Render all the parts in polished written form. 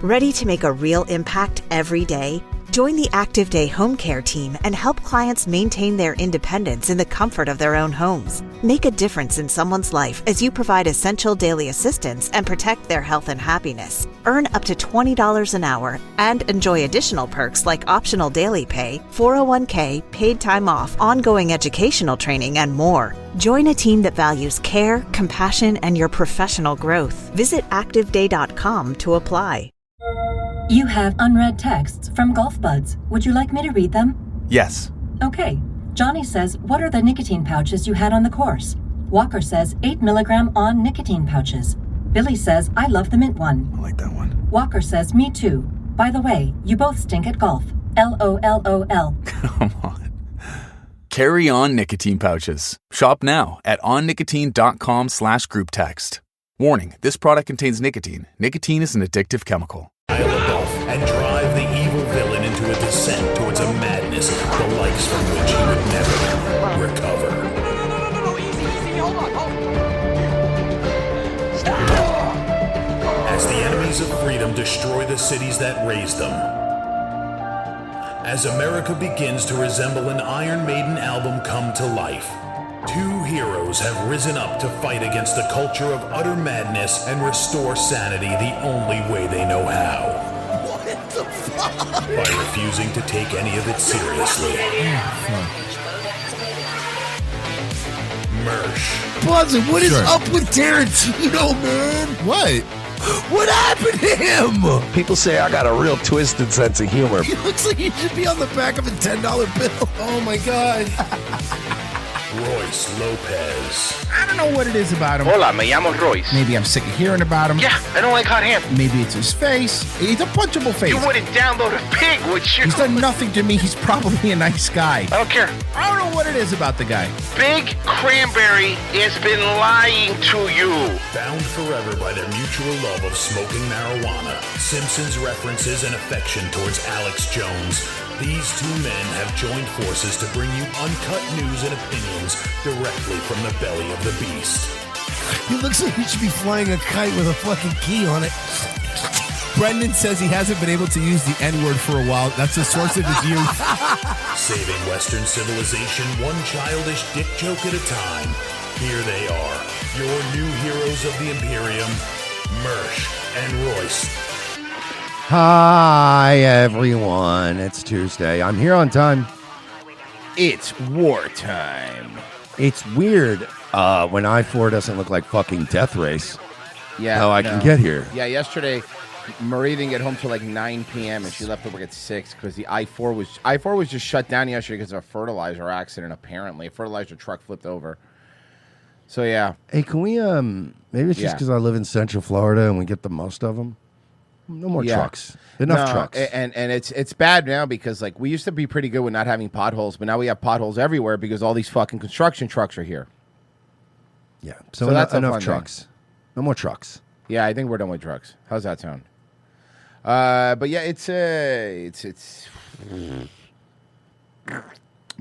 Ready to make a real impact every day? Join the Active Day Home Care team and help clients maintain their independence in the comfort of their own homes. Make a difference in someone's life as you provide essential daily assistance and protect their health and happiness. Earn up to $20 an hour and enjoy additional perks like optional daily pay, 401k, paid time off, ongoing educational training, and more. Join a team that values care, compassion, and your professional growth. Visit activeday.com to apply. You have unread texts from Golf Buds. Would you like me to read them? Yes. Okay. Johnny says, what are the nicotine pouches you had on the course? Walker says, 8 milligram on nicotine pouches. Billy says, I love the mint one. I like that one. Walker says, me too. By the way, you both stink at golf. LOLOL. Come on. Carry On nicotine pouches. Shop now at onnicotine.com/group text. Warning, this product contains nicotine. Nicotine is an addictive chemical. And drive the evil villain into a descent towards a madness, the likes from which he would never recover. No, easy, hold on. Stop! As the enemies of freedom destroy the cities that raised them. As America begins to resemble an Iron Maiden album come to life. Two heroes have risen up to fight against the culture of utter madness and restore sanity the only way they know how. What the fuck? By refusing to take any of it seriously. Mersh. Buzzin', what is up with Tarantino, man? What? What happened to him? People say I got a real twisted sense of humor. He looks like he should be on the back of a $10 bill. Oh my God. Royce Lopez. I don't know what it is about him. Hola, me llamo Royce. Maybe I'm sick of hearing about him. Yeah, I don't like hot ham. Maybe it's his face. He's a punchable face. You wouldn't download a pig, would you? He's done nothing to me. He's probably a nice guy. I don't care. I don't know what it is about the guy. Big Cranberry has been lying to you. Bound forever by their mutual love of smoking marijuana, Simpsons references and affection towards Alex Jones, these two men have joined forces to bring you uncut news and opinions directly from the belly of the beast. He looks like he should be flying a kite with a fucking key on it. Brendan says he hasn't been able to use the N-word for a while. That's the source of his youth. Saving Western civilization one childish dick joke at a time. Here they are, your new heroes of the Imperium, Mersh and Royce. Hi, everyone. It's Tuesday. I'm here on time. It's wartime. It's weird when I-4 doesn't look like fucking Death Race. Yeah, how I can get here. Yeah, yesterday, Marie didn't get home till like 9 p.m. and she left to work at 6 because the I-4 was just shut down yesterday because of a fertilizer accident. Apparently, a fertilizer truck flipped over. So yeah. Hey, can we maybe it's just because I live in Central Florida and we get the most of them. No more trucks. Enough trucks. And it's bad now because like we used to be pretty good with not having potholes, but now we have potholes everywhere because all these fucking construction trucks are here. Yeah. So that's enough trucks. No more trucks. Yeah, I think we're done with trucks. How's that sound? But yeah, it's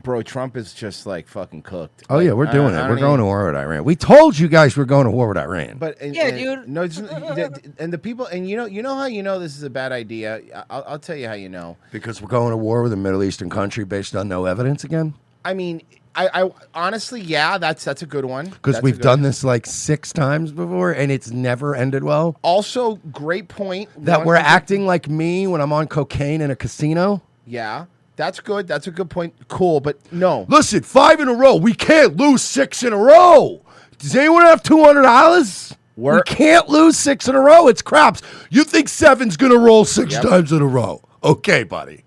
bro, Trump is just like fucking cooked. Oh, yeah, we're doing it. We're going to war with Iran. We told you guys we're going to war with Iran. But dude. No, and the people, and you know how you know this is a bad idea. I'll tell you how you know. Because we're going to war with a Middle Eastern country based on no evidence again. I mean, I honestly, yeah, that's a good one. Because we've done this like 6 times before, and it's never ended well. Also, great point that we're acting like me when I'm on cocaine in a casino. Yeah. That's good. That's a good point. Cool, but no. Listen, 5 in a row. We can't lose 6 in a row. Does anyone have $200? We can't lose 6 in a row. It's craps. You think 7's going to roll 6 times in a row. Okay, buddy.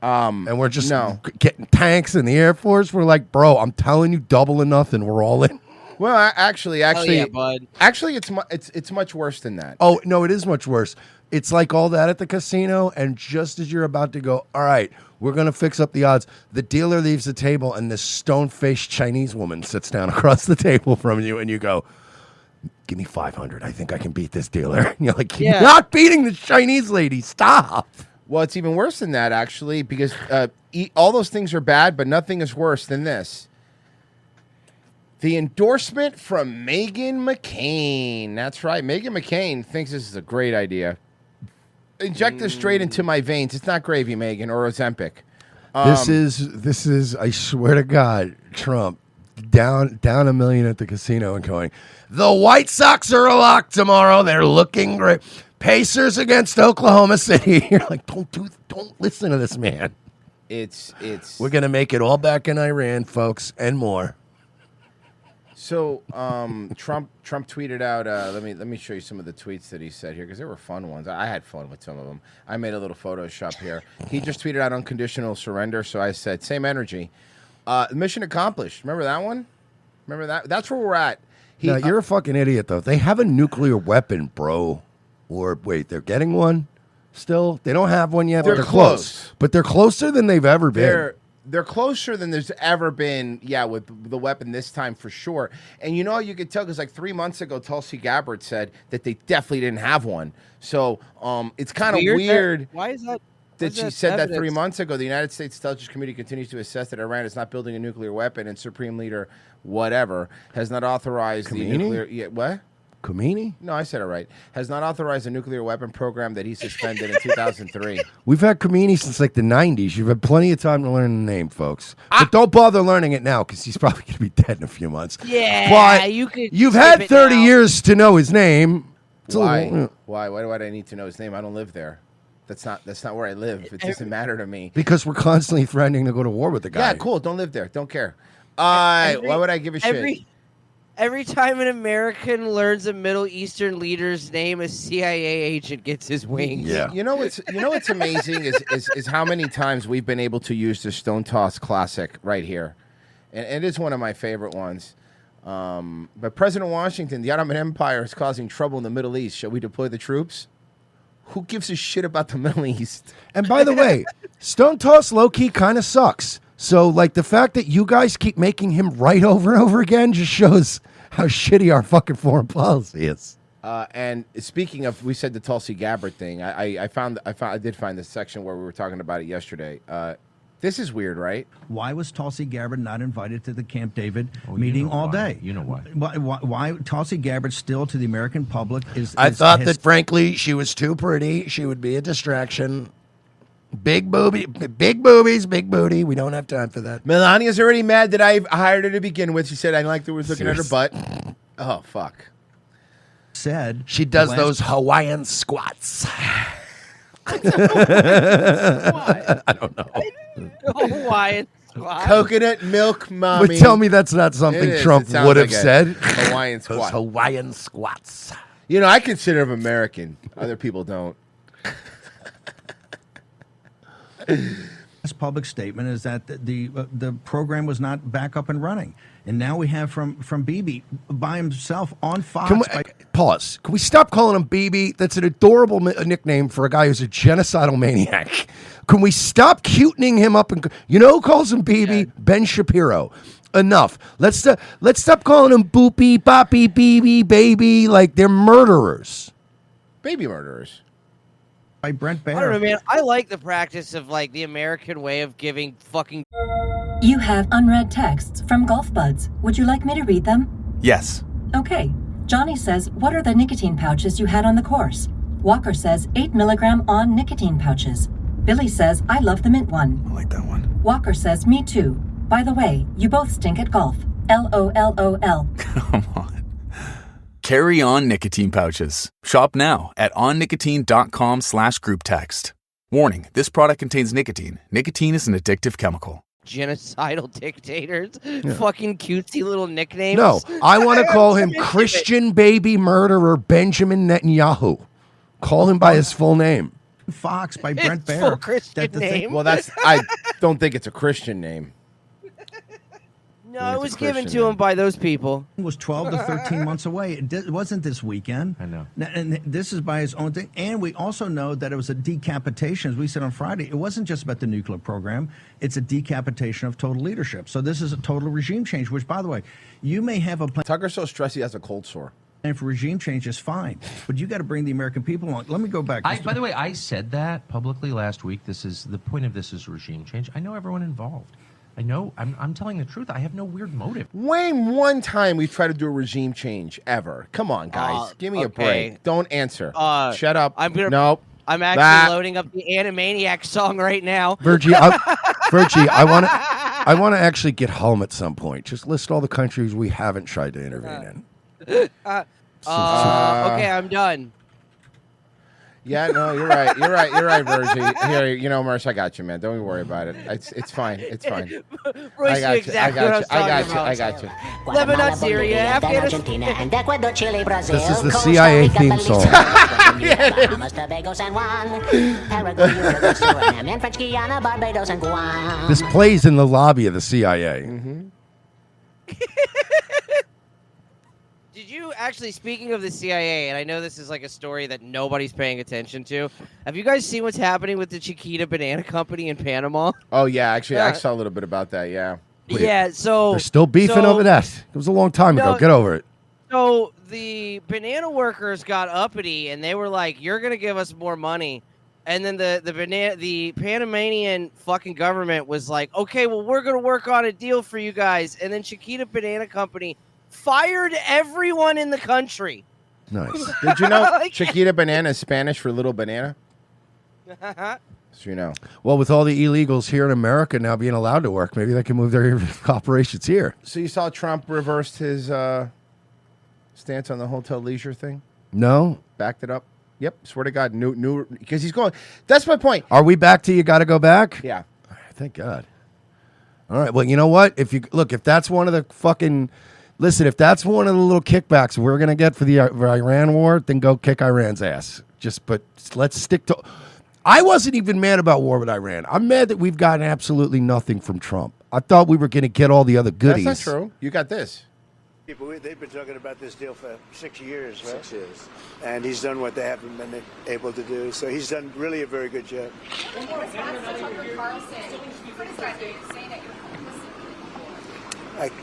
And we're just getting tanks in the Air Force. We're like, bro, I'm telling you, double or nothing. We're all in. Well, actually, yeah, bud. Actually, it's much worse than that. Oh, no, it is much worse. It's like all that at the casino, and just as you're about to go, all right, we're going to fix up the odds, the dealer leaves the table, and this stone-faced Chinese woman sits down across the table from you, and you go, give me 500. I think I can beat this dealer. And you're like, you're not beating the Chinese lady. Stop. Well, it's even worse than that, actually, because all those things are bad, but nothing is worse than this. The endorsement from Meghan McCain. That's right. Meghan McCain thinks this is a great idea. inject this straight into my veins. It's not gravy, Megan, or Ozempic. This is. I swear to God, Trump down $1 million at the casino and going. The White Sox are a lock tomorrow. They're looking great. Pacers against Oklahoma City. You're like, don't listen to this man. It's. We're gonna make it all back in Iran, folks, and more. So Trump tweeted out. Let me show you some of the tweets that he said here because they were fun ones. I had fun with some of them. I made a little Photoshop here. He just tweeted out unconditional surrender. So I said same energy. Mission accomplished. Remember that one? Remember that? That's where we're at. No, you're a fucking idiot, though. They have a nuclear weapon, bro. Or wait, they're getting one still? They don't have one yet, but they're close. But they're closer than they've ever been. They're closer than there's ever been, with the weapon this time for sure. And you know, you could tell because like 3 months ago, Tulsi Gabbard said that they definitely didn't have one. So it's kind of weird. Why is that? That she said that 3 months ago. The United States Intelligence Committee continues to assess that Iran is not building a nuclear weapon, and Supreme Leader whatever has not authorized the nuclear. Yeah, what? Khomeini? No, I said it right. Has not authorized a nuclear weapon program that he suspended in 2003. We've had Khomeini since like the 90s. You've had plenty of time to learn the name, folks. But don't bother learning it now because he's probably going to be dead in a few months. Yeah, but you've had 30 years to know his name. Why? Why do I need to know his name? I don't live there. That's not where I live. It doesn't matter to me. Because we're constantly threatening to go to war with the guy. Yeah, cool. Don't live there. Don't care. Why would I give a shit? Every time an American learns a Middle Eastern leader's name, a CIA agent gets his wings. Yeah. You know what's amazing is how many times we've been able to use the Stone Toss classic right here, and it is one of my favorite ones. But President Washington, the Ottoman Empire is causing trouble in the Middle East. Shall we deploy the troops? Who gives a shit about the Middle East? And by the way, Stone Toss low-key kind of sucks. So, like, the fact that you guys keep making him right over and over again just shows how shitty our fucking foreign policy is. And speaking of, we said the Tulsi Gabbard thing. I did find this section where we were talking about it yesterday. This is weird, right? Why was Tulsi Gabbard not invited to the Camp David meeting all day? You know why. Why Tulsi Gabbard still to the American public is... I thought that, frankly, she was too pretty. She would be a distraction. Big boobies, big booty. We don't have time for that. Melania's already mad that I hired her to begin with. She said I liked the way looking at her butt. Oh, fuck. Said... She does those Hawaiian squats. I don't know. Hawaiian squat. Coconut milk mommy. But tell me that's not something Trump would have said. Hawaiian squat. Those Hawaiian squats. You know, I consider him American. Other people don't. This public statement is that the program was not back up and running. And now we have from Bibi by himself on Fox. Pause. Can we stop calling him Bibi? That's an adorable nickname for a guy who's a genocidal maniac. Can we stop cutening him up? And who calls him Bibi? Yeah. Ben Shapiro. Enough. Let's stop calling him Boopy, Boppy, Bibi, Baby. Like they're murderers. Baby murderers. By Brent Baer. I don't know, man. I like the practice of like the American way of giving fucking... You have unread texts from Golf Buds. Would you like me to read them? Yes. Okay. Johnny says, what are the nicotine pouches you had on the course? Walker says, 8 milligram on nicotine pouches. Billy says, I love the mint one. I like that one. Walker says, me too. By the way, you both stink at golf. LOLOL. Come on. Carry On nicotine pouches. Shop now at onnicotine.com/group text. Warning, this product contains nicotine. Nicotine is an addictive chemical. Genocidal dictators. Yeah. Fucking cutesy little nicknames. No, I want to call him Christian baby murderer Benjamin Netanyahu. Call him by his full name. Fox by Brent Baer. Full Christian name. Well, I don't think it's a Christian name. No, it was given to him by those people. It was 12 to 13 months away. It wasn't this weekend. I know. And this is by his own thing. And we also know that it was a decapitation, as we said on Friday. It wasn't just about the nuclear program. It's a decapitation of total leadership. So this is a total regime change, which, by the way, you may have a plan. Tucker's so stressed he has a cold sore. And for regime change is fine. But you got to bring the American people along. Let me go back. By the way, I said that publicly last week. This is the point of this is regime change. I know everyone involved. I know. I'm telling the truth. I have no weird motive. Wayne, one time we've tried to do a regime change ever. Come on, guys. Give me a break. Don't answer. Shut up. I'm gonna. Nope. I'm actually loading up the Animaniacs song right now. Virgie, I want to actually get home at some point. Just list all the countries we haven't tried to intervene in. Okay, I'm done. Yeah, no, you're right, Virgie. Here, Merce, I got you, man. Don't even worry about it. It's fine. It's fine. Royce knew exactly what I was talking about. I got you. Lebanon, Syria, Afghanistan. This is the CIA theme song. This plays in the lobby of the CIA. Mm-hmm. Did you actually, speaking of the CIA, and I know this is like a story that nobody's paying attention to, have you guys seen what's happening with the Chiquita Banana Company in Panama? Oh, yeah. Actually, I saw a little bit about that, yeah. Yeah, so... They're still beefing over that. It was a long time ago. Get over it. So the banana workers got uppity, and they were like, you're going to give us more money. And then the Panamanian fucking government was like, okay, well, we're going to work on a deal for you guys. And then Chiquita Banana Company fired everyone in the country. Nice. Did you know Chiquita Banana is Spanish for little banana? So you know. Well, with all the illegals here in America now being allowed to work, maybe they can move their operations here. So you saw Trump reversed his stance on the hotel leisure thing? No. Backed it up? Yep. Swear to God. New because he's going. That's my point. Are we back to you got to go back? Yeah. Thank God. All right. Well, you know what? If that's one of the fucking... Listen, if that's one of the little kickbacks we're going to get for the Iran war, then go kick Iran's ass. But let's stick to... I wasn't even mad about war with Iran. I'm mad that we've gotten absolutely nothing from Trump. I thought we were going to get all the other goodies. That's not true. You got this. They've been talking about this deal for 6 years, right? 6 years. And he's done what they haven't been able to do. So he's done really a very good job.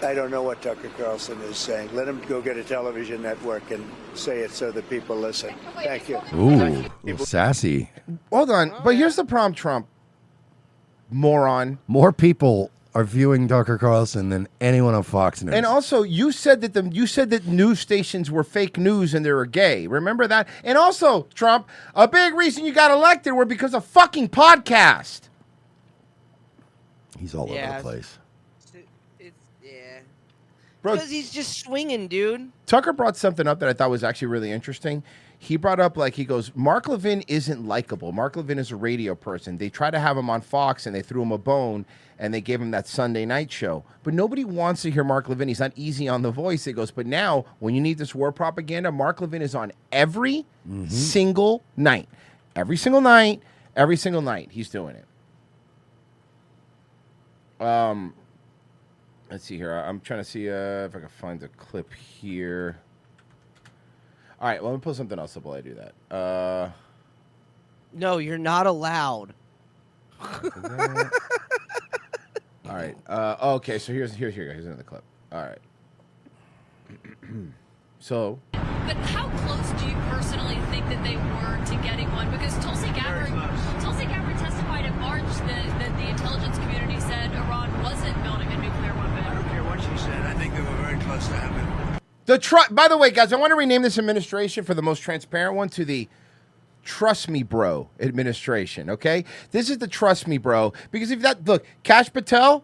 I don't know what Tucker Carlson is saying. Let him go get a television network and say it so that people listen. Thank you. Ooh, sassy. Hold on. But here's the problem, Trump. Moron. More people are viewing Tucker Carlson than anyone on Fox News. And also, you said that news stations were fake news and they were gay. Remember that? And also, Trump, a big reason you got elected were because of fucking podcast. He's all over the place. Bro, because he's just swinging, dude. Tucker brought something up that I thought was actually really interesting. He brought up, he goes, Mark Levin isn't likable. Mark Levin is a radio person. They tried to have him on Fox, and they threw him a bone, and they gave him that Sunday night show. But nobody wants to hear Mark Levin. He's not easy on the voice. He goes, but now, when you need this war propaganda, Mark Levin is on every single night. Every single night. He's doing it. Let's see here. I'm trying to see if I can find the clip here. All right, well, let me pull something else up while I do that. No, you're not allowed. All right. Okay, so here's another clip. All right. So. But how close do you personally think that they were to getting one? Because Tulsi Gabbard testified in March that the intelligence community said Iran wasn't building a nuclear weapon. I don't care what she said. I think they were very close to having it. By the way, guys, I want to rename this administration for the most transparent one to the Trust Me Bro administration, okay? This is the Trust Me Bro. Because look, Kash Patel,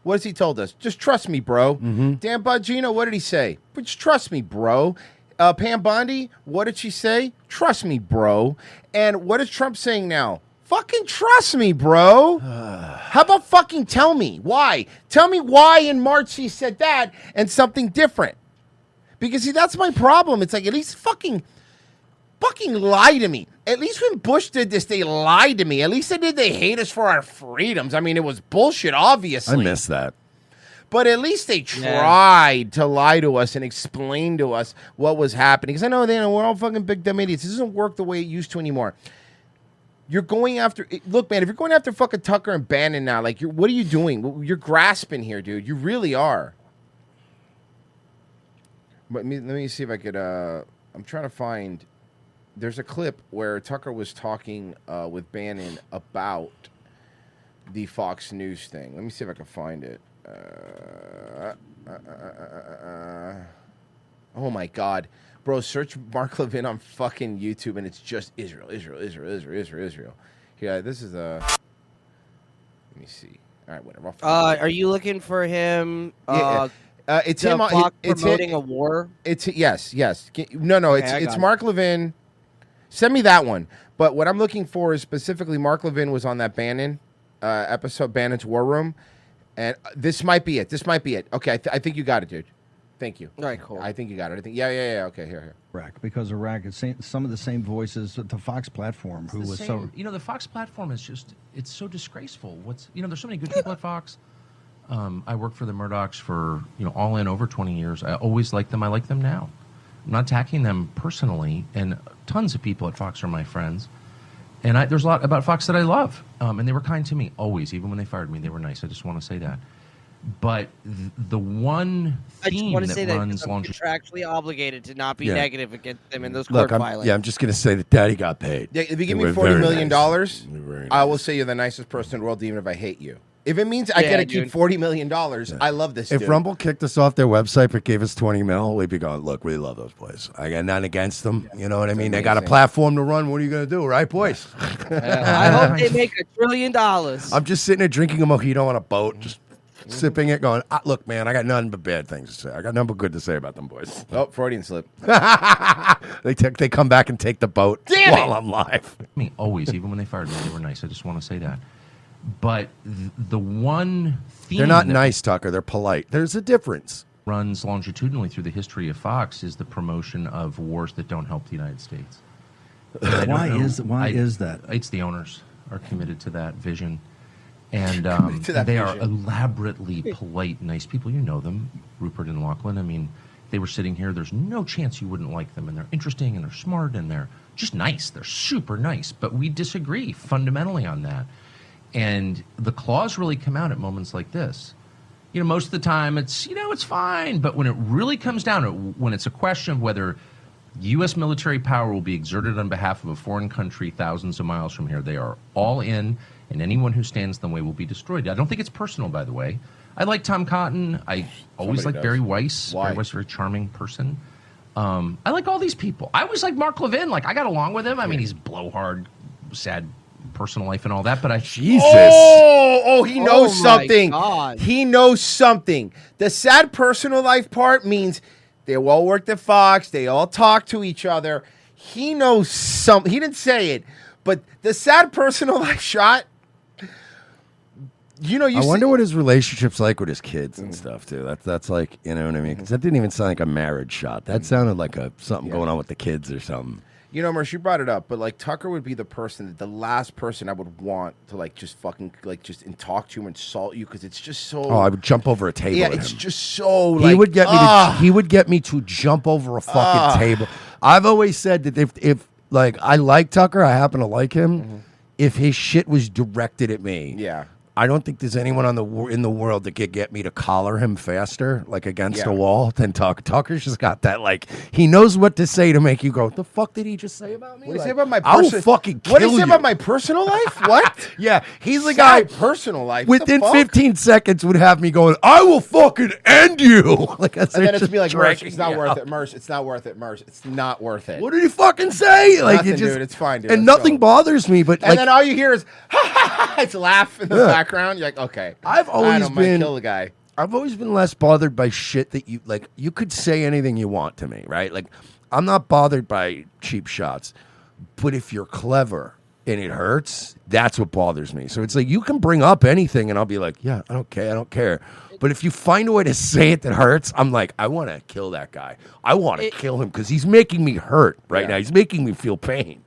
what has he told us? Just trust me, bro. Dan Bongino, what did he say? Just trust me, bro. Pam Bondi, what did she say? Trust me, bro. And what is Trump saying now? Fucking trust me, bro. How about fucking tell me why? Tell me why in March he said that and something different. Because, see, that's my problem. It's like, at least fucking lie to me. At least when Bush did this, they lied to me. At least they hate us for our freedoms. I mean, it was bullshit, obviously. I miss that. But at least they tried to lie to us and explain to us what was happening. Because I know we're all fucking big dumb idiots. This doesn't work the way it used to anymore. You're going after... Look, man, if you're going after fucking Tucker and Bannon now, what are you doing? You're grasping here, dude. You really are. But let me see if I could... I'm trying to find... There's a clip where Tucker was talking with Bannon about the Fox News thing. Let me see if I can find it. Oh my God, bro! Search Mark Levin on fucking YouTube, and it's just Israel. Yeah, this is a. Let me see. All right, whatever. Are you looking for him? It's him promoting a war. It's yes. No. Okay, It's Mark Levin. Send me that one. But what I'm looking for is specifically Mark Levin was on that Bannon episode, Bannon's War Room, and this might be it. Okay, I think you got it, dude. Thank you. All right, cool. I think you got it. Yeah. Okay, here. Iraq, because Iraq is some of the same voices at the Fox platform, who was so. The Fox platform is it's so disgraceful. There's so many good people at Fox. I worked for the Murdochs for all in over 20 years. I always liked them. I like them now. I'm not attacking them personally, and tons of people at Fox are my friends. And there's a lot about Fox that I love, and they were kind to me always. Even when they fired me, they were nice. I just want to say that. But the one theme that runs I'm contractually obligated to not be Yeah. negative against them in those court filings. I'm just going to say that Daddy got paid. Yeah, if you give They me were $40 very million, nice. I will say you're the nicest person in the world, even if I hate you. If it means I Yeah, get to dude. keep $40 million, I love this. If dude. Rumble kicked us off their website but gave us $20 million, we'd be going, look, we love those boys. I got nothing against them. You know what I mean? They got a amazing. platform to run. What are you going to do, right, boys? I hope they make $1 trillion. I'm just sitting there drinking a mojito on a boat, just sipping it, going, look, man, I got nothing but bad things to say. I got nothing but good to say about them boys. Oh, Freudian slip. They come back and take the boat Damn while it! I'm live. Always, even when they fired me, they were nice. I just want to say that. But the one theme They're not that nice, Tucker. They're polite. There's a difference. runs longitudinally through the history of Fox is the promotion of wars that don't help the United States. Why is that? It's the owners are committed to that vision. And to that they are vision. elaborately polite, nice people. You know them, Rupert and Lachlan. I mean, they were sitting here. There's no chance you wouldn't like them. And they're interesting and they're smart and they're just nice. They're super nice. But we disagree fundamentally on that. And the claws really come out at moments like this. Most of the time it's, it's fine. But when it really comes down to when it's a question of whether U.S. military power will be exerted on behalf of a foreign country thousands of miles from here, they are all in, and anyone who stands in the way will be destroyed. I don't think it's personal, by the way. I like Tom Cotton. I always Somebody like does. Barry Weiss. Why? Barry Weiss is a very charming person. I like all these people. I always like Mark Levin. I got along with him. I mean, he's blowhard, sad personal life and all that, but Jesus. He knows my something. God. He knows something. The sad personal life part means they all worked at Fox. They all talk to each other. He knows something. He didn't say it, but the sad personal life shot. I wonder what his relationship's like with his kids and stuff too. That's like, you know what I mean? Because that didn't even sound like a marriage shot. That sounded like something going on with the kids or something. Mersh, you brought it up, but Tucker would be the last person I would want to just fucking just talk to you, insult you, because it's just so. Oh, I would jump over a table. Yeah, with it's him. just so. He would get me. He would get me to jump over a fucking table. I've always said that if I like Tucker, I happen to like him. If his shit was directed at me, Yeah. I don't think there's anyone in the world that could get me to collar him faster, against Yeah. a wall, than Tucker. Tucker's just got that, he knows what to say to make you go, the fuck did he just say about me? What did he say about my I will person- fucking kill What did he say you. about my personal life? What? Yeah, he's the guy. Personal life. What the Within fuck? 15 seconds would have me going, I will fucking end you. That's And then just it's be like, Mersh, dragging it's not me worth out. it. Mersh, it's not worth it. Mersh, it's not worth it. What did he fucking say? Nothing, it just, dude. It's fine, dude. And Let's nothing go. bothers me, but And then all you hear is, ha ha ha, it's laugh in the Yeah. background. You're like, okay. I've I always don't mind, been kill the guy. I've always been less bothered by shit that you could say anything you want to me, right? I'm not bothered by cheap shots. But if you're clever and it hurts, that's what bothers me. So it's you can bring up anything and I'll be like, yeah, I don't care. But if you find a way to say it that hurts, I'm like, I want to kill that guy. I want to kill him because he's making me hurt right now. He's making me feel pain.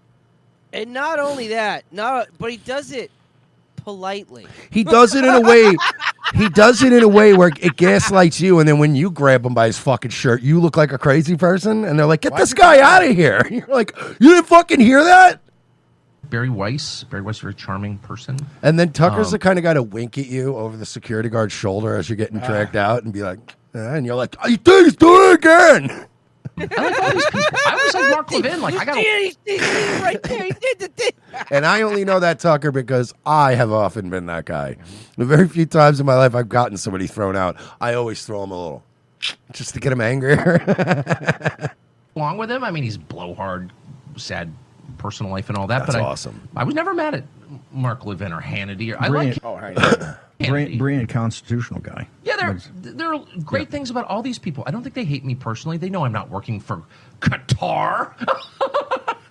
And not only that, but he does it politely. He does it in a way. He does it in a way where it gaslights you, and then when you grab him by his fucking shirt, you look like a crazy person, and they're like, "Get this guy out of here!" You're like, "You didn't fucking hear that?" Barry Weiss, a very charming person. And then Tucker's the kind of guy to wink at you over the security guard's shoulder as you're getting dragged out, and be like, and you're like, "You think he's doing it again?" I like all these people. I always like Mark Levin. I got He's right there. He did the thing. And I only know that, Tucker, because I have often been that guy. The very few times in my life I've gotten somebody thrown out, I always throw them a little. just to get him angrier. Along with him, I mean, he's blowhard, sad personal life and all that. That's but awesome. I was never mad at Mark Levin or Hannity. I Brilliant. like Brilliant constitutional guy. Yeah, there are great things about all these people. I don't think they hate me personally. They know I'm not working for Qatar.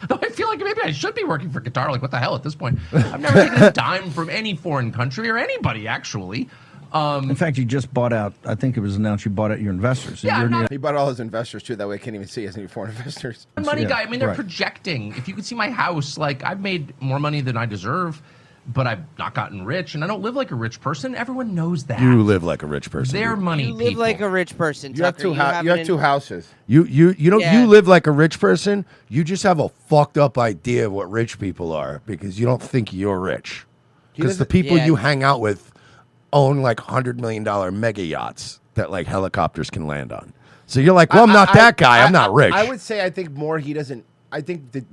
Though I feel like maybe I should be working for Qatar. Like, what the hell at this point? I've never taken a dime from any foreign country or anybody, actually. In fact, you just bought out, I think it was announced you bought out your investors. Yeah, he bought all his investors, too. That way I can't even see as any foreign investors. Money guy. I mean, they're projecting. If you could see my house, like, I've made more money than I deserve, but I've not gotten rich, and I don't live like a rich person. Everyone knows that. You live like a rich person. They're money You live like a rich person. You have Tucker. you have two houses. You Yeah. you live like a rich person. You just have a fucked up idea of what rich people are because you don't think you're rich. Because the people you hang out with own like $100 million mega yachts that like helicopters can land on. So you're like, well, I'm not that guy. I'm not rich. I would say I think more he doesn't. I think that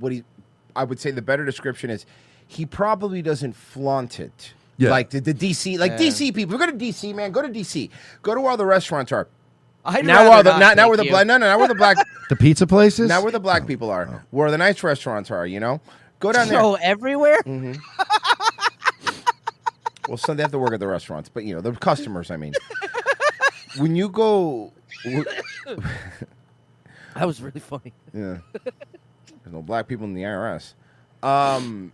I would say the better description is he probably doesn't flaunt it. Yeah. Like the DC, DC people. Go to DC, man. Go to DC. Go to where all the restaurants are. I'd now rather where not, now where the thank black you. now where the black the pizza places. now where the black people are, where the nice restaurants are. You know, go down there. So everywhere. Mm-hmm. Well, some they have to work at the restaurants, but you know the customers. I mean, when you go, That was really funny. yeah, there's no black people in the IRS. Well,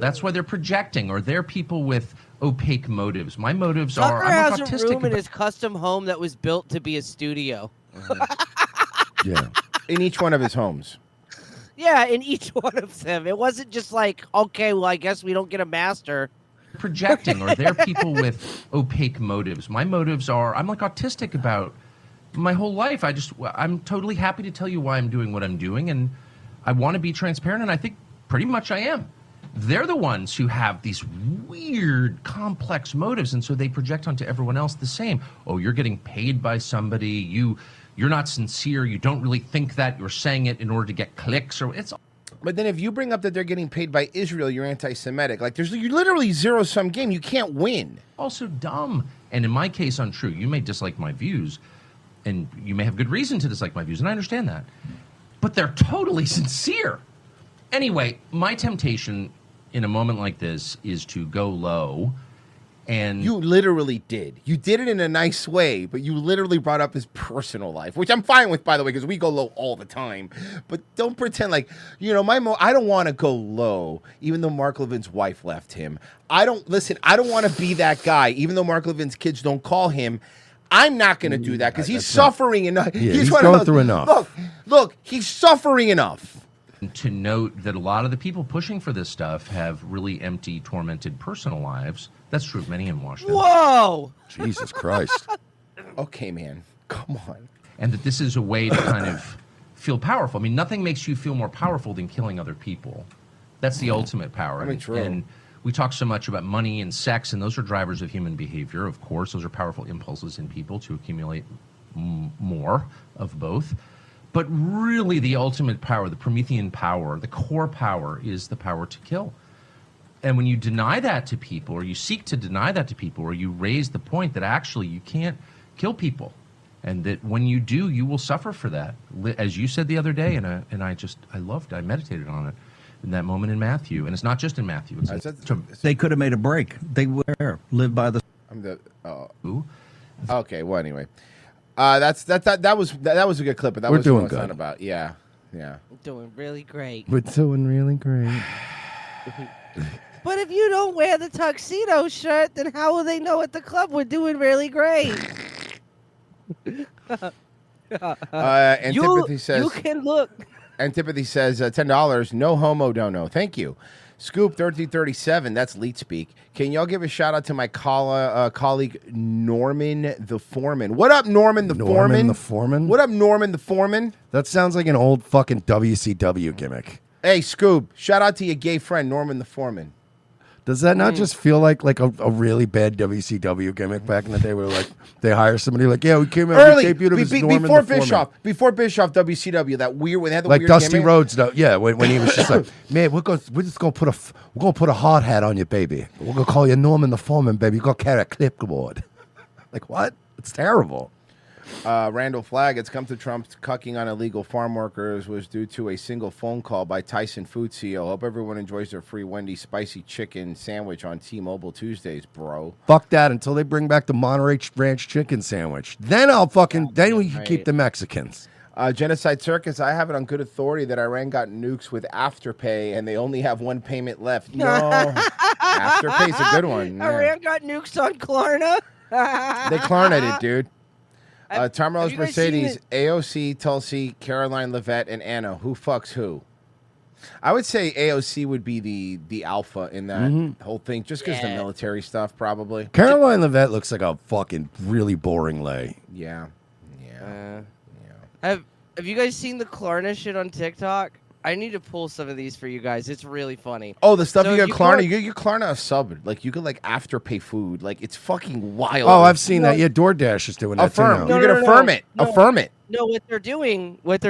that's why they're projecting, or they're people with opaque motives. My motives are, Tucker I'm has not a autistic. room in his custom home that was built to be a studio. Yeah, in each one of his homes. Yeah, in each one of them. It wasn't just like, okay, well, I guess we don't get a master. Projecting, or they're people with opaque motives. My motives are, I'm like autistic about my whole life. I'm totally happy to tell you why I'm doing what I'm doing, and I want to be transparent, and I think pretty much I am. They're the ones who have these weird, complex motives, and so they project onto everyone else the same. Oh, you're getting paid by somebody. You're not sincere. You don't really think that. You're saying it in order to get clicks, or it's. But then if you bring up that they're getting paid by Israel, you're anti-Semitic. Like you're literally zero-sum game. You can't win. Also dumb, and in my case, untrue. You may dislike my views, and you may have good reason to dislike my views, and I understand that. But they're totally sincere. Anyway, my temptation in a moment like this is to go low. And you literally did. You did it in a nice way, but you literally brought up his personal life, which I'm fine with, by the way, because we go low all the time. But don't pretend like, you know, I don't want to go low, even though Mark Levin's wife left him. I don't want to be that guy, even though Mark Levin's kids don't call him. I'm not going to do that because he's suffering enough. Yeah, he's going through enough. Look, he's suffering enough. To note that a lot of the people pushing for this stuff have really empty, tormented personal lives. That's true of many in Washington. Whoa! Jesus Christ. Okay, man. Come on. And that this is a way to kind of feel powerful. I mean, nothing makes you feel more powerful than killing other people. That's the ultimate power. I mean, true. And we talk so much about money and sex, and those are drivers of human behavior, of course. Those are powerful impulses in people to accumulate more of both. But really, the ultimate power, the Promethean power, the core power, is the power to kill. And when you deny that to people, or you seek to deny that to people, or you raise the point that actually you can't kill people, and that when you do, you will suffer for that. As you said the other day, and I meditated on it in that moment in Matthew. And it's not just in Matthew. They could have made a break. They would live by the. Okay. Well, anyway, that was a good clip, but that We're was doing what it's good. not about. Yeah. Doing really great. We're doing really great. But if you don't wear the tuxedo shirt, then how will they know at the club we're doing really great? Antipathy says you can look. Antipathy says $10. No homo dono. Thank you. Scoop 1337. That's leet speak. Can y'all give a shout out to my colleague Norman the Foreman? What up, Norman the Foreman? Norman the Foreman? What up, Norman the Foreman? That sounds like an old fucking WCW gimmick. Hey, Scoop. Shout out to your gay friend Norman the Foreman. Does that not just feel like a really bad WCW gimmick back in the day where like they hire somebody like, yeah, we came out, we debuted him as Norman before the Foreman. Before Bischoff, WCW, that weird when they had the Like weird Dusty gimmick. Rhodes, though. Yeah, when he was just like, man, we're just gonna put a hard hat on you, baby. We're gonna call you Norman the Foreman, baby. You're gonna carry a clipboard. Like what? It's terrible. Randall Flagg, it's come to Trump's cucking on illegal farm workers was due to a single phone call by Tyson Food CEO. Hope everyone enjoys their free Wendy's spicy chicken sandwich on T-Mobile Tuesdays, bro. Fuck that until they bring back the Monterey Ranch chicken sandwich. Then then we can keep the Mexicans. Genocide Circus, I have it on good authority that Iran got nukes with Afterpay and they only have one payment left. No. Afterpay's a good one. Yeah. Iran got nukes on Klarna. They Klarna it, dude. Tom Rose, you guys seen Mercedes, AOC, Tulsi, Caroline Leavitt, and Anna. Who fucks who? I would say AOC would be the alpha in that whole thing, just because the military stuff, probably. Caroline Leavitt looks like a fucking really boring lay. Yeah. Have you guys seen the Klarna shit on TikTok? I need to pull some of these for you guys. It's really funny. Oh, the stuff So you if get Klarna, go- you get your Klarna a sub. Like, you could, like, Afterpay food. Like, it's fucking wild. Oh, I've seen that. Yeah, DoorDash is doing that Affirm. too. You can affirm it. No. Affirm it. No, what they're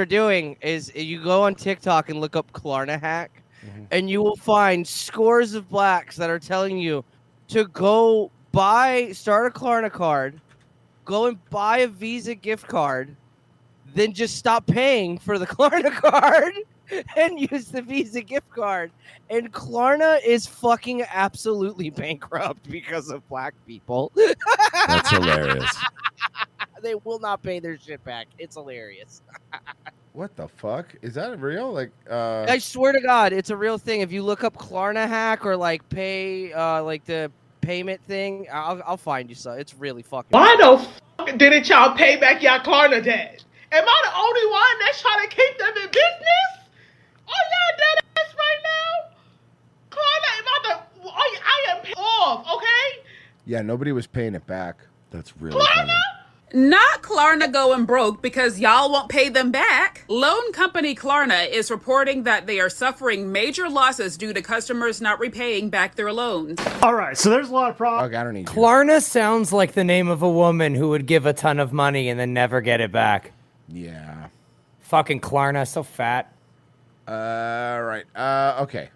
doing is you go on TikTok and look up Klarna hack, and you will find scores of blacks that are telling you to go start a Klarna card, go and buy a Visa gift card, then just stop paying for the Klarna card and use the Visa gift card. And Klarna is fucking absolutely bankrupt because of black people. That's hilarious. They will not pay their shit back. It's hilarious. What the fuck? Is that real? Like, I swear to God, it's a real thing. If you look up Klarna hack or like pay, like the payment thing, I'll find you some. It's really fucking. Why the fuck didn't y'all pay back y'all Klarna debt? Am I the only one that's trying to keep them in business? Are y'all dead ass right now? Klarna, I am off, okay? yeah, nobody was paying it back. That's really funny. Not Klarna going broke because y'all won't pay them back. Loan company Klarna is reporting that they are suffering major losses due to customers not repaying back their loans. All right, so there's a lot of problems. Okay, I don't need Klarna sounds like the name of a woman who would give a ton of money and then never get it back. Yeah. Fucking Klarna, so fat. Right. Okay.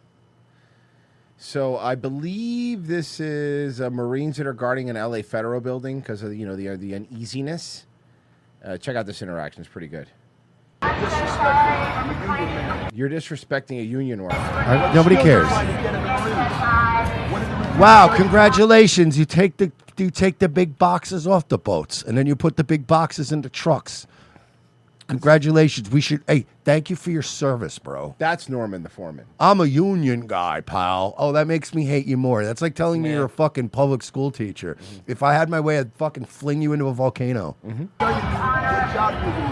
So I believe this is Marines that are guarding an LA federal building because of the uneasiness. Check out this interaction; it's pretty good. You're disrespecting a union worker. Nobody cares. Wow! Congratulations! You take the big boxes off the boats, and then you put the big boxes into trucks. Congratulations. Hey, thank you for your service, bro. That's Norman, the foreman. I'm a union guy, pal. Oh, that makes me hate you more. That's like telling me you're a fucking public school teacher. If I had my way, I'd fucking fling you into a volcano.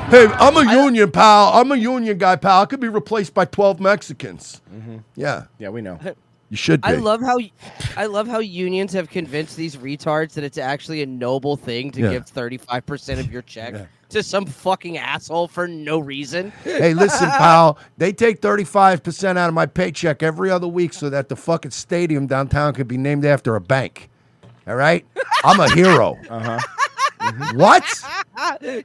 Hey, I'm a union, pal. I'm a union guy, pal. I could be replaced by 12 Mexicans. Yeah. Yeah, we know. You should be. I love how unions have convinced these retards that it's actually a noble thing to Yeah. give 35% of your check to some fucking asshole for no reason. Hey, listen, pal. They take 35% out of my paycheck every other week so that the fucking stadium downtown could be named after a bank. All right? I'm a hero. What?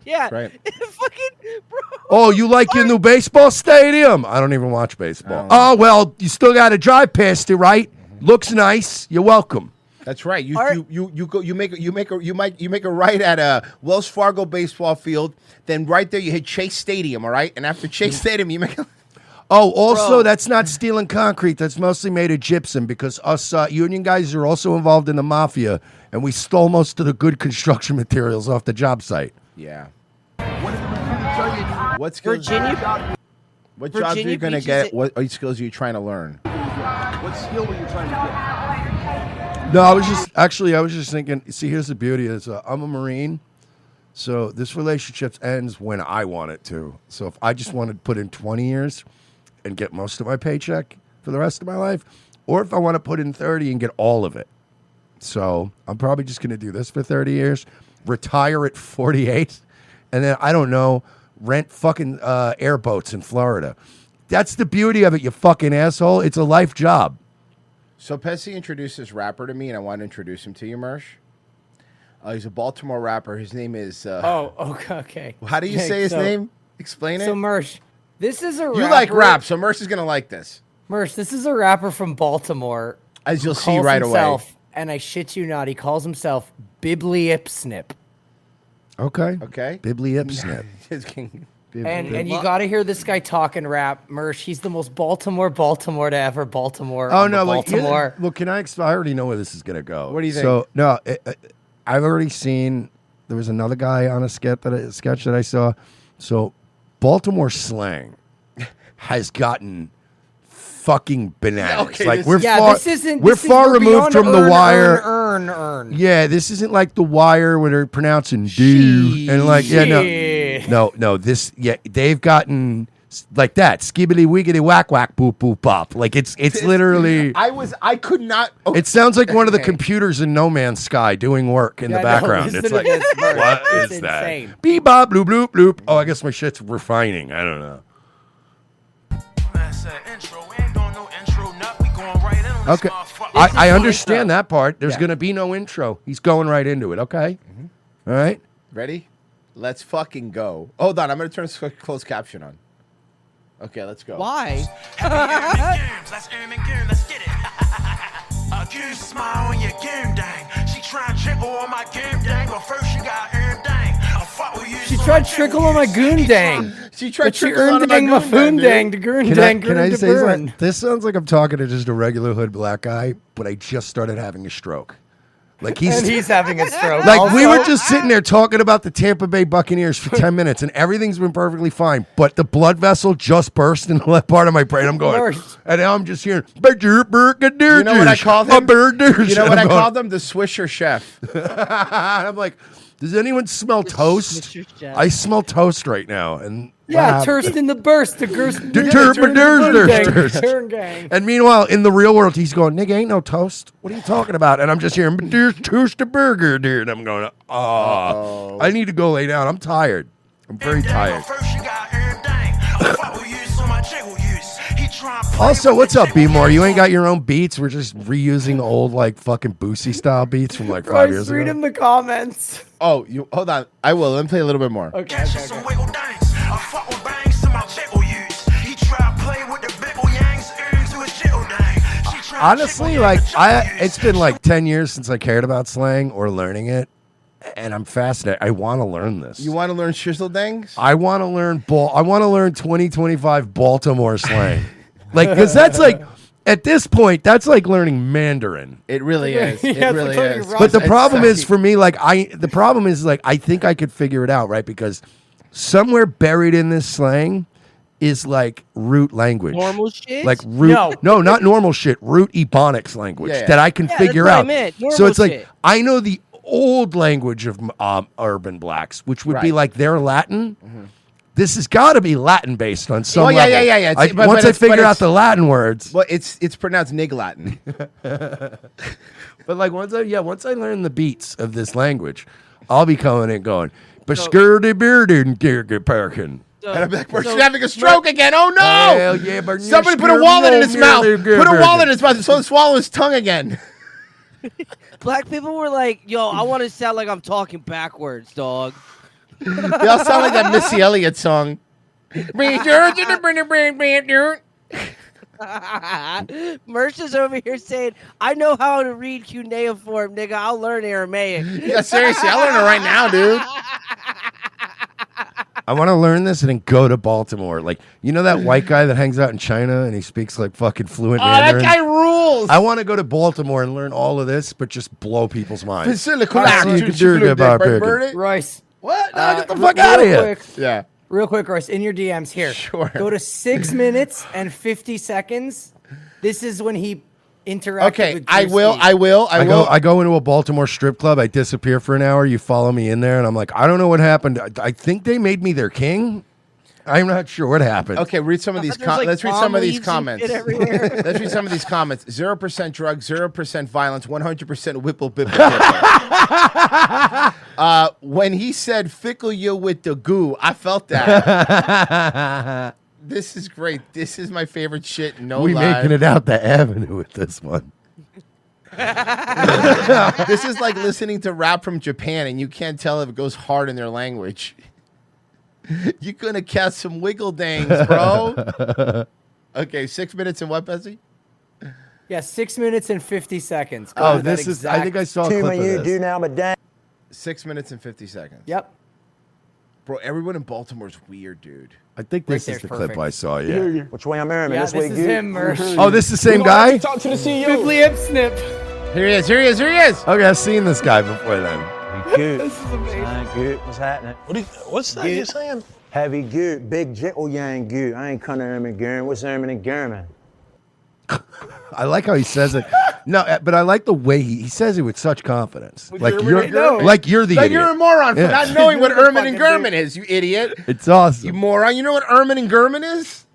Yeah. Right. Fucking bro. Oh, you like your new baseball stadium? I don't even watch baseball. Oh, well, you still got to drive past it, right? Looks nice. You're welcome. That's right. You make a right at a Wells Fargo baseball field. Then right there you hit Chase Stadium. All right, and after Chase Stadium you make. Oh, also, that's not steel and concrete. That's mostly made of gypsum because us union guys are also involved in the mafia, and we stole most of the good construction materials off the job site. Yeah. What skills? Virginia. What jobs are Virginia you going to Beach get? is What skills are you trying to learn? What skill were you trying to get? No, I was just thinking, see, here's the beauty is I'm a Marine, so this relationship ends when I want it to. So if I just want to put in 20 years and get most of my paycheck for the rest of my life, or if I want to put in 30 and get all of it. So I'm probably just going to do this for 30 years, retire at 48, and then, I don't know, rent fucking airboats in Florida. That's the beauty of it, you fucking asshole. It's a life job. So Pessy introduced this rapper to me, and I want to introduce him to you, Mersh. He's a Baltimore rapper. His name is... okay. How do you say his name? Explain it. So, Mersh, this is a rapper. You like rap, so Mersh is going to like this. Mersh, this is a rapper from Baltimore. As you'll who see calls right himself, away. And I shit you not, he calls himself Bibliipsnip. Okay. Okay. Bibli Ipsnip. And you got to hear this guy talk and rap, Mersh. He's the most Baltimore to ever Baltimore. Oh on the no! Baltimore. Well, can I? I already know where this is gonna go. What do you think? So no, I've already seen. There was another guy on a sketch that I saw. So Baltimore slang has gotten fucking bananas. Okay, like this we're is- Yeah, far, this isn't- we're this is- far we're removed beyond from The earn, Wire. earn. Yeah, this isn't like The Wire where they're pronouncing do and like no. This they've gotten like that skibbity wiggity whack whack boop boop bop. Like it's literally. I could not. It sounds like one of the computers in No Man's Sky doing work in the background. It's like, what It's is that? insane. Beep bop bloop bloop bloop. Oh, I guess my shit's refining. I don't know. Okay, I understand that part. There's going to be no intro. He's going right into it. Okay, all right. Ready? Let's fucking go. Hold on, I'm gonna turn closed caption on. Okay, let's go. Why? Goose smile on your game dang. She try and trickle on my game dang, but first she got earned dang. I'll fuck with you. She tried trickle on my goon dang. She tried But she trickle on earned my dang my goon foon dang, dang to goon Can dang. I goon say to burn. something? This sounds like I'm talking to just a regular hood black guy, but I just started having a stroke. Like And he's having a stroke. Like we also. were just sitting there talking about the Tampa Bay Buccaneers for 10 minutes, and everything's been perfectly fine. But the blood vessel just burst in the left part of my brain. I'm going, and now I'm just hearing. You You know what I called him? You know what I called him? The Swisher Chef. I'm like, does anyone smell toast? I smell toast right now, and Yeah, Turst in the burst. The Gerst. Turn gang. And meanwhile, in the real world, he's going, nigga, ain't no toast. What are you talking about? And I'm just hearing, but there's toast a burger, dude. And I'm going, oh, I need to go lay down. I'm tired. I'm very tired. Also, what's up, B-More? You ain't got your own beats. We're just reusing old, like, fucking Boosie style beats from like 5 years Read ago. him the comments. Oh, you hold on. I will. Let me play a little bit more. Okay. Honestly, like it's been like 10 years since I cared about slang or learning it, and I'm fascinated. I want to learn this. You want to learn shizzle dangs? I want to learn 2025 Baltimore slang, like because that's like at this point that's like learning Mandarin. It really is. It really is. But the problem is for me, like I think I could figure it out, right? Because somewhere buried in this slang is like root language. Normal shit? Like root no, not normal shit, root Ebonics language that I can figure out. So it's like I know the old language of urban blacks, which would be like their Latin. This has got to be Latin based on some level. Yeah. Once I figure out the Latin words. Well, it's pronounced Nig Latin. But like once I learn the beats of this language, I'll be coming and going, Baskurdy bearded and Parkin. And I'm like, she's having a stroke again. Oh no! Hell yeah, but somebody put a wallet in his mouth. Put a wallet in his mouth so swallow his tongue again. Black people were like, yo, I want to sound like I'm talking backwards, dog. They all sound like that Missy Elliott song. Merch is over here saying, I know how to read cuneiform, nigga. I'll learn Aramaic. Yeah, seriously, I'll learn it right now, dude. I want to learn this and then go to Baltimore. Like, you know that white guy that hangs out in China and he speaks like fucking fluent Mandarin? That guy rules. I want to go to Baltimore and learn all of this, but just blow people's minds. Royce. What? No, get the fuck out of here. Yeah. Real quick, Royce, in your DMs here. Sure. Go to 6 minutes and 50 seconds. This is when he interacted Okay, with I Drewski. will. I go into a Baltimore strip club. I disappear for an hour. You follow me in there, and I'm like, I don't know what happened. I think they made me their king. I'm not sure what happened. Okay, read some of these. Let's read some of these comments. Let's read some of these comments. 0% drugs, 0% violence, 100% whipple bibble. When he said "fickle you with the goo," I felt that. This is great. This is my favorite shit. No we lie. making it out the avenue with this one. This is like listening to rap from Japan, and you can't tell if it goes hard in their language. You're gonna catch some wiggle dangs, bro. Okay, 6 minutes and what, Bessie? Yeah, 6 minutes and 50 seconds. Oh, this is. I think I saw a clip of this. now, 6 minutes and 50 seconds. Yep. Bro, everyone in Baltimore's weird, dude. I think this is the clip I saw. Yeah. Which way I'm aiming? Yeah, this way, this is him, Mersh. Oh, this is the same guy? Talk to the CEO. Bibbly Hip Snip. Here he is. Here he is. Here he is. Okay, I've seen this guy before then. Good. This is amazing. Good. What's happening? What's that you're saying? Heavy good. Big jittle yang good. I ain't kind of Ermin German. What's Ermin and German? I like how he says it. No, but I like the way he says it with such confidence. With Like Ermin you're and German? like you're the Like idiot. you're a moron for Yeah. not knowing what You're the Ermin and fucking German is, you idiot. It's awesome. You moron. You know what Ermin and German is?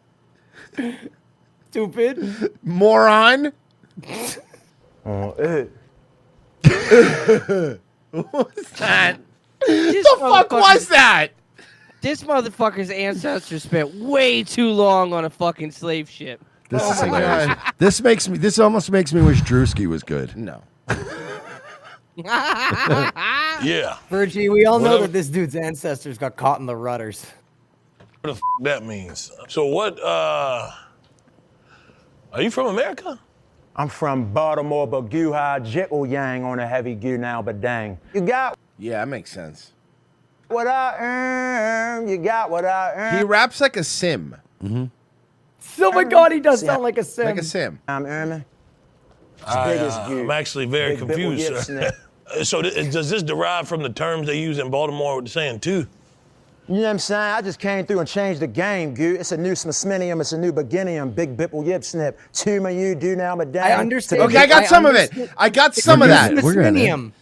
Stupid. Moron. What was that? The fuck was that? This motherfucker's ancestors spent way too long on a fucking slave ship. This Oh is hilarious. This almost makes me wish Drewski was good. No. Yeah. Virgie, we all know Whatever. that this dude's ancestors got caught in the rudders. What the f that means? So what? Are you from America? I'm from Baltimore, but goo high jittle yang on a heavy goo now, but dang. You got Yeah, that makes sense. what I earn. You got what I earn. He raps like a sim. Mm-hmm. Oh my God, he does sound like a sim. Like a sim. I'm Ermin. Big as goo. I'm actually very Big bit will confused, get sir. So does this derive from the terms they use in Baltimore with the saying too? You know what I'm saying? I just came through and changed the game, goo. It's a new Smithsonian, it's a new beginning. Big bipple yip snip. Two my you do now, but dang. I understand. Okay, I got some of it. I got some of that. Smithsonian.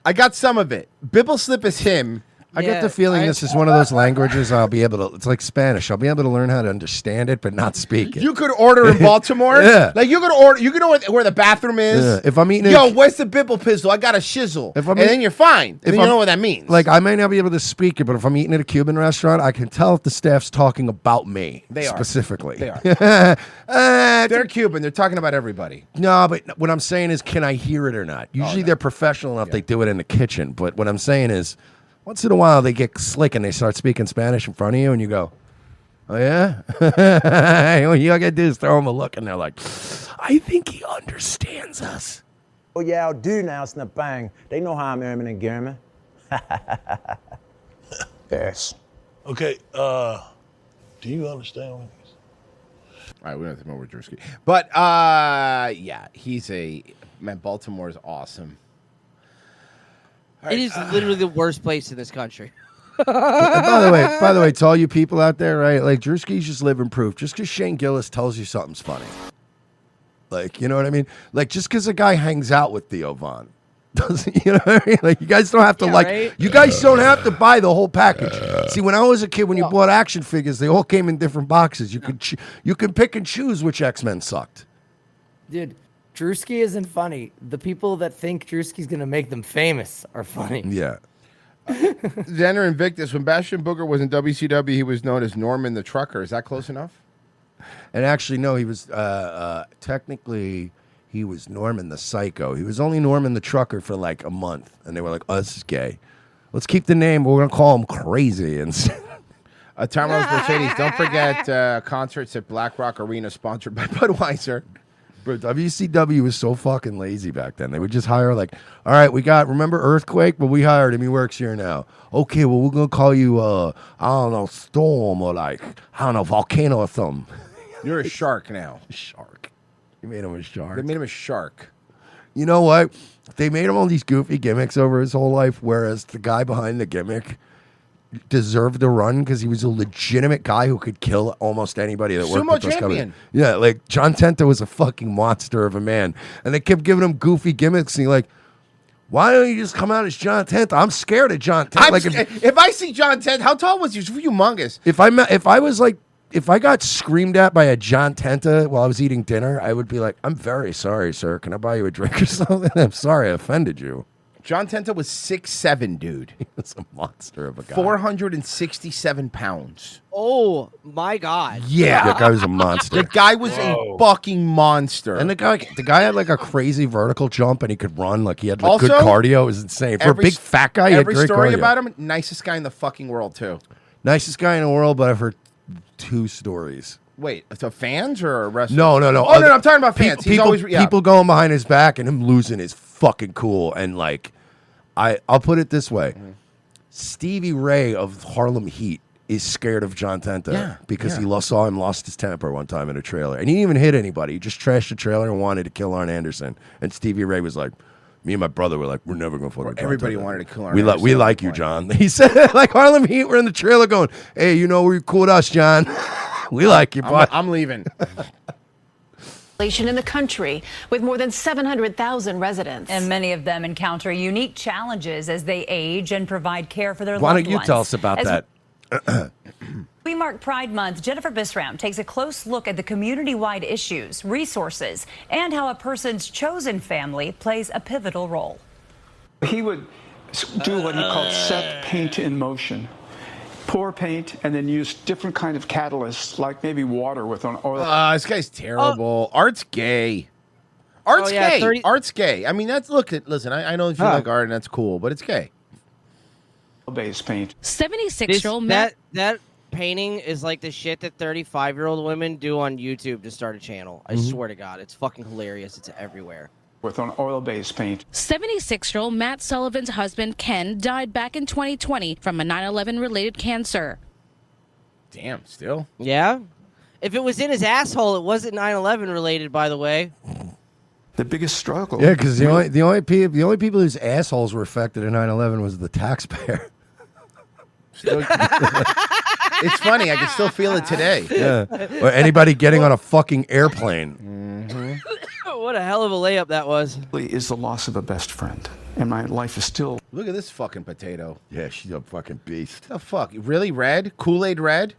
I got some of it. Bibble slip is him. I get the feeling this is one of those languages I'll be able to. It's like Spanish. I'll be able to learn how to understand it, but not speak it. You could order in Baltimore. Yeah. Like you could order. You could know where the bathroom is. Yeah. If I'm eating, Yo, where's the bibble pistol? I got a shizzle. If I'm and eat- then you're fine. And then you know what that means. Like I may not be able to speak it, but if I'm eating at a Cuban restaurant, I can tell if the staff's talking about me. They are. specifically. They are. They're They're Cuban. They're talking about everybody. No, but what I'm saying is, can I hear it or not? Usually they're professional enough; they do it in the kitchen. But what I'm saying is, once in a while they get slick and they start speaking Spanish in front of you, and you go, "Oh yeah." All you gotta do is throw them a look, and they're like, "I think he understands us." Oh yeah, I'll do now, snap bang. They know how I'm Ermin and German. Yes. Okay. Do you understand what it is? All right, we don't have to know where Drewski. But yeah, he's man. Baltimore is awesome. It is literally the worst place in this country. And by the way, to all you people out there, right? Like Drewski's just living proof. Just because Shane Gillis tells you something's funny, like you know what I mean. Like just because a guy hangs out with Theo Von doesn't, you know what I mean? Like you guys don't have to right? You guys don't have to buy the whole package. See, when I was a kid, when you bought action figures, they all came in different boxes. You could you can pick and choose which X-Men sucked. Dude, Drewski isn't funny. The people that think Drewski's gonna make them famous are funny. Yeah. Xander Invictus, when Bastion Booger was in WCW, he was known as Norman the Trucker. Is that close enough? And actually, no, he was technically he was Norman the Psycho. He was only Norman the Trucker for like a month, and they were like, "Oh, this is gay. Let's keep the name, but we're gonna call him Crazy." And Tom Rose Mercedes. Don't forget concerts at Black Rock Arena, sponsored by Budweiser. Bro, WCW was so fucking lazy back then. They would just hire like, all right, remember Earthquake? Well, we hired him. He works here now. Okay, well, we're going to call you, I don't know, Storm or like, I don't know, Volcano or something. You're a shark now. Shark. You made him a shark. They made him a shark. You know what? They made him all these goofy gimmicks over his whole life, whereas the guy behind the gimmick deserved to run because he was a legitimate guy who could kill almost anybody that worked Sumo with those champion. companies. Yeah, like John Tenta was a fucking monster of a man, and they kept giving him goofy gimmicks. And you're like, why don't you just come out as John Tenta? I'm scared of John Tenta. Like if I see John Tent, how tall was he? He was humongous. if I got screamed at by a John Tenta while I was eating dinner, I would be like, I'm very sorry, sir. Can I buy you a drink or something? I'm sorry I offended you. John Tenta was 6'7", dude. He was a monster of a guy. 467 pounds. Oh my God! Yeah, That guy was a monster. The guy was a fucking monster. And the guy had like a crazy vertical jump, and he could run. Like he had like Also, good cardio. It was insane for a big fat guy. He had Every great story cardio. about him, nicest guy in the fucking world too. Nicest guy in the world, but I've heard 2 stories. Wait, so fans or wrestlers? No. Oh no, I'm talking about fans. He's People, always people going behind his back and him losing is fucking cool. And like, I'll put it this way: Stevie Ray of Harlem Heat is scared of John Tenta because he saw him lost his temper one time in a trailer. And he didn't even hit anybody. He just trashed the trailer and wanted to kill Arn Anderson. And Stevie Ray was like, me and my brother were like, we're never going to fuck with John Everybody Tenta. wanted to kill Arn We Anderson like you, John. He said, like Harlem Heat were in the trailer going, hey, you know, we're cool with us, John. We like you, bud. I'm leaving. In the country with more than 700,000 residents. And many of them encounter unique challenges as they age and provide care for their Why loved don't you ones. tell us about As that? we mark Pride Month, Jennifer Bisram takes a close look at the community-wide issues, resources, and how a person's chosen family plays a pivotal role. He would do what he called set paint in motion. Pour paint and then use different kind of catalysts, like maybe water with an oil. This guy's terrible. Art's gay. Art's gay. Art's gay. I mean, listen, I know if you like art and that's cool, but it's gay. Base paint. 76-year-old that painting is like the shit that 35-year-old women do on YouTube to start a channel. I swear to God, it's fucking hilarious. It's everywhere. With an oil-based paint. 76-year-old Matt Sullivan's husband, Ken, died back in 2020 from a 9/11 related cancer. Damn, still? Yeah? If it was in his asshole, it wasn't 9/11 related, by the way. The biggest struggle. Yeah, because the only people whose assholes were affected in 9/11 was the taxpayer. It's funny. I can still feel it today. Yeah. Or anybody getting on a fucking airplane. What a hell of a layup that was. Is the loss of a best friend. And my life is still. Look at this fucking potato. Yeah, she's a fucking beast. The fuck? Really red? Kool-Aid red?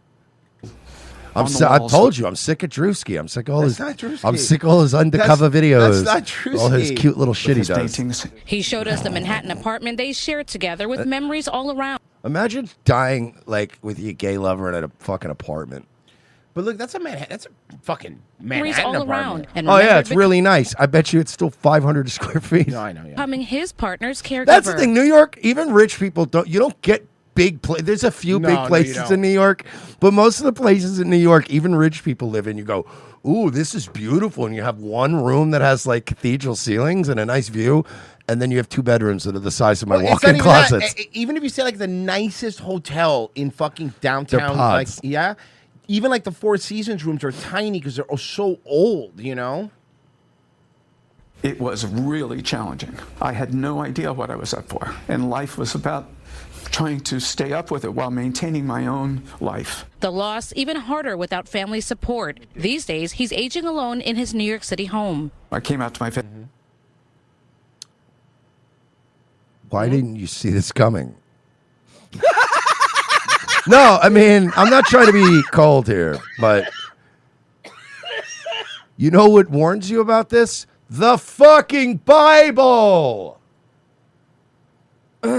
I told you, I'm sick of Drewski. I'm sick of all his. That's not Drewski. I'm sick of all his undercover videos. That's not Drewski. All his cute little shit he does. He showed us the Manhattan apartment they shared together with memories all around. Imagine dying like with your gay lover in a fucking apartment. But look, that's a fucking Memories Manhattan all apartment. around. And Oh yeah, remembered it's really nice. I bet you it's still 500 square feet. No, I know. Yeah. becoming his partner's caregiver. That's the thing. New York, even rich people don't. You don't get big. There's a few No, big no, you places don't. in New York, but most of the places in New York, even rich people live in. You go, ooh, this is beautiful, and you have one room that has like cathedral ceilings and a nice view, and then you have two bedrooms that are the size of my Well, it's walk-in not even that. closets. Even if you say like the nicest hotel in fucking downtown, They're pods. like even like the Four Seasons rooms are tiny because they're so old, you know. It was really challenging. I had no idea what I was up for. And life was about trying to stay up with it while maintaining my own life. The loss even harder without family support. These days, he's aging alone in his New York City home. I came out to my family. Why didn't you see this coming? No, I mean, I'm not trying to be cold here, but you know what warns you about this? The fucking Bible. Is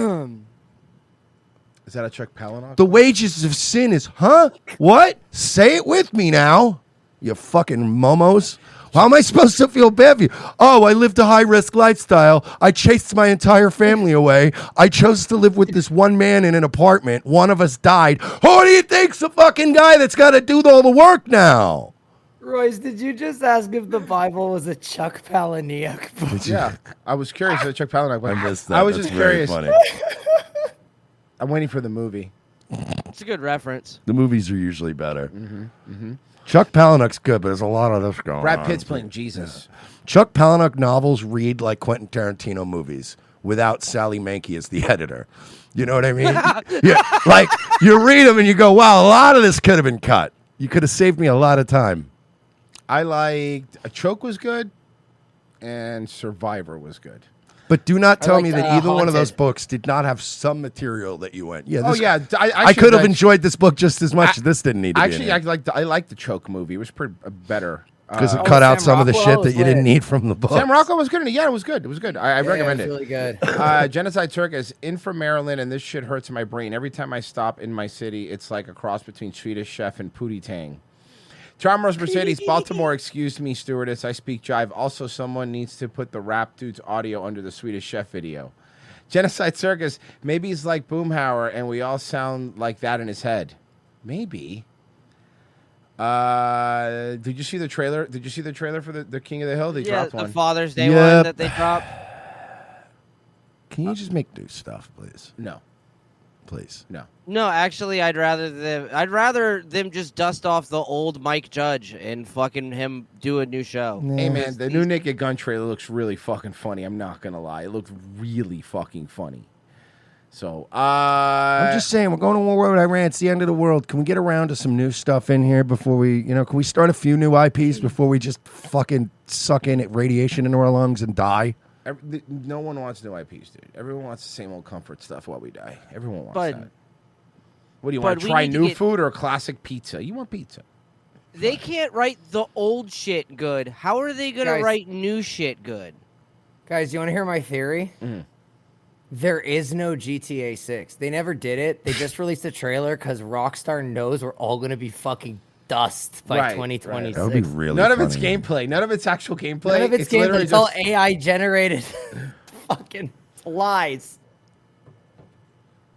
that a Chuck Palahniuk? The wages of sin is, What? Say it with me now, you fucking momos. How am I supposed to feel bad for you? Oh, I lived a high-risk lifestyle. I chased my entire family away. I chose to live with this one man in an apartment. One of us died. Who do you think's the fucking guy that's got to do all the work now? Royce, did you just ask if the Bible was a Chuck Palahniuk book? Yeah, I was curious about Chuck Palahniuk. But I missed that. I was That's just very curious. funny. I'm waiting for the movie. It's a good reference. The movies are usually better. Chuck Palahniuk's good, but there's a lot of this going on. Brad Pitt's playing Jesus. Chuck Palahniuk novels read like Quentin Tarantino movies without Sally Mankey as the editor. You know what I mean? Yeah, like you read them and you go, wow, a lot of this could have been cut. You could have saved me a lot of time. I liked A Choke was good, and Survivor was good. But do not tell me liked, that either one of those Haunted. books did not have some material that you went, yeah. Oh This, yeah, I could have enjoyed this book just as much. This didn't need to Actually, be in I liked the Choke movie. It was pretty better. because it cut out some of the shit that you didn't need from the book. Sam Rockwell was good in it. Yeah, it was good. It was good. I recommend it it. was really good. Genocide Circus in from Maryland, and this shit hurts in my brain. Every time I stop in my city, it's like a cross between Swedish Chef and Pootie Tang. Charmros Mercedes, Baltimore, excuse me, stewardess, I speak jive. Also, someone needs to put the rap dude's audio under the Swedish Chef video. Genocide Circus, maybe he's like Boomhauer, and we all sound like that in his head. Maybe. Did you see the trailer? Did you see the trailer for the King of the Hill? They dropped the one. Father's Day Yep. one that they dropped. Can you just make new stuff, please? No. please. No, actually, I'd rather them just dust off the old Mike Judge and fucking him do a new show. Hey man, the new Naked Gun trailer looks really fucking funny. I'm not gonna lie, it looks really fucking funny. So I'm just saying, we're going to war with Iran. It's the end of the world. Can we get around to some new stuff in here before we, can we start a few new IPs before we just fucking suck in radiation into our lungs and die? No one wants new IPs, dude. Everyone wants the same old comfort stuff while we die. Everyone wants But- that. What do you want but to we try need to new get- food or classic pizza? You want pizza. They can't write the old shit good. How are they gonna Guys- write new shit good? Guys, you want to hear my theory? There is no GTA 6. They never did it. They just released a trailer because Rockstar knows we're all going to be fucking dust by Right, 2026. That would be really None of it's funny. gameplay. None of it's actual gameplay. None of it's gameplay. literally It's all just- AI generated fucking lies.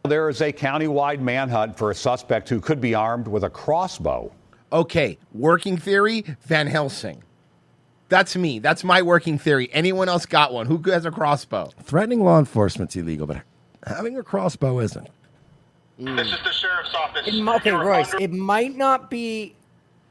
There is a countywide manhunt for a suspect who could be armed with a crossbow. Okay, working theory, Van Helsing. That's me. That's my working theory. Anyone else got one? Who has a crossbow? Threatening law enforcement's illegal, but having a crossbow isn't. This is the sheriff's office. Okay, Royce, it might not be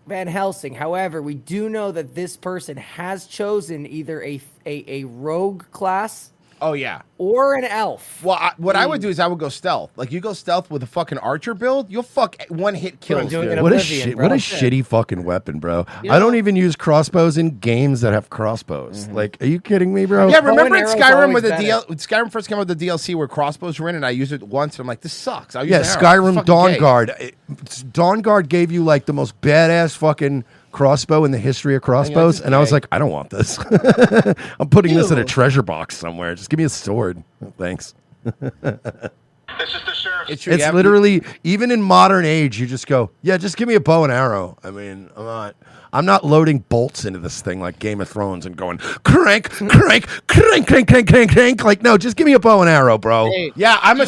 Van Helsing. However, we do know that this person has chosen either a rogue class Oh, yeah. or an elf. Well, what I would do is I would go stealth. Like, you go stealth with a fucking archer build, you'll fuck one hit kills, dude. What a shitty fucking weapon, bro. I don't even use crossbows in games that have crossbows. Like, are you kidding me, bro? Yeah, remember in Skyrim with Skyrim first came out with the DLC where crossbows were in, and I used it once, and I'm like, this sucks. I'll use Yeah, an arrow. Skyrim Fucking Dawn gay. Guard. Dawn Guard gave you like the most badass fucking crossbow in the history of crossbows, and I was like, I don't want this. I'm putting this in a treasure box somewhere. Just give me a sword. Thanks. It's It's literally, even in modern age, you just go, yeah, just give me a bow and arrow. I mean, I'm not loading bolts into this thing like Game of Thrones and going crank, crank, crank, crank, crank, crank, crank. Like, no, just give me a bow and arrow, bro. Yeah, I'm a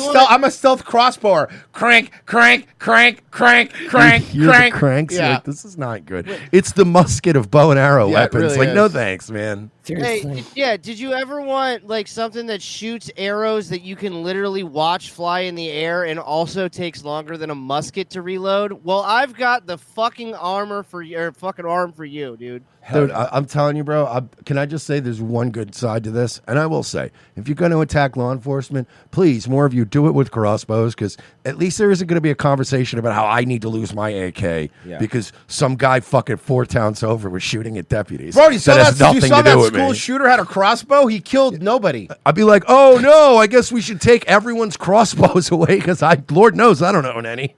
stealth crossbower. Crank, crank, crank, crank, crank, You're crank. the cranks. You're Yeah. like, this is not good. It's the musket of bow and arrow Yeah, it weapons. really Like, no is. thanks, man. Hey, did you ever want like something that shoots arrows that you can literally watch fly in the air and also takes longer than a musket to reload? Well, I've got the fucking arm for you, dude. Dude, I'm telling you, bro. Can I just say there's one good side to this? And I will say, if you're going to attack law enforcement, please, more of you do it with crossbows, because at least there isn't going to be a conversation about how I need to lose my AK because some guy fucking 4 towns over was shooting at deputies. Bro, you saw has that, nothing to do with school me. shooter had a crossbow? He killed nobody. I'd be like, oh no, I guess we should take everyone's crossbows away because Lord knows I don't own any.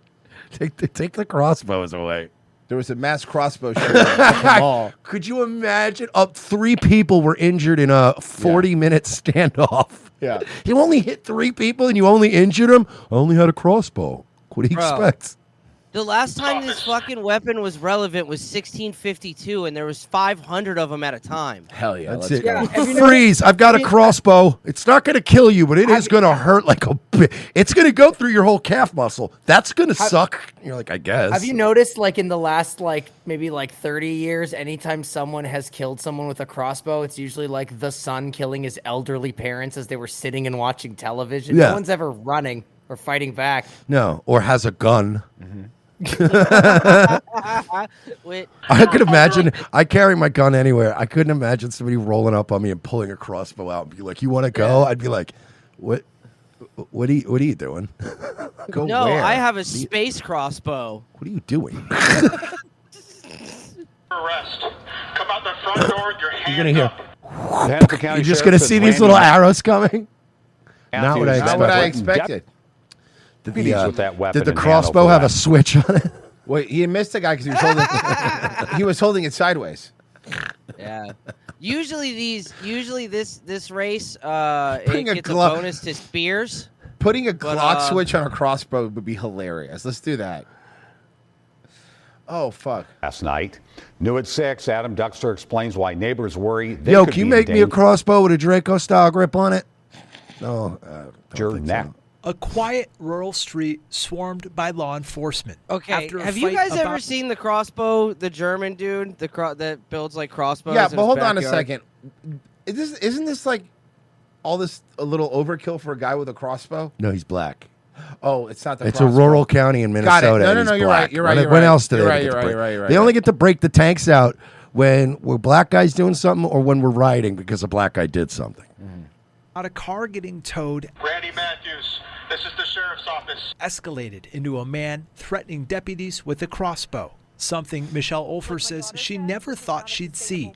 Take the crossbows away. There was a mass crossbow shooting at the mall. Could you imagine? 3 people were injured in a 40-minute standoff. Yeah. You only hit 3 people and you only injured them? I only had a crossbow. What do you Bro. expect? The last time this fucking weapon was relevant was 1652, and there was 500 of them at a time. Hell yeah, That's it. Freeze. I've got a crossbow. It's not going to kill you, but it is going to hurt like a bit. It's going to go through your whole calf muscle. That's going to suck. You're like, I guess. Have you noticed, like, in the last, maybe 30 years, anytime someone has killed someone with a crossbow, it's usually like the son killing his elderly parents as they were sitting and watching television. Yeah. No one's ever running or fighting back. No, or has a gun. Wait, I could imagine. I carry my gun anywhere. I couldn't imagine somebody rolling up on me and pulling a crossbow out and be like, "You want to go?" I'd be like, "What? What are you doing? Go no, where? I have a space crossbow. What are you doing? Arrest. Come out the front door with your You're gonna hear. Hennepin County You're just Sheriff gonna says see these Randy little Mac- arrows coming. Not what I Matthews expected. Not what I expected. Did Meetings with that weapon did the in crossbow Hanover have a last- switch on it? Wait, he missed a guy because he was holding. He was holding it sideways. Yeah. Usually this race Putting it a gets glove- a bonus to spears. Putting a But, Glock switch on a crossbow would be hilarious. Let's do that. Oh fuck! Last night, new at 6, Adam Duxter explains why neighbors worry. They Yo, could can you be make in me a danger. crossbow with a Draco style grip on it? No. Now. A quiet rural street swarmed by law enforcement. Okay, After a have you fight guys ever about- seen the crossbow, the German dude, that builds like crossbows? Yeah, in but his hold on a backyard? second. Isn't this like all this a little overkill for a guy with a crossbow? No, he's black. Oh, it's not the It's a crossbow. rural county in Got it. Minnesota. No, and no, he's no, you're black. right. You're right. When, You're when right. else do they You're ever right, get you're to right, break? you're right, you're right, They you're only right. get to break the tanks out when we're black guys doing something or when we're riding because a black guy did something. About a car getting towed Randy Matthews, this is the sheriff's office. escalated into a man threatening deputies with a crossbow, something Michelle Olfer says she never thought she'd see.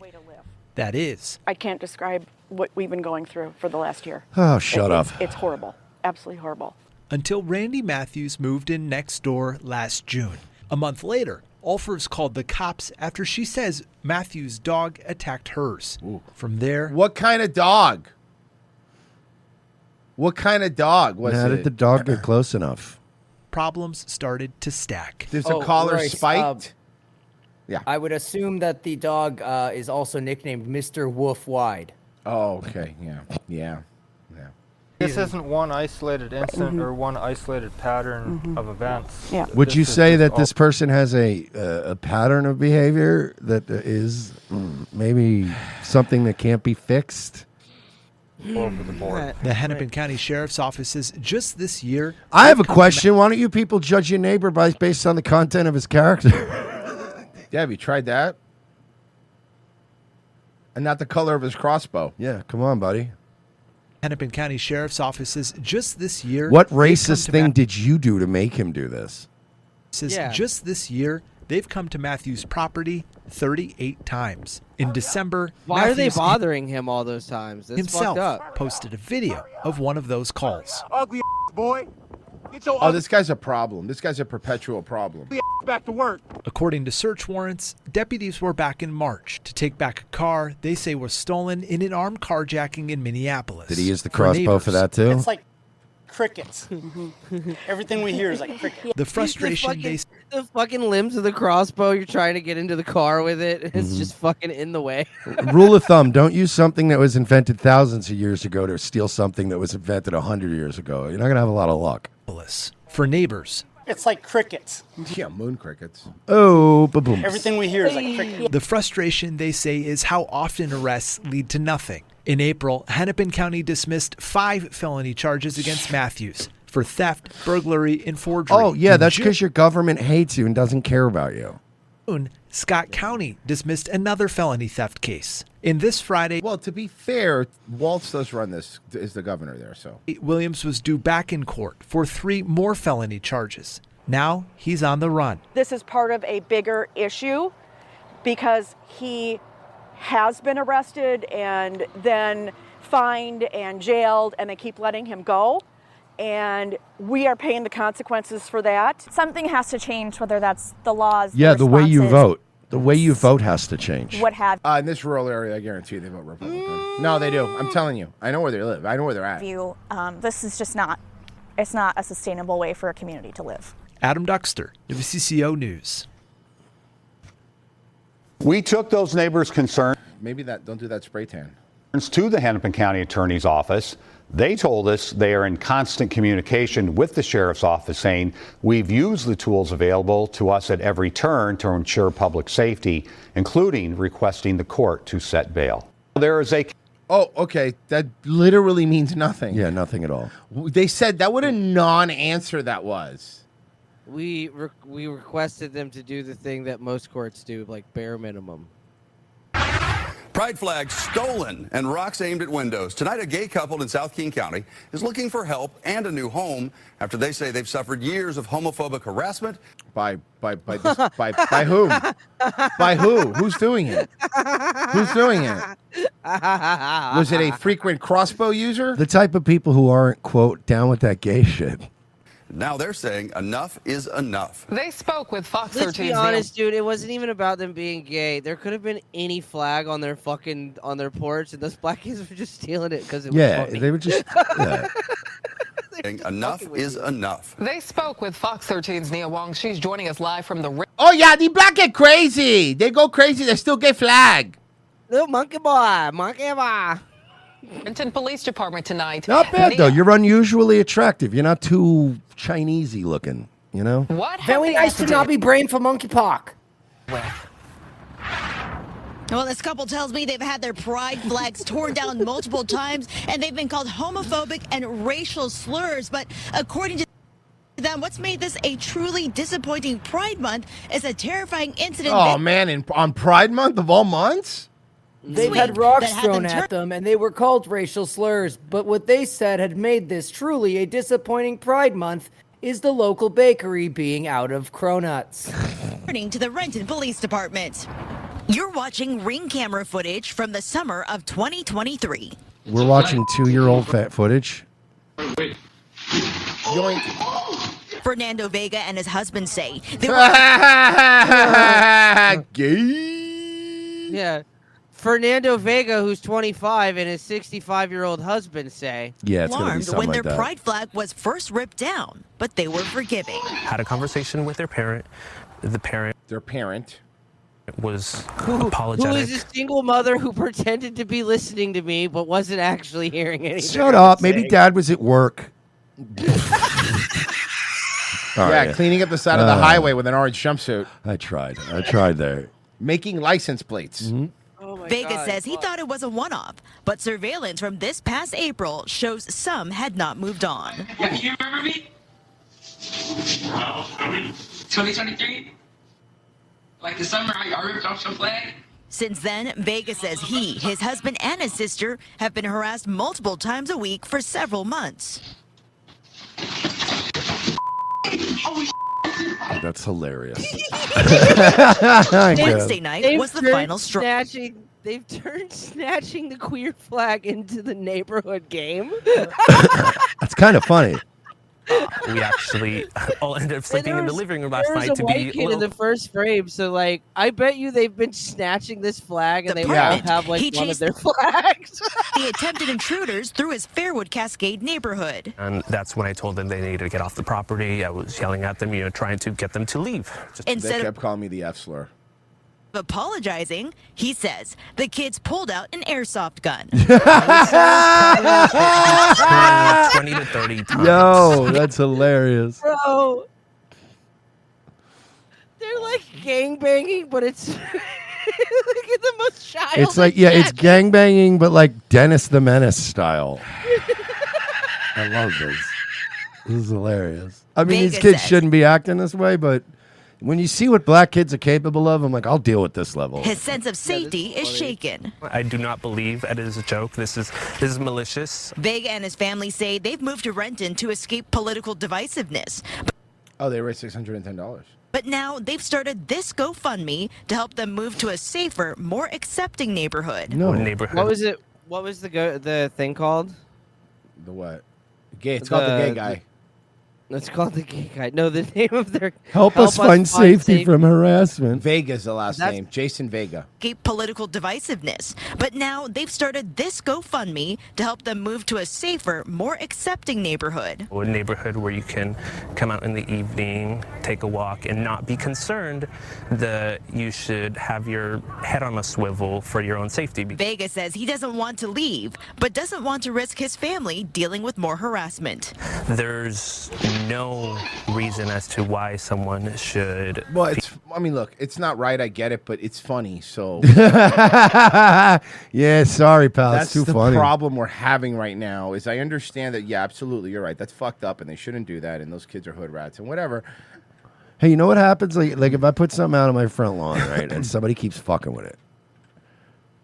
That is, I can't describe what we've been going through for the last year. Oh, shut up. It's horrible. Absolutely horrible. until Randy Matthews moved in next door last June. A month later, Olfers called the cops after she says Matthews' dog attacked hers. From there, What kind of dog? What kind of dog was How it? did the dog get close enough? problems started to stack. There's a collar Royce, spiked. Yeah. I would assume that the dog is also nicknamed Mr. Wolf Wide. Oh, okay. Yeah. Yeah. This isn't one isolated incident or one isolated pattern of events. Yeah. Would you This is say just that all- this person has a pattern of behavior that is maybe something that can't be fixed? over the board? The Hennepin County Sheriff's Office says just this year. I have a question. Why don't you people judge your neighbor based on the content of his character? Yeah, have you tried that? And not the color of his crossbow. Yeah, come on, buddy. Hennepin County Sheriff's Office says just this year. What they've come racist to thing did you do to make him do this? Says Yeah. just this year they've come to Matthews' property 38 times. In December, Why are they Matthews bothering him all those times? That's himself fucked up. posted a video of one of those calls. Ugly boy. Get your Oh, this guy's a problem. This guy's a perpetual problem. back to work. According to search warrants, deputies were back in March to take back a car they say was stolen in an armed carjacking in Minneapolis. Did he use the For crossbow for neighbors, that too? It's like crickets. Everything we hear is like crickets. The frustration they The fucking limbs of the crossbow, you're trying to get into the car with it, and it's Mhm. just fucking in the way. Rule of thumb, don't use something that was invented thousands of years ago to steal something that was invented 100 years ago. You're not going to have a lot of luck. For neighbors. It's like crickets. Yeah, moon crickets. Oh, ba-boom. Everything we hear is like crickets. The frustration, they say, is how often arrests lead to nothing. In April, Hennepin County dismissed 5 felony charges against Matthews for theft, burglary, and forgery. Oh, yeah, In that's June- because your government hates you and doesn't care about you. Scott County dismissed another felony theft case. In this Friday, Well, to be fair, Waltz does run this, is the governor there, so. Williams was due back in court for 3 more felony charges. Now he's on the run. This is part of a bigger issue because he has been arrested and then fined and jailed, and they keep letting him go. And we are paying the consequences for that. Something has to change, whether that's the laws. Yeah, the way you responses, vote. The way you vote has to change. What have In this rural area, I guarantee they vote Republican. No, they do. I'm telling you. I know where they live. I know where they're at. you. This is just not. It's not a sustainable way for a community to live. Adam Duxter, WCCO News. We took those neighbors' concerns Maybe don't do that spray tan. to the Hennepin County Attorney's Office. They told us they are in constant communication with the Sheriff's Office, saying we've used the tools available to us at every turn to ensure public safety, including requesting the court to set bail. There is a Oh, okay. That literally means nothing. Yeah, nothing at all. They said that what a non-answer that was. We requested them to do the thing that most courts do, like bare minimum. Pride flags stolen and rocks aimed at windows. Tonight, a gay couple in South King County is looking for help and a new home after they say they've suffered years of homophobic harassment. By whom? By who? Who's doing it? Who's doing it? Was it a frequent crossbow user? The type of people who aren't, quote, down with that gay shit. Now they're saying enough is enough. They spoke with Fox Let's 13's be honest, dude. It wasn't even about them being gay. There could have been any flag on their porch, and those black kids were just stealing it because it was Yeah, funny. they were just. Yeah. Saying enough is enough. They spoke with Fox 13's Nia Wong. She's joining us live from the. Oh yeah, the black get crazy. They go crazy. They still get flag. Little monkey boy. Renton Police Department tonight. Not bad, Nia- though. You're unusually attractive. You're not too Chinesey looking, you know? What? Very nice to not be brain for monkeypox. Well, this couple tells me they've had their pride flags torn down multiple times, and they've been called homophobic and racial slurs. But according to Then what's made this a truly disappointing Pride Month is a terrifying incident. Oh man, on Pride Month of all months? They've Sweet. had rocks That had thrown them at them, and they were called racial slurs. But what they said had made this truly a disappointing Pride Month is the local bakery being out of cronuts. Turning to the Renton Police Department. You're watching Ring camera footage from the summer of 2023. We're watching 2-year-old fat footage. Fernando Vega and his husband say they were Yeah. Fernando Vega, who's 25, and his 65-year-old husband say. Yeah, it's gonna be alarmed something when like their that. pride flag was first ripped down, but they were forgiving. Had a conversation with their parent. Their parent was Who apologetic. is a single mother who pretended to be listening to me but wasn't actually hearing anything. Shut I up. was Maybe saying. Dad was at work. All yeah, right. cleaning up the side of the highway with an orange jumpsuit. I tried there. Making license plates. Vega says he thought it was a one-off, but surveillance from this past April shows some had not moved on. Yeah, you remember me? 2023? Like the summer I ripped off some flag? Since then, Vega says he, his husband, and his sister have been harassed multiple times a week for several months. That's hilarious. Wednesday night was the final straw. They've turned snatching the queer flag into the neighborhood game. That's kind of funny. We actually all ended up sleeping in the living room last There was night a to white be. kid in the first frame, so like I bet you they've been snatching this flag, and they all Department. have like He one of chased their flags. the attempted intruders through his Fairwood Cascade neighborhood. And that's when I told them they needed to get off the property. I was yelling at them, trying to get them to leave. Instead They of kept calling me the F slur. apologizing, he says the kids pulled out an airsoft gun. 20 to 30 times. Yo, that's hilarious. Bro, they're like gang banging, but it's like the most childish. It's like, yeah, it's gangbanging, but like Dennis the Menace style. I love this. This is hilarious. I mean, these Vega kids says- shouldn't be acting this way, but when you see what black kids are capable of, I'm like, I'll deal with this level. His sense of safety is shaken. I do not believe that it is a joke. This is malicious. Vega and his family say they've moved to Renton to escape political divisiveness. Oh, they raised $610. But now they've started this GoFundMe to help them move to a safer, more accepting neighborhood. Neighborhood. What was it? What was the thing called? The what? Gay. It's called the gay guy. It's called the gay guy. No, the name of their Help us find safety from harassment. Vega's the last That's- name. Jason Vega. Escape political divisiveness. But now they've started this GoFundMe to help them move to a safer, more accepting neighborhood. A neighborhood where you can come out in the evening, take a walk, and not be concerned that you should have your head on a swivel for your own safety. Vega says he doesn't want to leave, but doesn't want to risk his family dealing with more harassment. There's no reason as to why someone should. Well, I mean, look, it's not right. I get it, but it's funny. So Yeah, sorry, pal. that's It's too the funny. problem we're having right now. Is I understand that. Yeah, absolutely, you're right. That's fucked up, and they shouldn't do that. And those kids are hood rats and whatever. Hey, you know what happens? Like if I put something out on my front lawn, right, and somebody keeps fucking with it,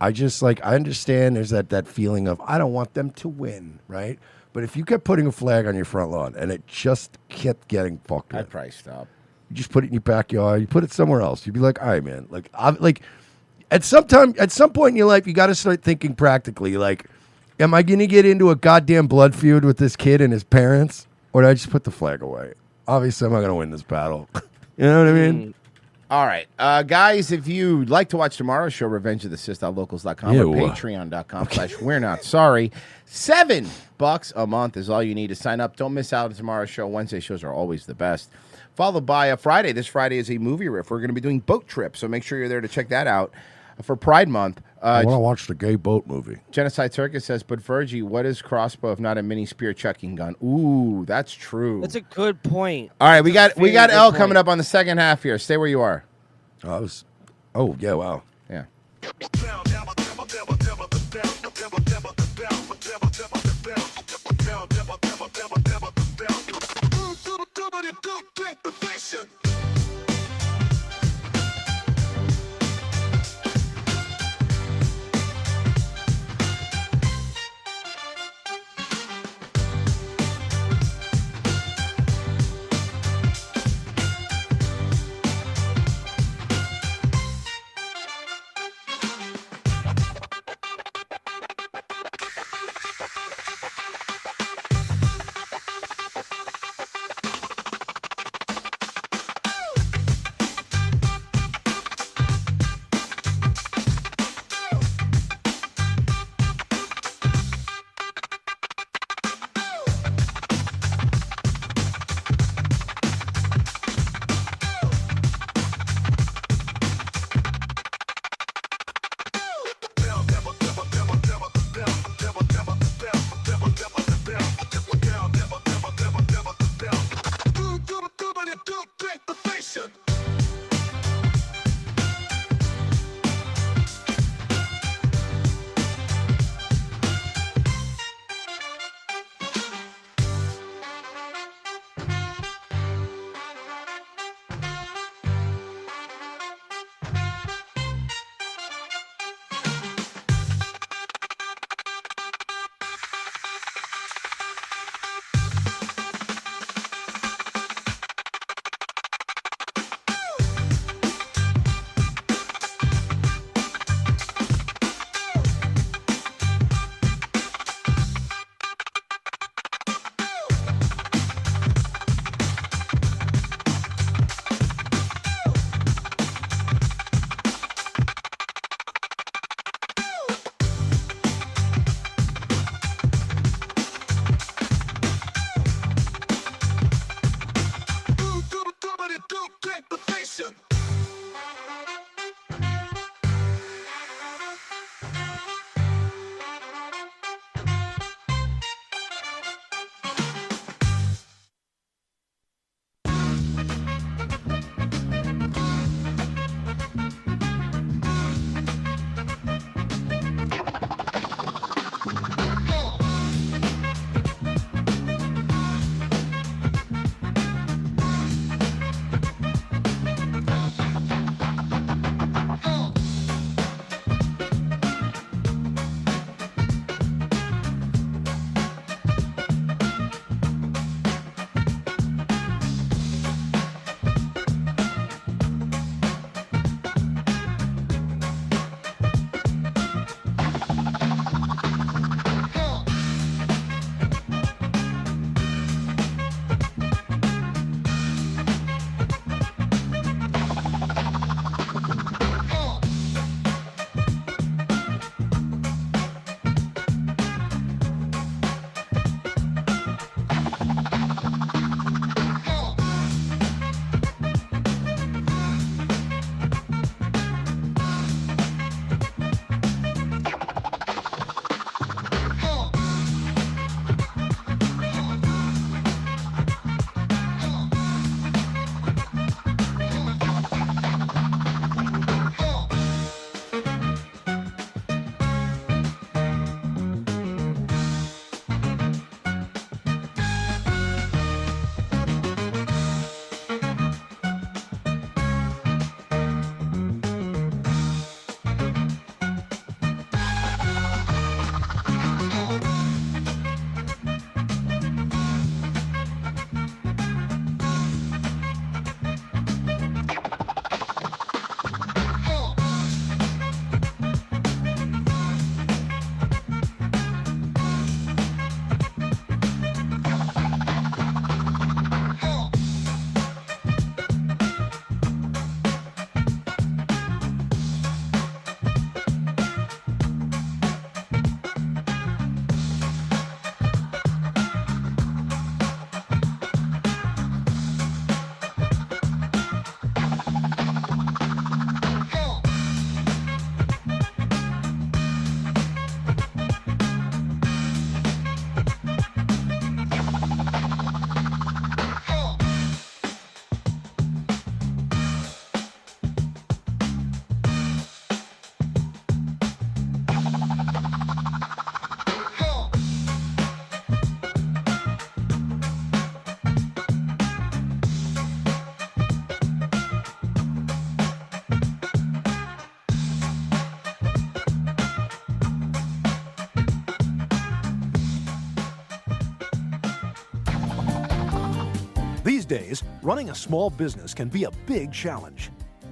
I just I understand there's that feeling of I don't want them to win, right? But if you kept putting a flag on your front lawn and it just kept getting fucked with, I'd probably stop. You just put it in your backyard. You put it somewhere else. You'd be like, all right, man. At some point in your life, you got to start thinking practically. Like, am I going to get into a goddamn blood feud with this kid and his parents, or do I just put the flag away? Obviously, I'm not going to win this battle. You know what I mean? All right. Guys, if you'd like to watch tomorrow's show, revengeofthesith.locals.com Ew. or patreon.com/we're not sorry. $7 a month is all you need to sign up. Don't miss out on tomorrow's show. Wednesday shows are always the best. Followed by a Friday. This Friday is a movie riff. We're going to be doing Boat Trip, so make sure you're there to check that out for Pride Month. I want to watch the gay boat movie. Genocide Circus says, but Virgie, what is crossbow if not a mini spear chucking gun? Ooh, that's true. That's a good point. All right, we got very L good coming point. up on the second half here. Stay where you are. Oh yeah, wow. Yeah. days, running a small business can be a big challenge.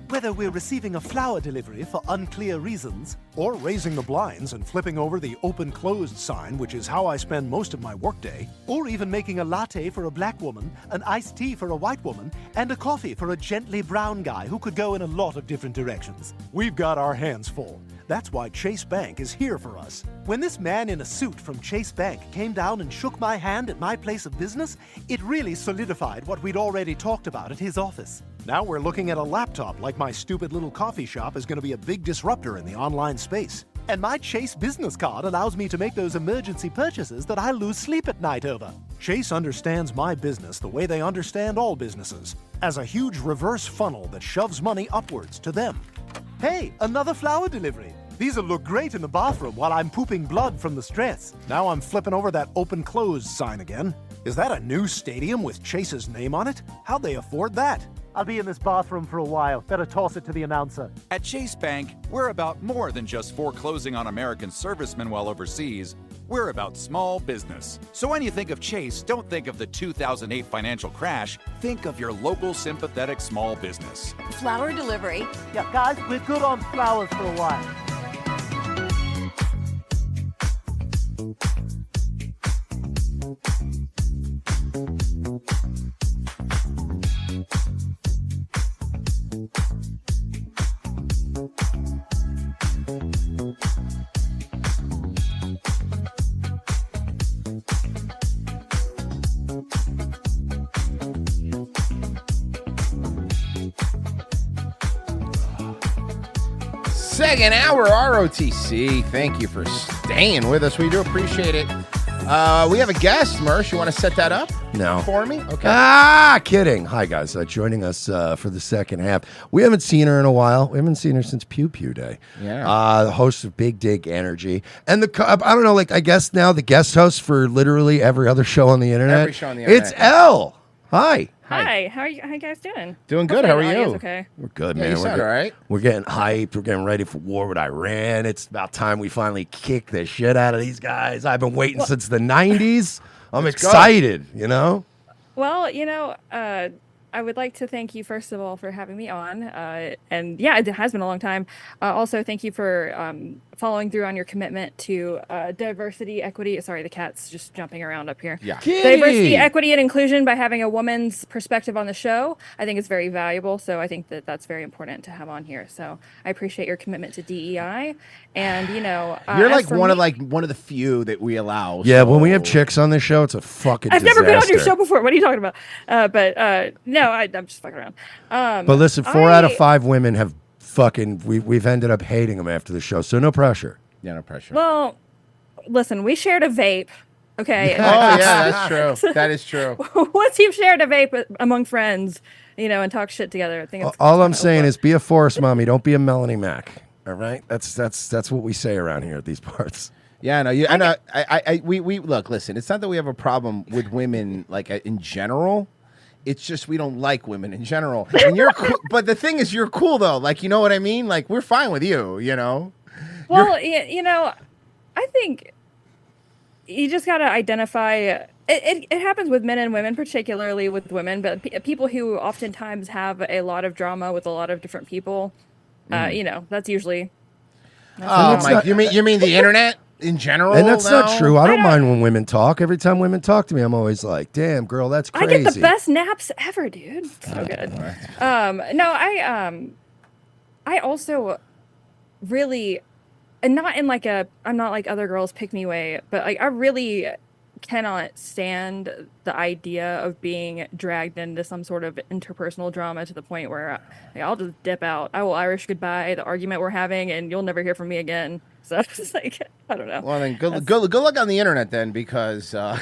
Whether we're receiving a flower delivery for unclear reasons, or raising the blinds and flipping over the open-closed sign, which is how I spend most of my workday, or even making a latte for a black woman, an iced tea for a white woman, and a coffee for a gently brown guy who could go in a lot of different directions. We've got our hands full. That's why Chase Bank is here for us. When this man in a suit from Chase Bank came down and shook my hand at my place of business, it really solidified what we'd already talked about at his office. Now we're looking at a laptop like my stupid little coffee shop is going to be a big disruptor in the online space. And my Chase business card allows me to make those emergency purchases that I lose sleep at night over. Chase understands my business the way they understand all businesses, as a huge reverse funnel that shoves money upwards to them. Hey, another flower delivery. These'll look great in the bathroom while I'm pooping blood from the stress. Now I'm flipping over that open-closed sign again. Is that a new stadium with Chase's name on it? How'd they afford that? I'll be in this bathroom for a while. Better toss it to the announcer. At Chase Bank, we're about more than just foreclosing on American servicemen while overseas. We're about small business. So when you think of Chase, don't think of the 2008 financial crash. Think of your local sympathetic small business. Flower delivery. Yeah, guys, we're good on flowers for a while. Second hour ROTC. Thank you for staying with us. We do appreciate it. We have a guest, Mersh. You want to set that up? No. For me? Okay. Kidding. Hi, guys. Joining us for the second half. We haven't seen her in a while. We haven't seen her since Pew Pew Day. Yeah. The host of Big Dig Energy. And I don't know, I guess now the guest host for literally every other show on the internet. Every show on the internet. It's Elle. Hi. Hi, how are you guys doing? Doing good. How are Hopefully the you? audio's Okay. We're good, Yeah, man. you We're sound good. all right. We're getting hyped. We're getting ready for war with Iran. It's about time we finally kick the shit out of these guys. I've been waiting since the 90s. I'm Let's go. excited, you know? Well, I would like to thank you first of all for having me on, and yeah, it has been a long time. Also, thank you for following through on your commitment to diversity, equity. Sorry, the cat's just jumping around up here. Yeah. Diversity, equity, and inclusion by having a woman's perspective on the show. I think it's very valuable. So I think that that's very important to have on here. So I appreciate your commitment to DEI, and You're as like for one me- of the few that we allow. Yeah, when we have chicks on this show, it's a fucking I've never been on your disaster. show before. What are you talking about? No, I'm just fucking around. But listen, 4 out of 5 women have we've ended up hating them after the show, so no pressure. Yeah, no pressure. Well, listen, we shared a vape. Okay. Oh yeah, that's true. That is true. Once you've shared a vape among friends, and talk shit together, I think it's All I'm saying is be a Forrest mommy, don't be a Melanie Mac. All right? That's what we say around here at these parts. Yeah, no, we look. Listen, it's not that we have a problem with women in general. It's just we don't like women in general. And you're cool, but the thing is, you're cool though. You know what I mean? We're fine with you. Well, I think you just got to identify. It happens with men and women, particularly with women, but people who oftentimes have a lot of drama with a lot of different people. That's usually. Mike, you mean the internet in general? And that's now? not true. I don't mind when women talk. Every time women talk to me, I'm always like, damn, girl, that's crazy. I get the best naps ever, dude. So good. I also really, and not in I'm not like other girls pick me way, but I really cannot stand the idea of being dragged into some sort of interpersonal drama to the point where I'll just dip out. I will Irish goodbye the argument we're having, and you'll never hear from me again. So it's just I don't know. Well, then good luck on the internet then, because I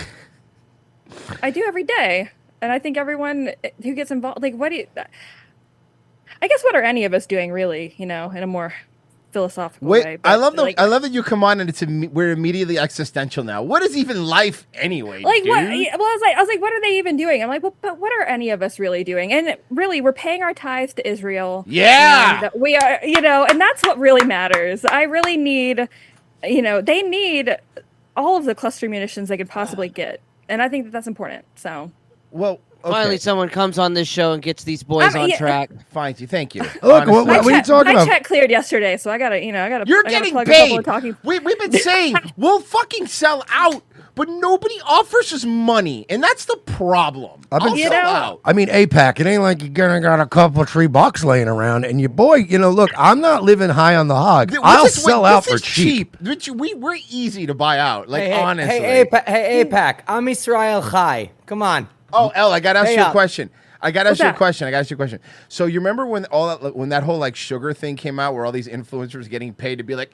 do every day, and I think everyone who gets involved, what I guess what are any of us doing really, in a more philosophical way. I love that you come on and we're immediately existential now. What is even life anyway? What? Dude? Well, I was like, what are they even doing? I'm like, well, but what are any of us really doing? And really, we're paying our tithes to Israel. Yeah, and we are, and that's what really matters. I really need, they need all of the cluster munitions they could possibly get, and I think that that's important. So. Well, Finally, someone comes on this show and gets these boys on track. Fine, thank you. Look, what are you talking My about? check cleared yesterday, so I gotta. You're I gotta getting plug a couple paid. of talking. We've been saying we'll fucking sell out, but nobody offers us money, and that's the problem. I'll sell out. I mean, APAC, it ain't like you're gonna got a couple of $3 laying around, and your boy, look, I'm not living high on the hog. I'll sell out for cheap. We're easy to buy out. Like honestly. Hey, APAC, I'm Israel Chai. Come on. Oh, Elle, I gotta ask Hey, you a up. question. I gotta What's ask you a that? question. So you remember when when that whole like sugar thing came out, where all these influencers getting paid to be like,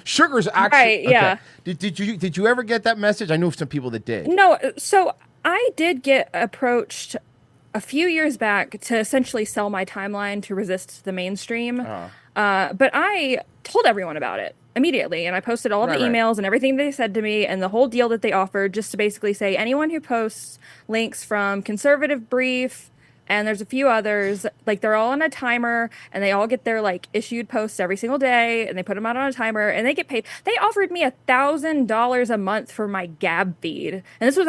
sugar's actually Right, yeah. Did you ever get that message? I knew some people that did. No, so I did get approached a few years back to essentially sell my timeline to resist the mainstream. But I told everyone about it immediately, and I posted all of the Right. emails and everything they said to me and the whole deal that they offered, just to basically say anyone who posts links from Conservative Brief, and there's a few others, like they're all on a timer, and they all get their like issued posts every single day, and they put them out on a timer, and they get paid. They offered me $1,000 a month for my Gab feed, and this was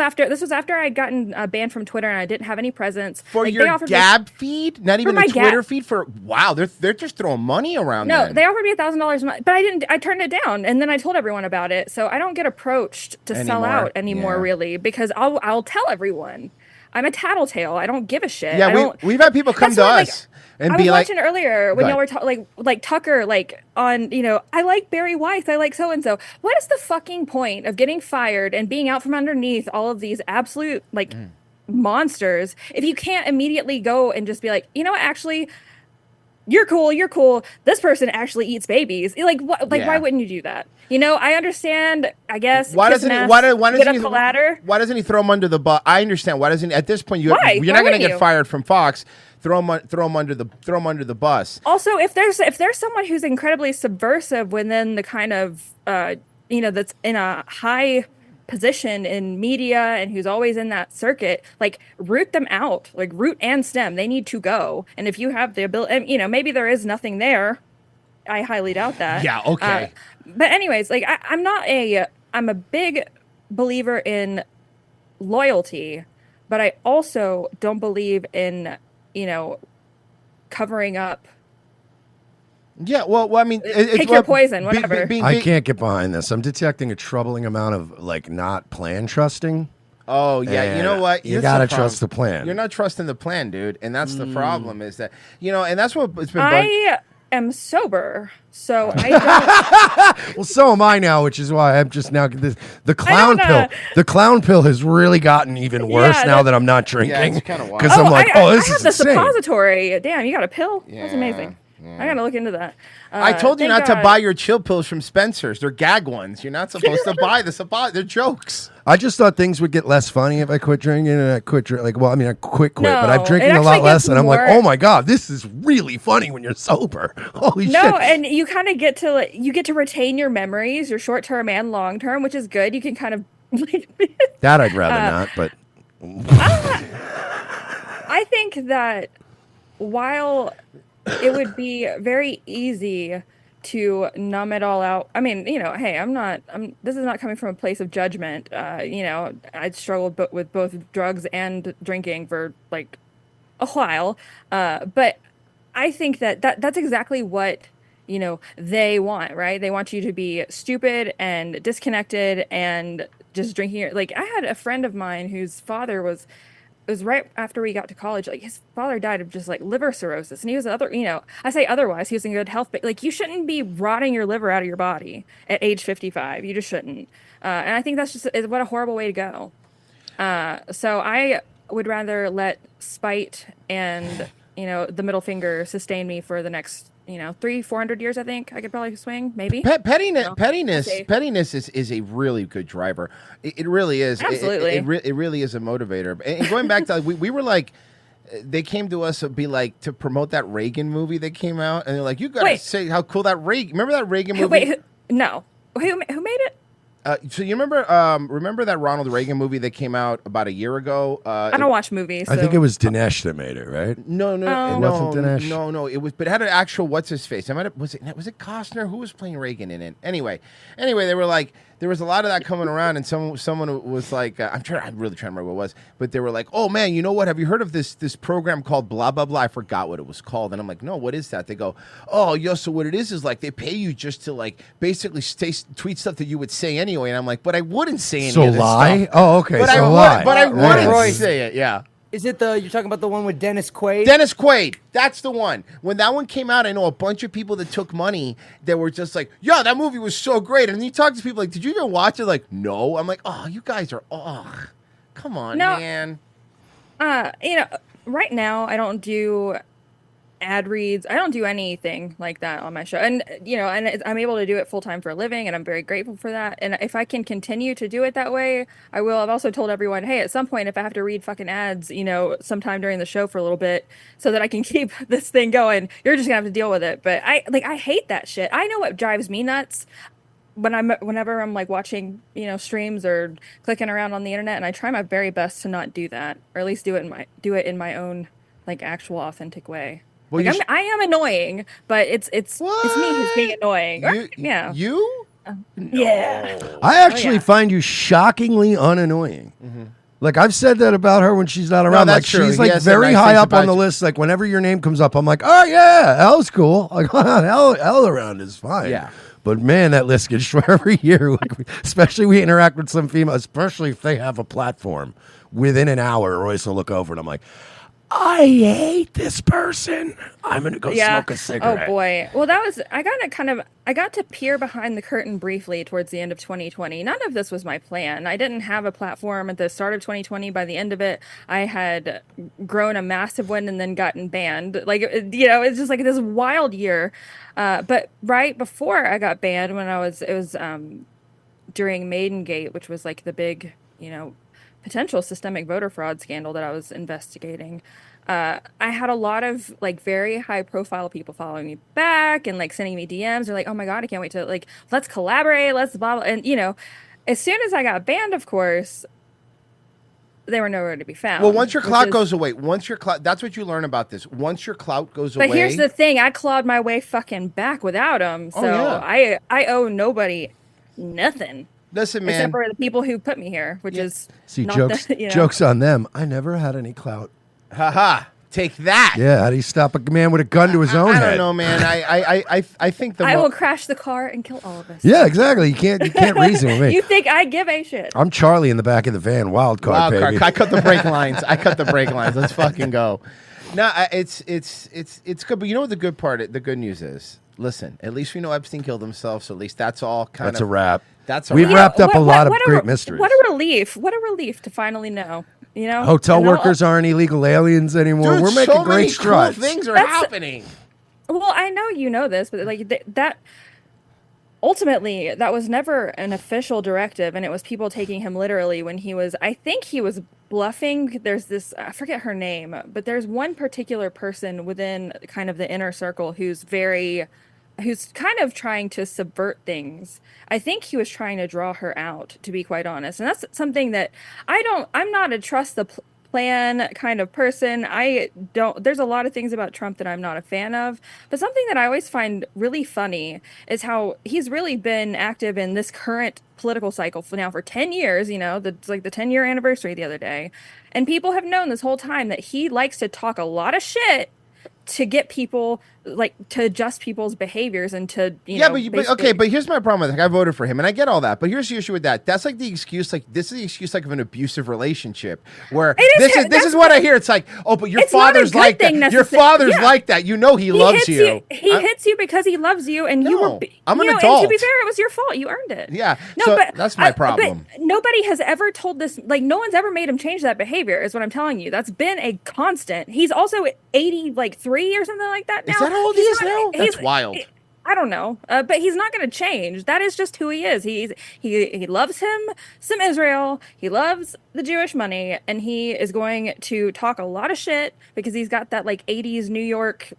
after I'd gotten banned from Twitter and I didn't have any presence. For Like, they your offered me- Gab feed, not even For the my Twitter Gab- feed. Wow, they're just throwing money around. No, then. they offered me $1,000 a month, but I didn't. I turned it down, and then I told everyone about it. So I don't get approached to sell Anymore. out anymore, Yeah. really, because I'll tell everyone. I'm a tattletale. I don't give a shit. I Yeah, don't, we've had people come That's to why, us and I be was like, watching earlier when Go y'all were ahead. like Tucker, like on, I like Barry Weiss, I like so and so. What is the fucking point of getting fired and being out from underneath all of these absolute like monsters if you can't immediately go and just be like, you know what, actually, you're cool. This person actually eats babies. Like what? Like Yeah. why wouldn't you do that? I understand. I guess. Why kiss doesn't an he? ass, Why get doesn't up he? the ladder. Why doesn't he throw him under the bus? I understand. Why doesn't at this point Why? you're Why not going to wouldn't get you? fired from Fox? Throw him under the bus. Also, if there's someone who's incredibly subversive within the kind of that's in a high position in media and who's always in that circuit, like root them out, like root and stem. They need to go. And if you have the ability, and, maybe there is nothing there. I highly doubt that. Yeah, okay. But anyways, like I'm a big believer in loyalty, but I also don't believe in covering up. Yeah, well, I mean, Pick your poison, whatever. I can't get behind this. I'm detecting a troubling amount of like not plan trusting. Oh yeah, you And know what? You Here's gotta the problem. trust the plan. You're not trusting the plan, dude, and that's the problem. Is that and that's what it's been. I am sober, so I don't. Well, so am I now, which is why I'm just now the clown pill. The clown pill has really gotten even worse Yeah, now that- that I'm not drinking. Yeah, it's kinda wild. Because I'm like, I this have is the insane. suppository. Damn, you got a pill? That's Yeah, amazing. I gotta look into that. I told you thank not to God. buy your chill pills from Spencer's. They're gag ones. You're not supposed to buy the supply. They're jokes. I just thought things would get less funny if I quit drinking, and I quit drinking. Like, well, I mean, I quit, but I'm No, drinking it a lot actually less, gets and I'm like, more- oh my god, this is really funny when you're sober. Holy No, shit! and you kind of get to retain your memories, your short term and long term, which is good. You can kind of. That I'd rather not, but I think that while it would be very easy to numb it all out. I mean, hey, this is not coming from a place of judgment. I'd struggled with both drugs and drinking for like a while. But I think that's exactly what, they want, right? They want you to be stupid and disconnected and just drinking. Like I had a friend of mine whose father was right after we got to college. Like his father died of just like liver cirrhosis, and he was I say otherwise, he was in good health, but like you shouldn't be rotting your liver out of your body at age 55. You just shouldn't. And I think is what a horrible way to go. So I would rather let spite and the middle finger sustain me for the next 300-400 years. I think I could probably swing, maybe. Pettiness is a really good driver. It really is. Absolutely. It really is a motivator. And going back to we were like, they came to us to be like to promote that Reagan movie that came out, and they're like, you gotta say how cool that Reagan. Remember that Reagan movie? No. Who made it? So you remember that Ronald Reagan movie that came out about a year ago? I don't watch movies. I think so- it was Dinesh that made it, right? No, It wasn't Dinesh? No, it was, but it had an actual what's his face. Was it Costner? Who was playing Reagan in it? Anyway, they were like, there was a lot of that coming around, and someone was like, I'm really trying to remember what it was, but they were like, oh man, you know what? Have you heard of this program called blah blah blah? I forgot what it was called, and I'm like, no, what is that? They go, oh, yo, so what it is like they pay you just to like basically tweet stuff that you would say anyway, and I'm like, but I wouldn't say any So of this lie? stuff. Oh, okay, But so I lie. would, but I wouldn't Royce. say it. Yeah. Is it you're talking about the one with Dennis Quaid? Dennis Quaid, that's the one. When that one came out, I know a bunch of people that took money that were just like, yo, that movie was so great. And you talk to people like, did you even watch it? Like, no. I'm like, oh, you guys are, come on, No. man. Right now I don't do ad reads. I don't do anything like that on my show. And, I'm able to do it full time for a living, and I'm very grateful for that. And if I can continue to do it that way, I will. I've also told everyone, hey, at some point, if I have to read fucking ads, sometime during the show for a little bit so that I can keep this thing going, you're just gonna have to deal with it. But I hate that shit. I know what drives me nuts whenever I'm like watching, streams or clicking around on the internet, and I try my very best to not do that, or at least do it in my own like actual authentic way. Well, Like, I am annoying, but it's me who's being annoying. Yeah. You? Yeah. I actually find you shockingly unannoying. Mm-hmm. Like I've said that about her when she's not around. Like that's true. she's He like has said very nice high things up on about the you. list. Like whenever your name comes up, I'm like, oh yeah, Elle's cool. Like Elle around is fine. Yeah. But man, that list gets shorter every year. Like, especially we interact with some female, especially if they have a platform. Within an hour, Royce will look over and I'm like, I hate this person. I'm gonna go smoke a cigarette. Oh boy. Well, I got to peer behind the curtain briefly towards the end of 2020. None of this was my plan. I didn't have a platform at the start of 2020. By the end of it, I had grown a massive one and then gotten banned. Like, it's just like this wild year. But right before I got banned, it was during Maidengate, which was like the big, potential systemic voter fraud scandal that I was investigating. I had a lot of like very high profile people following me back and like sending me DMs. They're like, oh my God, I can't wait to like, let's collaborate. Let's blah, blah. And as soon as I got banned, of course, they were nowhere to be found. Well, once your clout goes away, that's what you learn about this. Once your clout goes away. But here's the thing. I clawed my way fucking back without them. So I owe nobody nothing. Listen, man. Except for the people who put me here, which is See, not jokes, the, jokes on them. I never had any clout. Haha. Take that. Yeah, how do you stop a man with a gun to his own I head? don't know, man. I think I will crash the car and kill all of us. Yeah, exactly. You can't reason with me. You think I give a shit? I'm Charlie in the back of the van, wild card, baby. I cut the brake lines. Let's fucking go. No, it's good. But you know what the good news is? Listen, at least we know Epstein killed himself, so at least that's all kind of. That's a wrap. That's We've wrapped up a lot of great mysteries. What a relief! What a relief to finally know. Hotel And workers aren't illegal aliens anymore. Dude, We're making so great many strides. Cool things are happening. Well, I know you know this, but like that. Ultimately, that was never an official directive, and it was people taking him literally when he was. I think he was bluffing. There's this. I forget her name, but there's one particular person within kind of the inner circle who's kind of trying to subvert things. I think he was trying to draw her out, to be quite honest. And that's something that I'm not a trust the plan kind of person. There's a lot of things about Trump that I'm not a fan of, but something that I always find really funny is how he's really been active in this current political cycle for 10 years, it's like the 10-year anniversary the other day. And people have known this whole time that he likes to talk a lot of shit to get people to adjust people's behaviors and to but here's my problem with it. I voted for him and I get all that, but here's the issue with that. That's like the excuse. Like this is the excuse of an abusive relationship where this is what I hear. It's like, oh, but your father's like that. Your father's like that. He loves you. He hits you because he loves you, and you were. I'm an And adult. to be fair, it was your fault. You earned it. Yeah. No, so but that's my problem. But nobody has ever told this. Like no one's ever made him change that behavior. Is what I'm telling you. That's been a constant. He's also 83 or something like that now. Is that how old he is now? That's wild. I don't know, but he's not going to change. That is just who he is. He loves some Israel. He loves the Jewish money, and he is going to talk a lot of shit because he's got that 80s New York,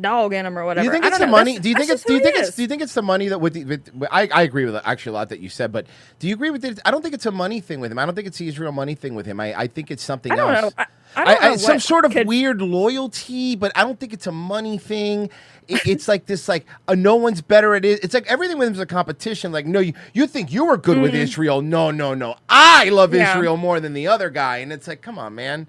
dog in him or whatever. Do you think I it's don't the know. money? That's- Do you think that's it's? Do you just who think he it's? is. Do you think it's the money that I agree with actually a lot that you said, but do you agree with it? I don't think it's a money thing with him. I don't think it's the Israel money thing with him. I think it's something I don't else. know. I don't know some what sort of weird loyalty, but I don't think it's a money thing. It's like this, like no one's better at it. It's like everything with him is a competition. Like, no, you think you were good with Israel? No. I love Yeah. Israel more than the other guy, and it's like, come on, man.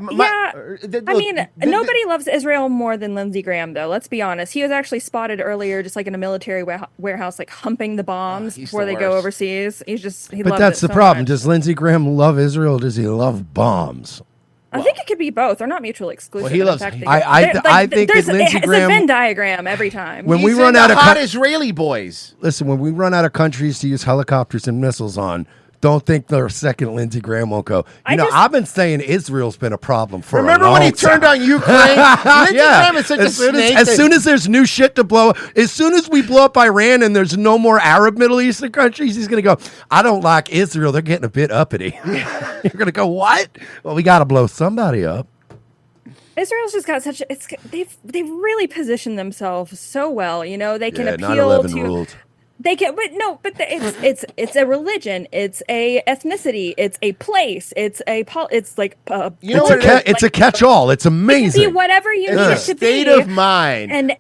Nobody loves Israel more than Lindsey Graham, though. Let's be honest. He was actually spotted earlier, just like in a military warehouse, like humping the bombs before the they go worst. overseas. He But loves that's it the so problem. much. Does Lindsey Graham love Israel or does he love bombs? I think it could be both. They're not mutually exclusive. he In loves- fact, they I get- think that Lindsey it's Graham- a Venn diagram every time. When we He's run into out of hot Israeli boys. Listen, when we run out of countries to use helicopters and missiles on, don't think the second Lindsey Graham won't go. I've been saying Israel's been a problem for Remember a long when he turned time. on Ukraine? Lindsey Graham is such a as soon snake. as soon as there's new shit to blow, as soon as we blow up Iran and there's no more Arab Middle Eastern countries, he's going to go, I don't like Israel. They're getting a bit uppity. You're going to go, what? Well, we got to blow somebody up. Israel's just got such. They've really positioned themselves so well. You know, they can Yeah, appeal 9/11 to. ruled. They can, it's a religion, it's a ethnicity, it's a place, it's like It's a catch-all. It's It can amazing. be whatever you need it to be. State of mind. And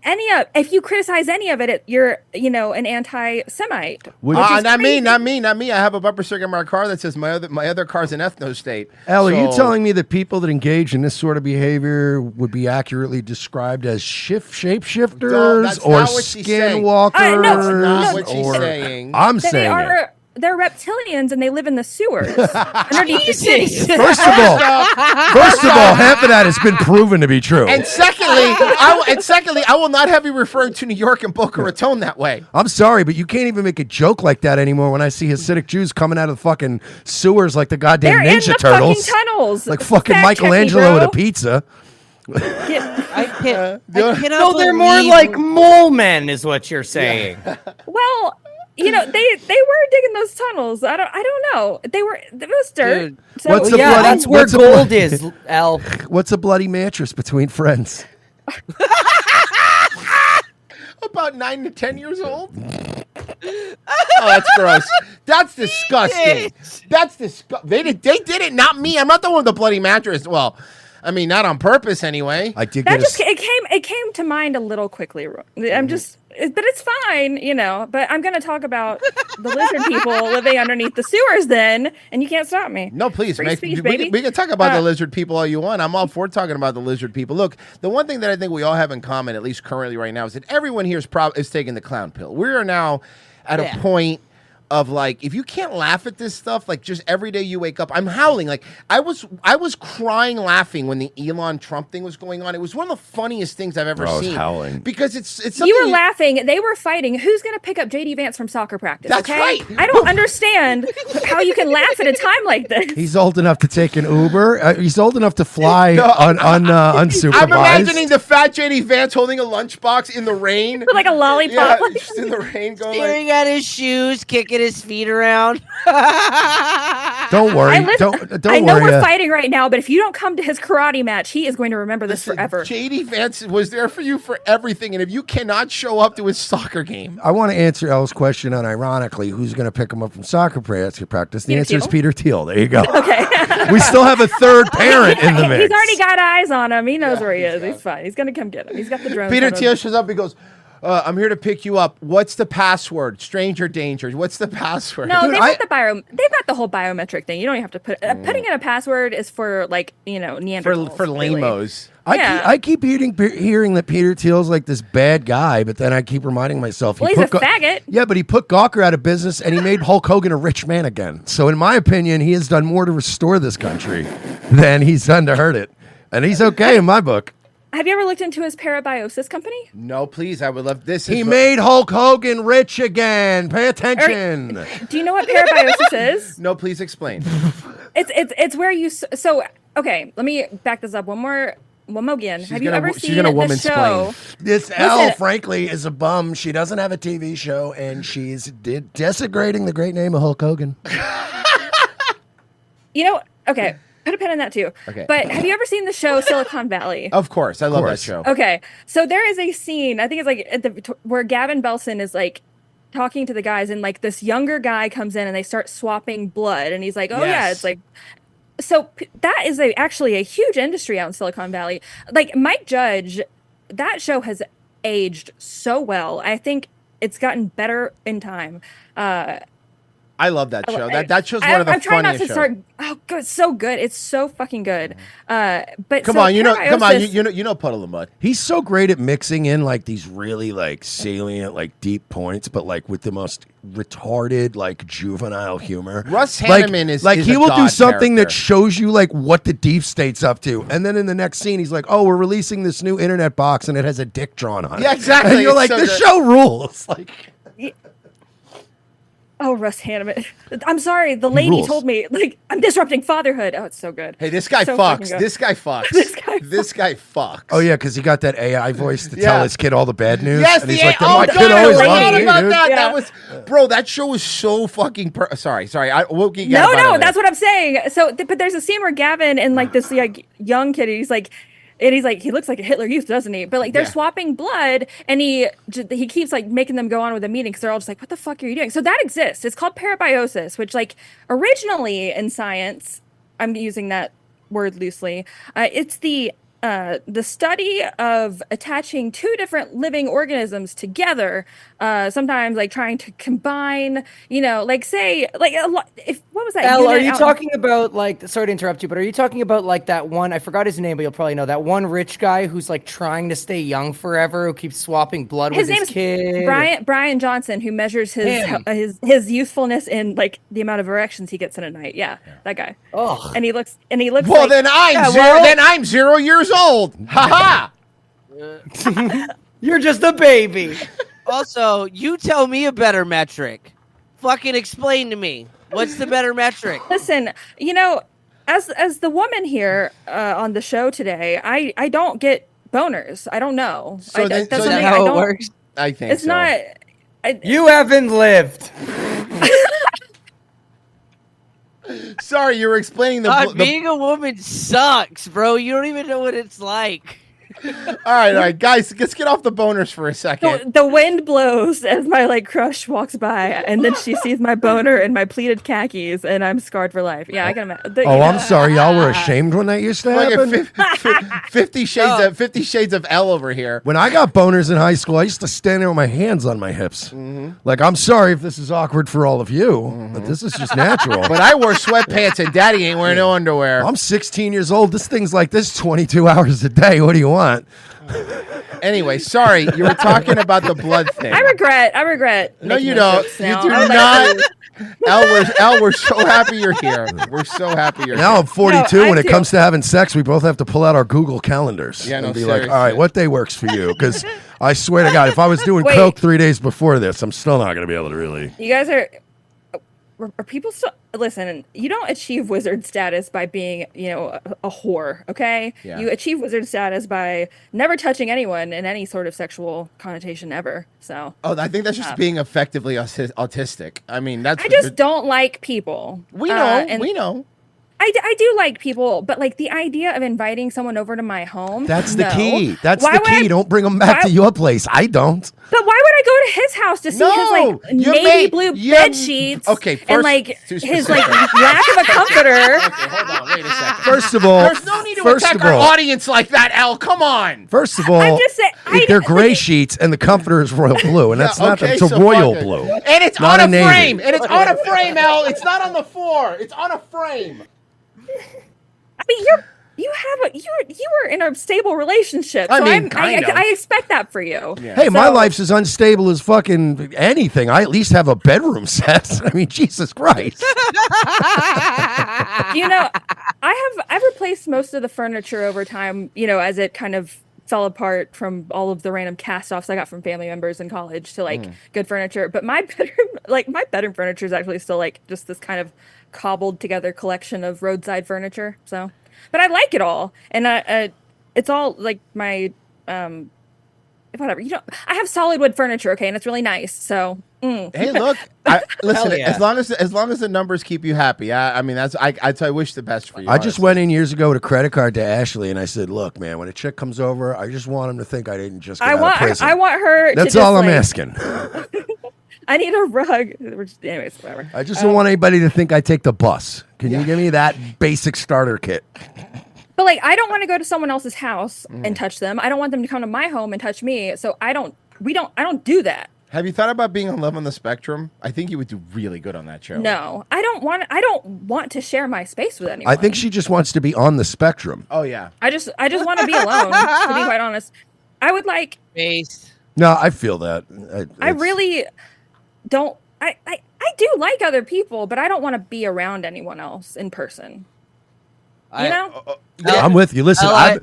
if you criticize any of it, you're an anti-Semite. Not me. I have a bumper sticker in my car that says my other car's an ethno state. Al, are you So- telling me that people that engage in this sort of behavior would be accurately described as shapeshifters No, that's or not what she's saying. skinwalkers? That's not what she's or- saying. I'm saying it. They're reptilians and they live in the sewers underneath the city. First of all, half of that has been proven to be true. And secondly, I will not have you referring to New York and Boca Raton that way. I'm sorry, but you can't even make a joke like that anymore when I see Hasidic Jews coming out of the fucking sewers like the goddamn They're in Ninja the Turtles. fucking tunnels. Like fucking Fact check me, Michelangelo with bro. a pizza. No, they're more like mole men, is what you're saying. Well, they were digging those tunnels. I don't know. It was dirt. Dude, So What's the yeah, bloody, that's where what's a gold bloody- is, Al. What's a bloody mattress between friends? About 9 to 10 years old. Oh, that's gross. That's disgusting. That's disgusting. They did it, not me. I'm not the one with the bloody mattress. Well, I mean, not on purpose anyway. I did that it came to mind a little quickly. But it's fine, But I'm going to talk about the lizard people living underneath the sewers then, and you can't stop me. No, please. Free speech, we baby. can talk about the lizard people all you want. I'm all for talking about the lizard people. Look, the one thing that I think we all have in common, at least currently right now, is that everyone here is taking the clown pill. We are now at a point of like, if you can't laugh at this stuff, like just every day you wake up, I'm howling. Like I was crying laughing when the Elon Trump thing was going on. It was one of the funniest things I've ever I was seen. howling. Because it's something You were laughing. They were fighting. Who's going to pick up JD Vance from soccer practice? That's okay? right. I don't understand how you can laugh at a time like this. He's old enough to take an Uber. He's old enough to fly unsupervised. I'm imagining the fat JD Vance holding a lunchbox in the rain. With like a lollipop. Yeah, like- just in the rain going Staring at his shoes, kicking his feet around. Don't worry. Don't I know worry. we're fighting right now, but if you don't come to his karate match, he is going to remember this forever. JD Vance was there for you for everything, and if you cannot show up to his soccer game, I want to answer Elle's question on ironically who's going to pick him up from soccer practice. The Peter answer is Thiel? Peter Thiel. There you go. Okay. We still have a third parent in the mix. He's already got eyes on him. He knows where he is. He's fine. He's going to come get him. He's got the drone. Peter photos. Thiel shows up. He goes, "I'm here to pick you up. What's the password? Stranger danger. What's the password?" No, they've got the whole biometric thing. You don't even have to putting in a password is for like Neanderthals. for really. lamos. I keep hearing that Peter Thiel's like this bad guy, but then I keep reminding myself. Well, he's a faggot. Yeah, but he put Gawker out of business and he made Hulk Hogan a rich man again. So in my opinion, he has done more to restore this country than he's done to hurt it. And he's okay in my book. Have you ever looked into his parabiosis company? No, please. I would love this. He made Hulk Hogan rich again. Pay attention. Do you know what parabiosis is? No, please explain. It's where you so okay. Let me back this up one more again. Have you ever seen the show? This Elle, frankly, is a bum. She doesn't have a TV show, and she's desecrating the great name of Hulk Hogan. Okay. put a pin in that too. Okay. But have you ever seen the show Silicon Valley? Of course, I love that show. Okay, so there is a scene. I think it's like where Gavin Belson is like talking to the guys, and like this younger guy comes in, and they start swapping blood, and he's like, "Oh yeah, it's like." So that is actually a huge industry out in Silicon Valley. Like Mike Judge, that show has aged so well. I think it's gotten better in time. I love that show. That show's one of the I'm trying not funniest to shows. start. Oh, good, so good. It's so fucking good. But Come so on, you know Puddle of Mud. He's so great at mixing in like these really like salient, like deep points, but like with the most retarded, like juvenile humor. Russ Like- Hanneman is like is he a will do god something that character. shows you like what the deep state's up to, and then in the next scene he's like, "Oh, we're releasing this new internet box, and it has a dick drawn on it." Yeah, exactly. And you're It's like, so "This good. show rules!" Like, Oh, Russ Hanneman. I'm sorry. The He lady rules. told me, like, I'm disrupting fatherhood. Oh, it's so good. Hey, this guy So fucking fucks. good. This guy fucks. This guy fucks. oh yeah, because he got that AI voice to Yeah. tell his kid all the bad news. Yes, and he's the like, oh "My god, kid I always forgot loved me, about dude." that. Yeah. That was, bro. That show was so fucking. Sorry. I woke you. No, that's what I'm saying. So, but there's a scene where Gavin and like this like young kid, he's like, he looks like a Hitler Youth, doesn't he? But like they're Yeah. swapping blood, and he keeps like making them go on with the meeting because they're all just like, "What the fuck are you doing?" So that exists. It's called parabiosis, which like originally in science, I'm using that word loosely. It's the study of attaching two different living organisms together, sometimes like trying to combine, like say, like what was that? Elle, are unit you out- talking about like? Sorry to interrupt you, but are you talking about like that one? I forgot his name, but you'll probably know that one rich guy who's like trying to stay young forever, who keeps swapping blood His with his name's kid. Brian Johnson, who measures Him. his youthfulness in like the amount of erections he gets in a night. Yeah, that guy. Oh, and he looks Well, like, then I'm 0 years old. Ha ha. You're just a baby. Also, you tell me a better metric. Fucking explain to me. What's the better metric? Listen, as the woman here on the show today, I don't get boners. I don't know. So I, then- that's so something then- I How it don't- works? I think it's so. not. You haven't lived. Sorry, you were explaining the. God, being a woman sucks, bro. You don't even know what it's like. All right, guys, let's get off the boners for a second. The wind blows as my like crush walks by, and then she sees my boner and my pleated khakis, and I'm scarred for life. Yeah, I can imagine. Oh, I'm sorry, y'all were ashamed when that used to Like happen. 50 shades of L over here. When I got boners in high school, I used to stand there with my hands on my hips. Like, I'm sorry if this is awkward for all of you, but this is just natural. But I wore sweatpants and daddy ain't wearing no underwear. I'm 16 years old. This thing's like this 22 hours a day. What do you want? Anyway, sorry, you were talking about the blood thing. I regret. No, making you those don't. jokes You now. do I would not. Elle, we're so happy you're here. We're so happy you're Now here. I'm 42. No, I when it do. comes to having sex, we both have to pull out our Google calendars Yeah, no, and be like, seriously. all right, what day works for you? Because I swear to God, if I was doing Wait. coke 3 days before this, I'm still not going to be able to really. You guys are people still listen? You don't achieve wizard status by being, a whore. Okay, Yeah. you achieve wizard status by never touching anyone in any sort of sexual connotation ever. So Oh, I think that's just being effectively autistic. I mean, that's. I just don't like people. We know. and We know. I do like people, but like the idea of inviting someone over to my home. That's the no. key. That's Why the would I- key. Don't bring them back to why- your place. I don't. But why would I go to his house to see his like you navy may- blue you- bed sheets? Okay, and first- like too his like specific. lack of a comforter. Hold on, wait a second. First of all, There's no need to first attack of our all- audience like that, Al. Come on. First of all, I'm just saying, they're gray sheets and the comforter is royal blue, and that's not. Okay, It's a so royal fuck it. blue, And it's not on a navy. frame. And it's on a frame, Al. It's not on the floor. It's on a frame. I mean, you were in a stable relationship. I So mean, kind of. I expect that for you. Hey, my So- life's as unstable as fucking anything. I at least have a bedroom set. I mean, Jesus Christ. I've replaced most of the furniture over time, as it kind of fell apart from all of the random cast-offs I got from family members in college to like good furniture. But my bedroom furniture is actually still like just this kind of cobbled together collection of roadside furniture. So, but I like it all, and it's all like my whatever. You know, I have solid wood furniture, okay, and it's really nice. So, Hey, look, listen. As long as the numbers keep you happy, I mean, I wish the best for you. I just went in years ago with a credit card to Ashley, and I said, "Look, man, when a chick comes over, I just want him to think I didn't just get out of prison." I want her. That's to all just, I'm like, asking. I need a rug. Anyways, whatever. I just don't want anybody to think I take the bus. Can you give me that basic starter kit? But like, I don't want to go to someone else's house and touch them. I don't want them to come to my home and touch me. So I don't do that. Have you thought about being on Love on the Spectrum? I think you would do really good on that show. No, I don't want to share my space with anyone. I think she just wants to be on the spectrum. Oh yeah. I just want to be alone. To be quite honest, I would like. No, I feel that. I really don't. I do like other people, but I don't want to be around anyone else in person. You know? I'm with you. Listen, I've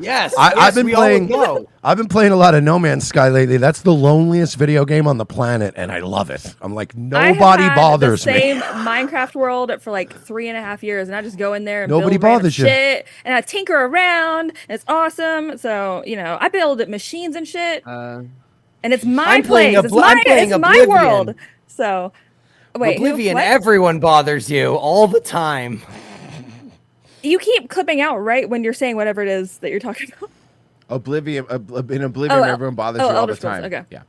been we all playing. know. I've been playing a lot of No Man's Sky lately. That's the loneliest video game on the planet, and I love it. I'm like, nobody I have had bothers the me. same Minecraft world for like 3.5 years, and I just go in there and Nobody build random bothers you. shit, and I tinker around. And it's awesome. So I build machines and shit, and it's my I'm playing place. I'm playing it's my Oblivion. world. So wait, Oblivion, what? everyone bothers you all the time. You keep clipping out right when you're saying whatever it is that you're talking about. Oblivion, in Oblivion, everyone bothers you all Elder the Scrolls, time. okay. Yeah.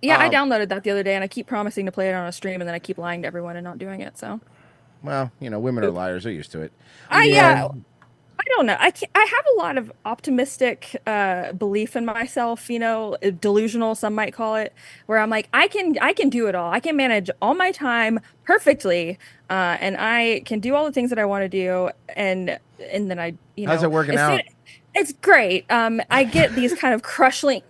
Yeah, I downloaded that the other day, and I keep promising to play it on a stream, and then I keep lying to everyone and not doing it. So, Well, women are liars. They're used to it. I don't know. I have a lot of optimistic belief in myself. Delusional, some might call it, where I'm like, I can do it all. I can manage all my time perfectly, and I can do all the things that I want to do. And then I, How's it working out? It's great. I get these kind of crushing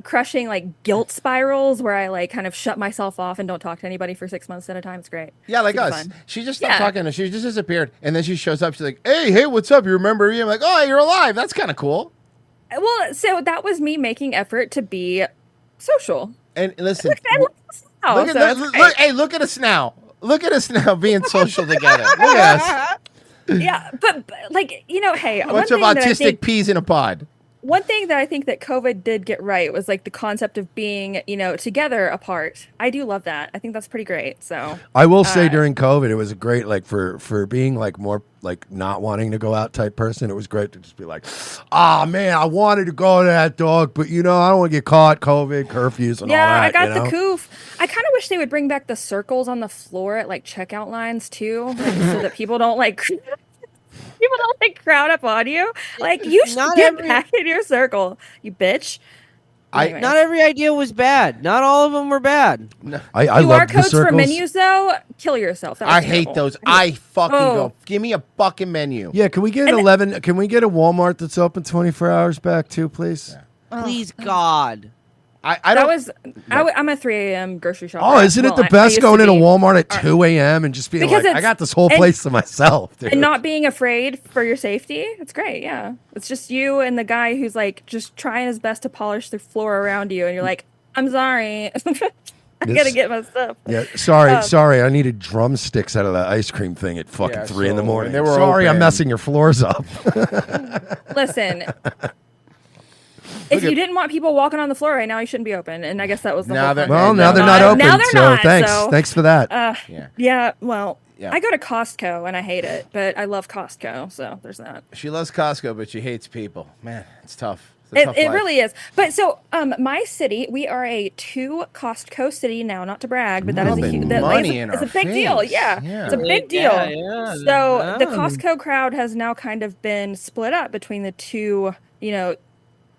like guilt spirals where I like kind of shut myself off and don't talk to anybody for 6 months at a time. It's great. Yeah, like Super us. fun. She just stopped talking. She just disappeared, and then she shows up. She's like, "Hey, what's up? You remember me?" I'm like, "Oh, you're alive. That's kind of cool." Well, so that was me making effort to be social. And listen, Look at look at us now. Look at us now being social together. Look at us. Yeah, but like hey, Bunch of autistic peas in a pod. One thing that I think that COVID did get right was like the concept of being, together apart. I do love that. I think that's pretty great. So I will say during COVID, it was a great for being like more like not wanting to go out type person. It was great to just be like, man, I wanted to go to that dog, but I don't want to get caught. COVID curfews and all that. I got the coof. I kind of wish they would bring back the circles on the floor at like checkout lines too, so that people don't like. People don't crowd up on you. Like you should get back in your circle, you bitch. Anyways. Not every idea was bad. Not all of them were bad. I QR love the codes for circles. menus though. Kill yourself. That was I hate terrible. those. I fucking Oh. go. Give me a fucking menu. Yeah, can we get 11? Can we get a Walmart that's open 24 hours back too, please? Please, God. I that don't. was. I'm a 3 a.m. grocery shopper. Oh, isn't it Well, the I best used going to into be. Walmart at 2 a.m. and just being Because like, I it's- got this whole and- place to myself, dude. And not being afraid for your safety. It's great. Yeah. It's just you and the guy who's like just trying his best to polish the floor around you. And you're like, I'm sorry. I gotta get my stuff. Yeah, sorry. I needed drumsticks out of that ice cream thing at fucking 3 in the so morning. they were Sorry, I'm open. messing your floors up. Listen, if you didn't want people walking on the floor right now, you shouldn't be open. And I guess that was the whole point. Well, now they're not open. Now they're so not. thanks. So, Thanks for that. Yeah. Well, Yeah. I go to Costco and I hate it, but I love Costco. So there's that. She loves Costco, but she hates people. Man, it's tough. It's a tough It life. really is. But so, my city, we are a 2 Costco city now. Not to brag, but that is a Rubbing huge. money in It's a our big deal. face. Yeah, Yeah. it's a big deal. Yeah. So the Costco crowd has now kind of been split up between the two.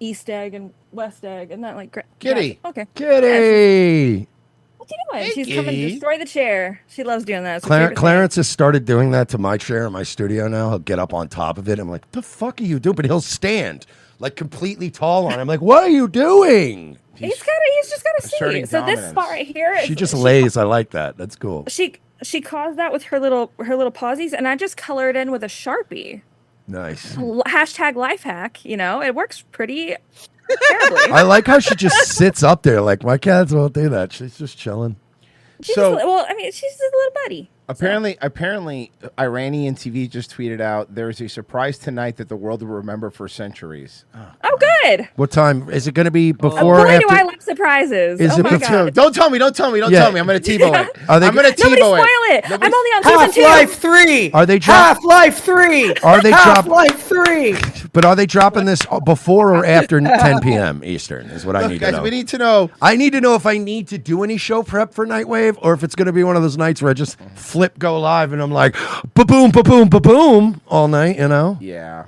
East Egg and West Egg, and that like Kitty. Yeah, okay. Kitty. What's he doing? She's Kitty. coming to destroy the chair. She loves doing that. It's her favorite thing. Clarence has started doing that to my chair in my studio now. He'll get up on top of it. I'm like, the fuck are you doing? But he'll stand like completely tall on it. I'm like, what are you doing? He's just got to see. asserting So this dominance. spot right here. She just lays. I like that. That's cool. She caused that with her little pawsies, and I just colored in with a Sharpie. Nice. Hashtag life hack. It works pretty terribly. I like how she just sits up there. Like my cats won't do that. She's just chilling. Well, I mean, she's a little buddy. Apparently, Iranian TV just tweeted out there is a surprise tonight that the world will remember for centuries. Oh, good. What time is it going to be? Oh, Before boy, or after? do I love surprises. Is oh it my before- God. Don't tell me. I'm going to TiVo it. Are they- I'm going to Nobody TiVo spoil it. it. I'm only on season 2. Half-Life 3. Are they drop- Half-Life 3? Are they drop- Half-Life 3? But are they dropping this before or after 10 p.m. Eastern? Is what I Look, need guys, to know. we need to know. I need to know if I need to do any show prep for Nightwave, or if it's going to be one of those nights where I just flip go live and I'm like, ba-boom, ba-boom, ba-boom all night. You know? Yeah.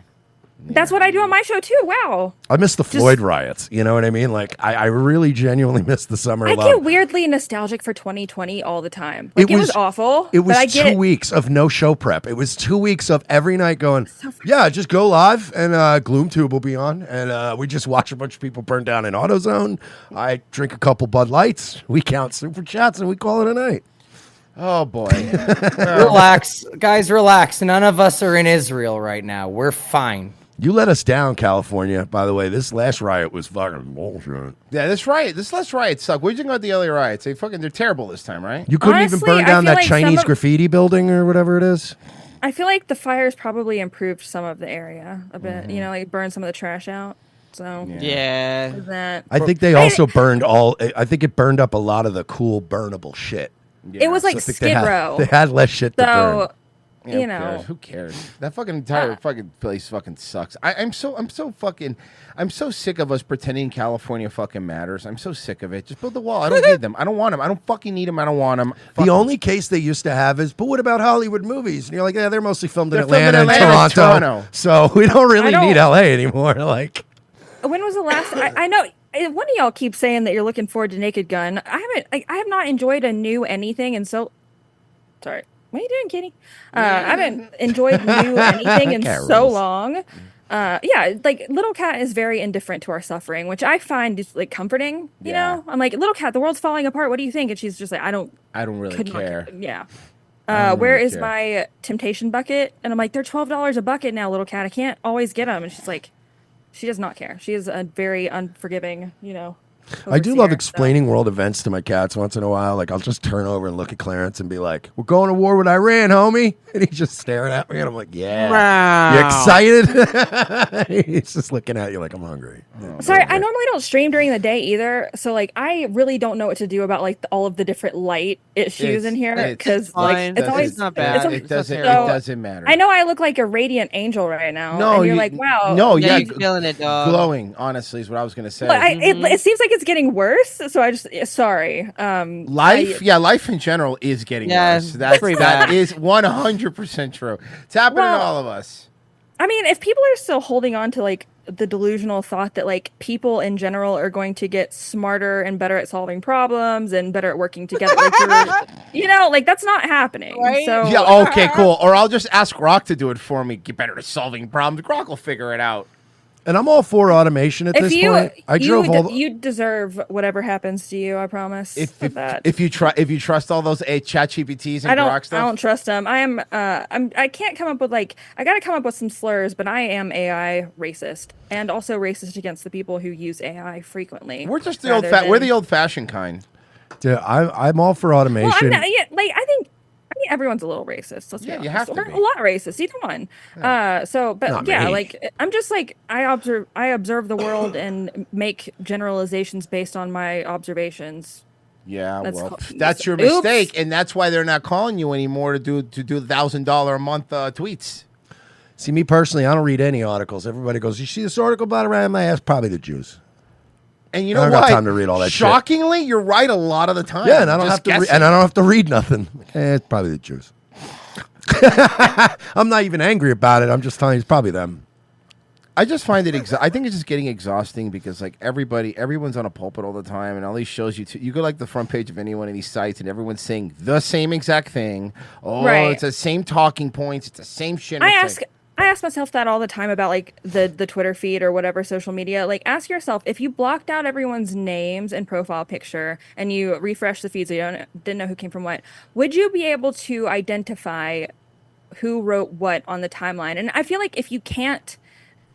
That's what I do on my show too. Wow. I miss the Floyd riots. You know what I mean? Like, I really genuinely miss the summer I love. get weirdly nostalgic for 2020 all the time. Like, it was awful. It was but I 2 get weeks of no show prep. It was 2 weeks of every night going, yeah, just go live and GloomTube will be on. And we just watch a bunch of people burn down in AutoZone. I drink a couple Bud Lights. We count super chats and we call it a night. Oh, boy. Relax. Guys, relax. None of us are in Israel right now. We're fine. You let us down, California. By the way, this last riot was fucking bullshit. Yeah, this last riot sucked. What did you think about the LA riots? They're terrible this time, right? You couldn't even Honestly, burn I down feel that like some Chinese of- graffiti building or whatever it is. I feel like the fires probably improved some of the area a bit. Mm-hmm. You know, like burned some of the trash out. So Yeah. that I think they also burned I think it burned up a lot of the cool burnable shit. It was like I think Skid they Row. had less shit to burn. So Yeah, you know, who cares? That fucking entire fucking place fucking sucks. I'm so sick of us pretending California fucking matters. I'm so sick of it. Just build the wall. I don't need them. I don't want them. I don't fucking need them. I don't want them. The only case they used to have is, but what about Hollywood movies? And you're like, yeah, they're mostly filmed in They're filmed Atlanta, in and Atlanta and Toronto, Toronto. so we don't really I don't- need LA anymore. Like, when was the last? I know one of y'all keeps saying that you're looking forward to Naked Gun. I have not enjoyed a new anything, and so sorry. What are you doing, Kitty? I haven't enjoyed new anything in Cat so rules. long. Yeah, like Little Cat is very indifferent to our suffering, which I find is like comforting. You know, I'm like, Little Cat, the world's falling apart. What do you think? And she's just like, I don't really could not care. Yeah. I don't Where really is care. my temptation bucket? And I'm like, they're $12 a bucket now, Little Cat. I can't always get them. And she's like, she does not care. She is a very unforgiving, you know. I do love overseer, so. explaining world events to my cats once in a while. Like, I'll just turn over and look at Clarence and be like, "We're going to war with Iran, homie," and he's just staring at me, and I'm like, "Yeah, you excited?" He's just looking at you like I'm hungry. Sorry, I normally don't stream during the day either, so like I really don't know what to do about like all of the different light issues in here because like it's always not bad. It doesn't. It So, doesn't matter. I know I look like a radiant angel right now. No, and you're you- like, wow. no, Yeah, yeah, you're feeling it, dog. glowing. Honestly, is what I was gonna say. But it seems like it's getting worse, so I just sorry. Life in general is getting Yeah, worse. That pretty bad. is 100% true. It's happening to Well, all of us. I mean, if people are still holding on to like the delusional thought that like people in general are going to get smarter and better at solving problems and better at working together, like you know, like that's not happening. So Yeah. Okay. Cool. Or I'll just ask Grok to do it for me. Get better at solving problems. Grok will figure it out. And I'm all for automation at If this you point. I drove all. you deserve whatever happens to you. I promise. With that. If you trust all those chat GPTs and I don't. Grok stuff. I don't trust them. I am. I can't come up with like. I got to come up with some slurs, but I am AI racist and also racist against the people who use AI frequently. We're just rather we're than- the old fashioned kind. Dude, I'm all for Well, automation. I'm not. Yeah, like I think everyone's a little racist. Let's be Yeah, honest. you have to Or be. a lot racist. Either one. But Not yeah, me. like I'm just like I observe the world and make generalizations based on my observations. Yeah, That's well, called- that's your Oops. mistake, and that's why they're not calling you anymore to do $1,000 a month tweets. See, me personally, I don't read any articles. Everybody goes, "You see this article about Iran?" My ass, probably the Jews. And you I know don't what? got time to read all that shit. Shockingly, you're right a lot of the time. Yeah, and I don't Just have to. guessing. And I don't have to read nothing. It's probably the Jews. I'm not even angry about it. I'm just telling you, it's probably them. I just find it. I think it's just getting exhausting because like everyone's on a pulpit all the time, and all these shows you go like the front page of any one of these sites, and everyone's saying the same exact thing. Oh, Right. it's the same talking points. It's the same shit. I It's ask myself that all the time about like the Twitter feed or whatever social media. Like ask yourself if you blocked out everyone's names and profile picture and you refresh the feed so you didn't know who came from what, would you be able to identify who wrote what on the timeline? And I feel like if you can't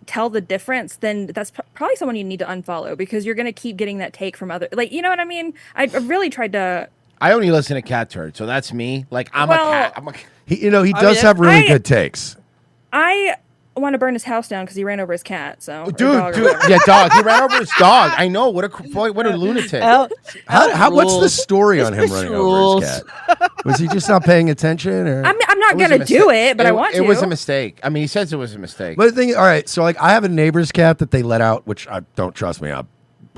tell the difference, then that's probably someone you need to unfollow because you're going to keep getting that take from other, like, you know what I mean? I really tried to I only listen to Cat Turd, so that's me. Like I'm a cat. I'm a. He does have really good takes. I want to burn his house down because he ran over his cat. So or Dude, dog or whatever. yeah, dog. He ran over his dog. I know. What a lunatic. What's the story on him running over his cat? Was he just not paying attention, or? I'm not It was a gonna do mistake. it, but I want to. It was a mistake. I mean, he says it was a mistake. But the thing, all right, so like I have a neighbor's cat that they let out, which I don't trust me.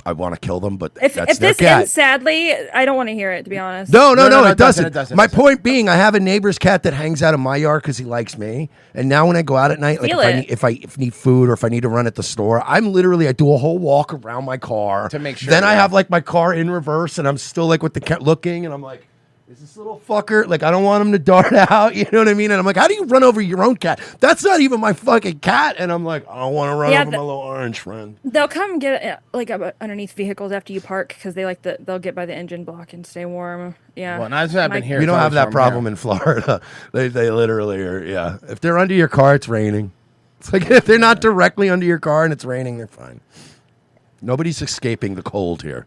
I want to kill them, but If that's this their cat. ends sadly, I don't want to hear it. To be honest. No, it doesn't. My point being, I have a neighbor's cat that hangs out in my yard because he likes me. And now when I go out at night, like Feel if I need food or if I need to run at the store, I do a whole walk around my car to make sure. Then I have like my car in reverse, and I'm still like with the cat looking, and I'm like, is this little fucker? Like I don't want him to dart out. You know what I mean? And I'm like, how do you run over your own cat? That's not even my fucking cat. And I'm like, I don't want to run over my little orange friend. They'll come get like underneath vehicles after you park because they'll get by the engine block and stay warm. Yeah. Well, that's what I've been hearing. We don't have that problem in Florida. They literally are. Yeah. If they're under your car, it's raining. It's like if they're not directly under your car and it's raining, they're fine. Nobody's escaping the cold here.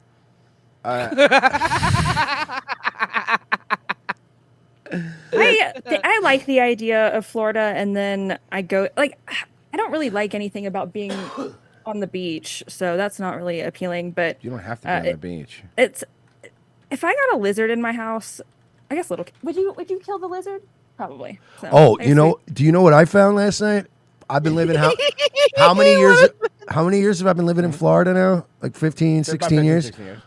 I like the idea of Florida, and then I go like I don't really like anything about being on the beach, so that's not really appealing. But You don't have to be on the beach. It's if I got a lizard in my house, I guess would you kill the lizard? Probably. So, Oh, I you know? Do you know what I found last night? I've been living how many years? How many years have I been living in Florida now? Like 15, 16 years. 16 years.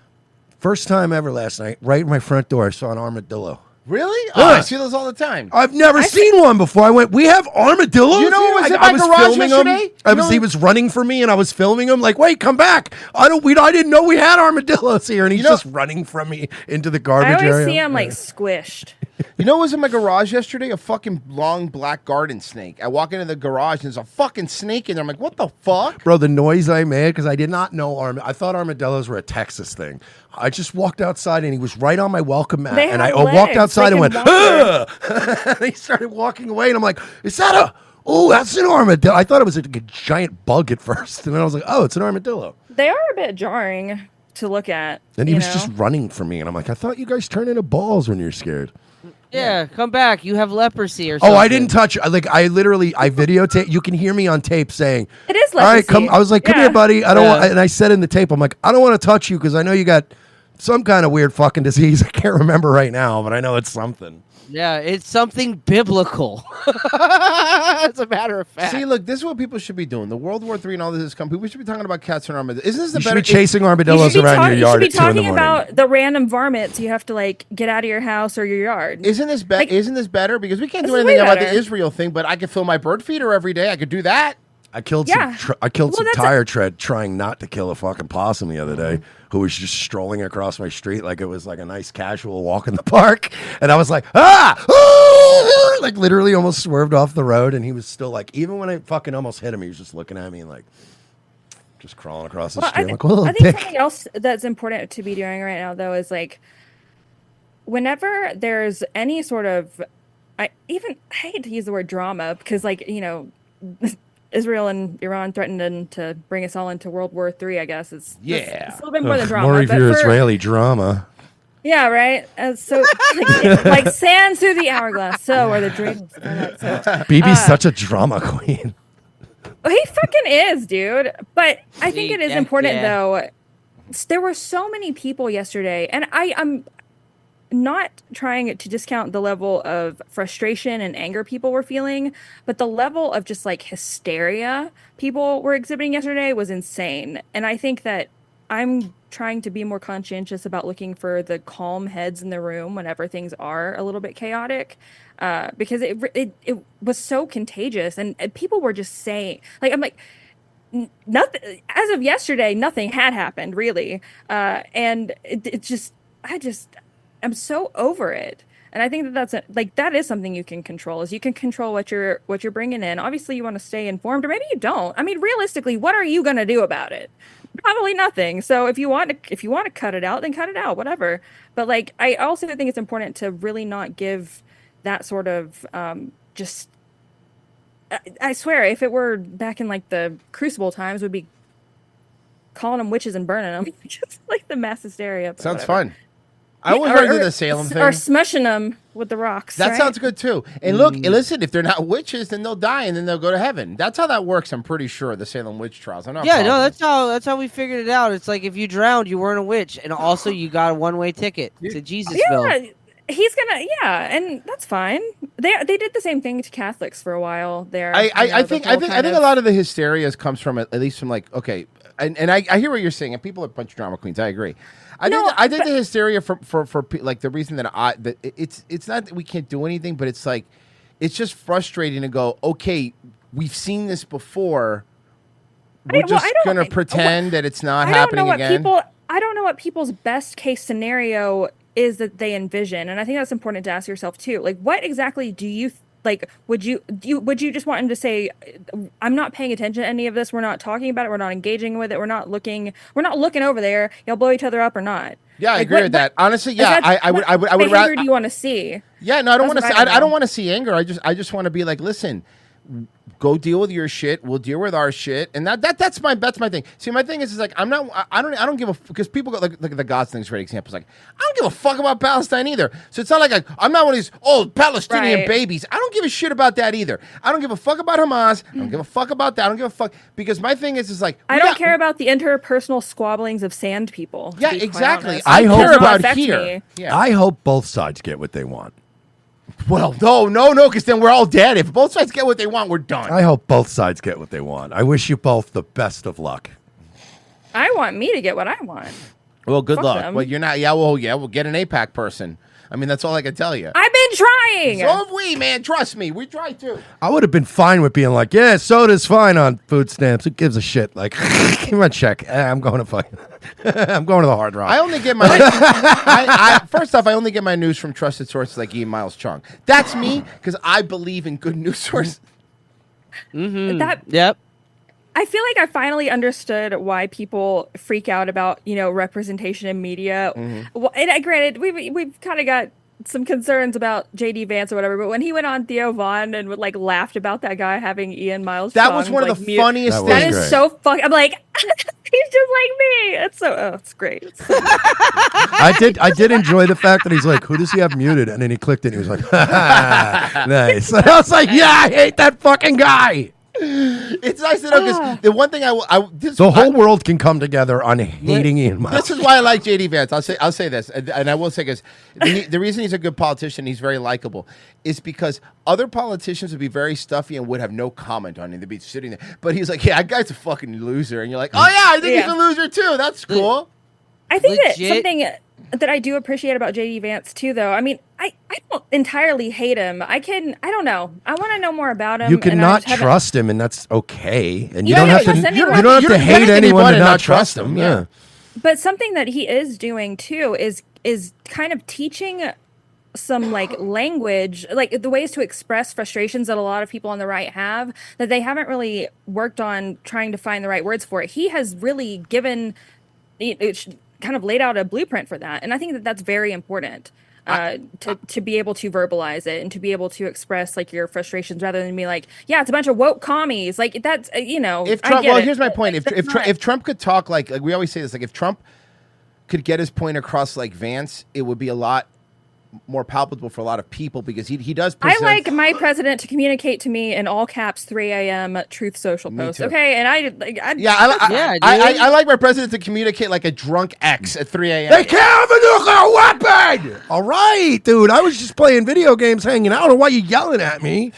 First time ever last night, right in my front door, I saw an armadillo. Really? Oh, I see those all the time. I've never seen one before. I went, we have armadillos? You know what was in my garage filming yesterday? him. He was running for me, and I was filming him. Like, wait, come back! I didn't know we had armadillos here, and he's just running from me into the I garbage always area. see him like squished. You know what was in my garage yesterday? A fucking long black garden snake. I walk into the garage and there's a fucking snake in there. I'm like, what the fuck? Bro, the noise I made, because I did not know I thought armadillos were a Texas thing. I just walked outside and he was right on my welcome mat. They And have I walked legs. outside They and can went, walk "Ugh!" And he started walking away. And I'm like, is that that's an armadillo. I thought it was a giant bug at first. And then I was like, oh, it's an armadillo. They are a bit jarring to look at. And he you was know? just running from me. And I'm like, I thought you guys turn into balls when you're scared. Yeah, come back. You have leprosy or something. Oh, I didn't touch. I videotape. You can hear me on tape saying, It is all right, leprosy. come. I was like, come Yeah. here, buddy. I don't want, and I said in the tape, I'm like, I don't want to touch you because I know you got some kind of weird fucking disease. I can't remember right now, but I know it's something. Yeah, it's something biblical. As a matter of fact. See, look, this is what people should be doing. The World War III and all this is coming. We should be talking about cats and armadillos. Isn't this the You should better? be chasing armadillos around your yard You at should 2 be in the talking morning. about the random varmints you have to like get out of your house or your yard. Isn't this better? Isn't this better? Because we can't do This is anything way about the better. Israel thing, but I can fill my bird feeder every day. I could do that. I killed Yeah. some Well, that's tire tread trying not to kill a fucking possum the other day who was just strolling across my street like it was like a nice casual walk in the park. And I was like, like literally almost swerved off the road. And he was still like, even when I fucking almost hit him, he was just looking at me and like just crawling across the street. I'm like, well, I think something else that's important to be doing right now, though, is like whenever there's any sort of, I hate to use the word drama because, like, you know, Israel and Iran threatened to bring us all into World War III. I guess it's a little bit more than drama. More of but your for- Israeli drama. Yeah, right. So like sand through the hourglass. So are the dreams. BB's such a drama queen. He fucking is, dude. But I think it is Yeah, important, yeah. though. There were so many people yesterday, and I'm not trying to discount the level of frustration and anger people were feeling, but the level of just like hysteria people were exhibiting yesterday was insane. And I think that I'm trying to be more conscientious about looking for the calm heads in the room whenever things are a little bit chaotic, because it was so contagious, and people were just saying, like, I'm like, nothing as of yesterday, nothing had happened really, and I'm so over it. And I think that is something you can control. Is you can control what you're bringing in. Obviously, you want to stay informed, or maybe you don't. I mean, realistically, what are you going to do about it? Probably nothing. So if you want to cut it out, then cut it out. Whatever. But like, I also think it's important to really not give that sort of just. I swear, if it were back in like the Crucible times, we'd be calling them witches and burning them. Just like the mass hysteria. but Sounds whatever. fun. I always want to do the Salem thing. Or smushing them with the rocks. That right? sounds good too. And look, listen, if they're not witches, then they'll die and then they'll go to heven. That's how that works. I'm pretty sure the Salem witch trials. I'm not. Yeah, no, positive. that's how we figured it out. It's like if you drowned, you weren't a witch, and also you got a one-way ticket to Jesusville. Yeah, he's gonna. Yeah, and that's fine. They did the same thing to Catholics for a while there. I think a lot of the hysteria comes from at least from like okay, and I hear what you're saying, and people are a bunch of drama queens. I agree. I think the hysteria for like the reason that it's not that we can't do anything, but it's like it's just frustrating to go. Okay, we've seen this before. We're just gonna pretend that it's not happening again. I don't know what people's best case scenario is that they envision, and I think that's important to ask yourself too. Like, what exactly do you like? Would you just want him to say, "I'm not paying attention to any of this. We're not talking about it. We're not engaging with it. We're not looking over there. Y'all blow each other up or not?" Yeah, I Like, agree with that. Honestly, yeah, I would behavior rather. do you want to see? Yeah, no, I don't That's want to. what I don't want to see anger. I just want to be like, listen, go deal with your shit. We'll deal with our shit, and that's my thing. See, my thing is like I don't give a because people go like the God's thing's great examples. Like I don't give a fuck about Palestine either. So it's not like I'm not one of these Palestinian Right. babies. I don't give a shit about that either. I don't give a fuck about Hamas. I don't give a fuck about that. I don't give a fuck because my thing is like I don't care about the interpersonal squabblings of sand people. to Yeah, be quite exactly. honest. I It hope does not about affect here. me. Yeah. I hope both sides get what they want. Well, no, because then we're all dead. If both sides get what they want, we're done. I hope both sides get what they want. I wish you both the best of luck. I want me to get what I want. Well, good Fuck luck. them. Well, you're not. Yeah, we'll get an APAC person. I mean, that's all I can tell you. I've been trying. So have we, man. Trust me, we tried too. I would have been fine with being like, yeah, soda's fine on food stamps. Who gives a shit? Like, give me a check. I'm going to fucking, I'm going to the Hard Rock. I only get my. First off, I only get my news from trusted sources like Ian Miles Chung. That's me because I believe in good news sources. Yep. I feel like I finally understood why people freak out about, representation in media. Well, and granted, we've kind of got some concerns about JD Vance or whatever, but when he went on Theo Vaughn and laughed about that guy having Ian Miles, That Chung, was one of the mute- funniest That things. is so funny. I'm like, he's just like me. It's great. It's so I did enjoy the fact that he's like, who does he have muted? And then he clicked it and he was like, nice. And I was like, yeah, I hate that fucking guy. It's nice to know because the one thing The whole world can come together on hating Ian Miles. This is why I like JD Vance. I'll say this, and I will say because the reason he's a good politician, he's very likable, is because other politicians would be very stuffy and would have no comment on it. They'd be sitting there, but he's like, "Yeah, that guy's a fucking loser," and you're like, "Oh yeah, I think he's a loser too. That's cool." I think that Legit. something that I do appreciate about JD Vance too, though. I mean, I don't entirely hate him. I don't know. I want to know more about him. You and I cannot just haven't- trust him, and that's okay. And you Yeah, don't yeah, have to. trust anyone. You don't have to hate anyone to not trust trust them. them, Yeah. But something that he is doing too is kind of teaching some language, like the ways to express frustrations that a lot of people on the right have that they haven't really worked on trying to find the right words for it. He has really given, kind of laid out a blueprint for that, and I think that that's very important. To be able to verbalize it and to be able to express your frustrations rather than be like, yeah, it's a bunch of woke commies. Like that's If I Trump, get well, it, here's my but point. that's not- If Trump could talk like we always say this, like if Trump could get his point across like Vance, it would be a lot more palpable for a lot of people because he does. I Present, like my president to communicate to me in all caps 3 a.m. Truth Social Me post. too. Okay, and I I like my president to communicate like a drunk ex at 3 a.m. They can't have a nuclear weapon. All right, dude. I was just playing video games, hanging out. I don't know why you yelling at me.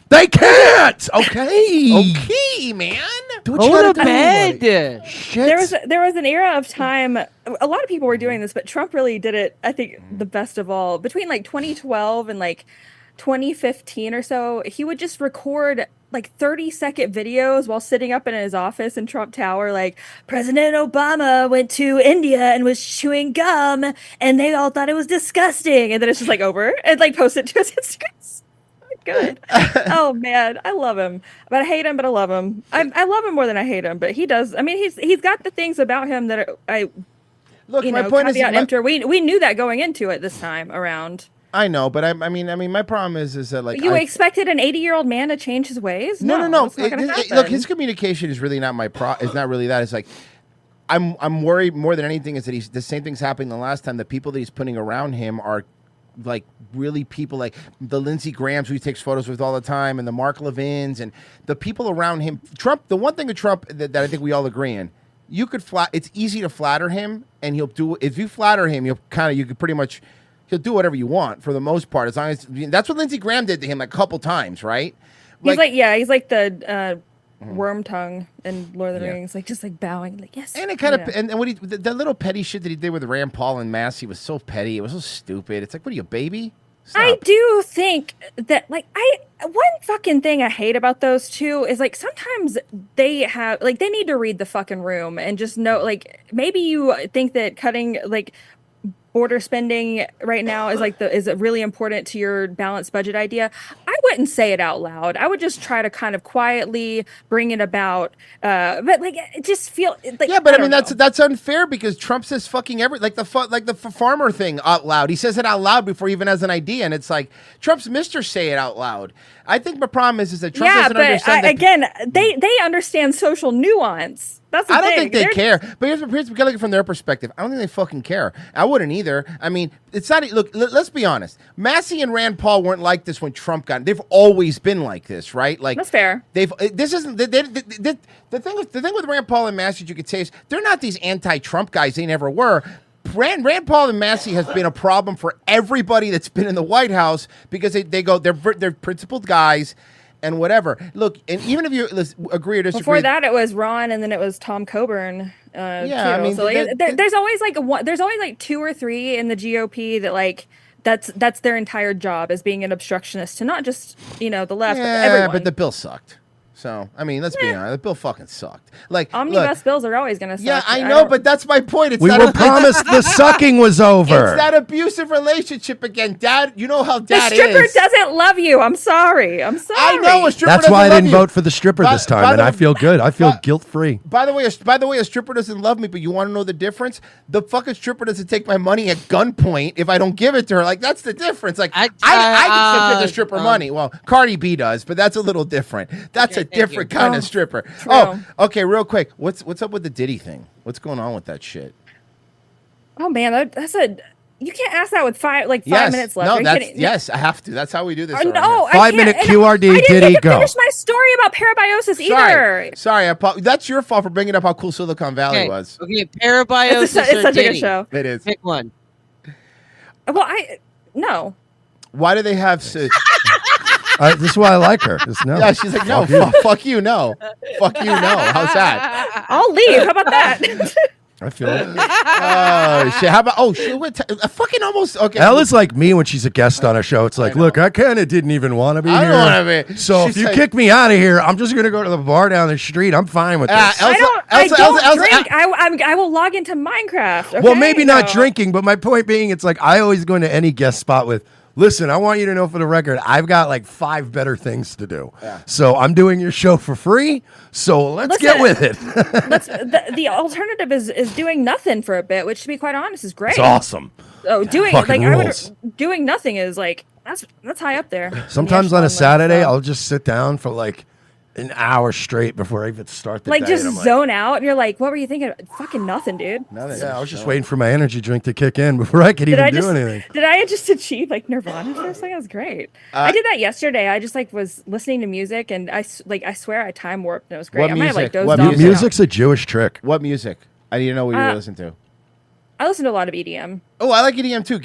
They can't. Okay. Okay, man. Do what you gotta do. bed. Shit. there was an era of time. A lot of people were doing this, but Trump really did it. I think the best of all between 2012 and 2015 or so. He would just record 30-second videos while sitting up in his office in Trump Tower, like President Obama went to India and was chewing gum, and they all thought it was disgusting, and then it's just over and post it to his Instagram. Good. Oh man, I love him, but I hate him. But I love him. I love him more than I hate him. But he does. I mean, he's got the things about him that I look. My point is, caveat emptor. We knew that going into it this time around. I know, but I mean, my problem is that You expected an 80-year-old man to change his ways? No. That's not gonna happen. Look, his communication is really not is not really that. It's like I'm worried more than anything is that the same thing's happening the last time. The people that he's putting around him are like really people like the Lindsey Grahams who he takes photos with all the time, and the Mark Levins and the people around him. Trump. The one thing of Trump that I think we all agree in. It's easy to flatter him, and he'll do. If you flatter him, you could pretty much. He'll do whatever you want for the most part. As long as that's what Lindsey Graham did to him like a couple times, right? He's like the worm tongue in Lord of the Rings, like just like bowing, like yes. And it kind of and what the little petty shit that he did with Rand Paul and Massey was so petty. It was so stupid. It's like, what are you, a baby? Stop. I do think that one fucking thing I hate about those two is like sometimes they need to read the fucking room and just know, like, maybe you think that cutting like border spending right now is really important to your balanced budget idea. I wouldn't say it out loud. I would just try to kind of quietly bring it about. But like, it just feel like, yeah. But I mean, that's unfair because Trump says fucking the farmer thing out loud. He says it out loud before he even has an idea, and it's like Trump's Mr. Say it out loud. I think the problem is that Trump doesn't understand. Again, they understand social nuance. That's the I don't thing. think they care. But here's we gotta look at it from their perspective. I don't think they fucking care. I wouldn't either. I mean, it's not. Look, let's be honest. Massey and Rand Paul weren't like this when Trump got. They've always been like this, right? Like that's fair. This isn't. The thing with Rand Paul and Massey, you could say, is they're not these anti-Trump guys. They never were. Rand Paul and Massey has been a problem for everybody that's been in the White House because they're principled guys. And whatever. Look, and even if you agree or disagree. Before that, it was Ron, and then it was Tom Coburn. Yeah, too. I mean, so there's always like two or three in the GOP that like that's their entire job as being an obstructionist to not just the left, but everyone. But the bill sucked. So I mean, let's be honest, the bill fucking sucked. Like omnibus bills are always going to suck. Yeah, I know, but that's my point. We were promised the sucking was over. It's that abusive relationship again, Dad. You know how Dad is. The stripper doesn't love you. I'm sorry. I know a stripper. That's why I doesn't didn't love vote for the stripper this time, and I feel good. I feel guilt-free. By the way, a stripper doesn't love me, but you want to know the difference? The fucking stripper doesn't take my money at gunpoint if I don't give it to her. Like that's the difference. Like I can give the stripper money. Well, Cardi B does, but that's a little different. That's a different kind of stripper. True. Oh, okay. Real quick, what's up with the Diddy thing? What's going on with that shit? Oh man, you can't ask that with five minutes left. No, yes, I have to. That's how we do this. No, 5-minute QRD. I didn't Diddy, go. finish my story about parabiosis either. Sorry. That's your fault for bringing up how cool Silicon Valley was. Okay, parabiosis it's such a good show. It is. Pick one. Well, no. Why do they have? This is why I like her. No. Yeah, she's like, no, fuck you, no. Fuck you, no. How's that? I'll leave. How about that? I feel it. Oh, shit. How about, shit, fucking almost, okay. Ella's like me when she's a guest on a show. It's like, look, I kind of didn't even want to be here. I don't want to be. So if you kick me out of here, I'm just going to go to the bar down the street. I'm fine with this. I don't drink. I will log into Minecraft. Okay? Well, maybe not drinking, but my point being, it's like I always go into any guest spot with, listen, I want you to know for the record, I've got like 5 better things to do. Yeah. So I'm doing your show for free. So let's get with it. The alternative is doing nothing for a bit, which to be quite honest is great. It's awesome. Oh, doing nothing is like that's high up there. Sometimes on a Saturday, I'll just sit down for like an hour straight before I even start the day. Just zone out, and you're like, "What were you thinking? Fucking nothing, dude." Nothing. Yeah, I was just waiting for my energy drink to kick in before I could even do anything. Did I just achieve like Nirvana for a second? That was great. I did that yesterday. I just was listening to music, and I swear I time warped, and it was great. What music? Music's a Jewish trick. What music? I need to know what you listen to. I listen to a lot of EDM. Oh, I like EDM too.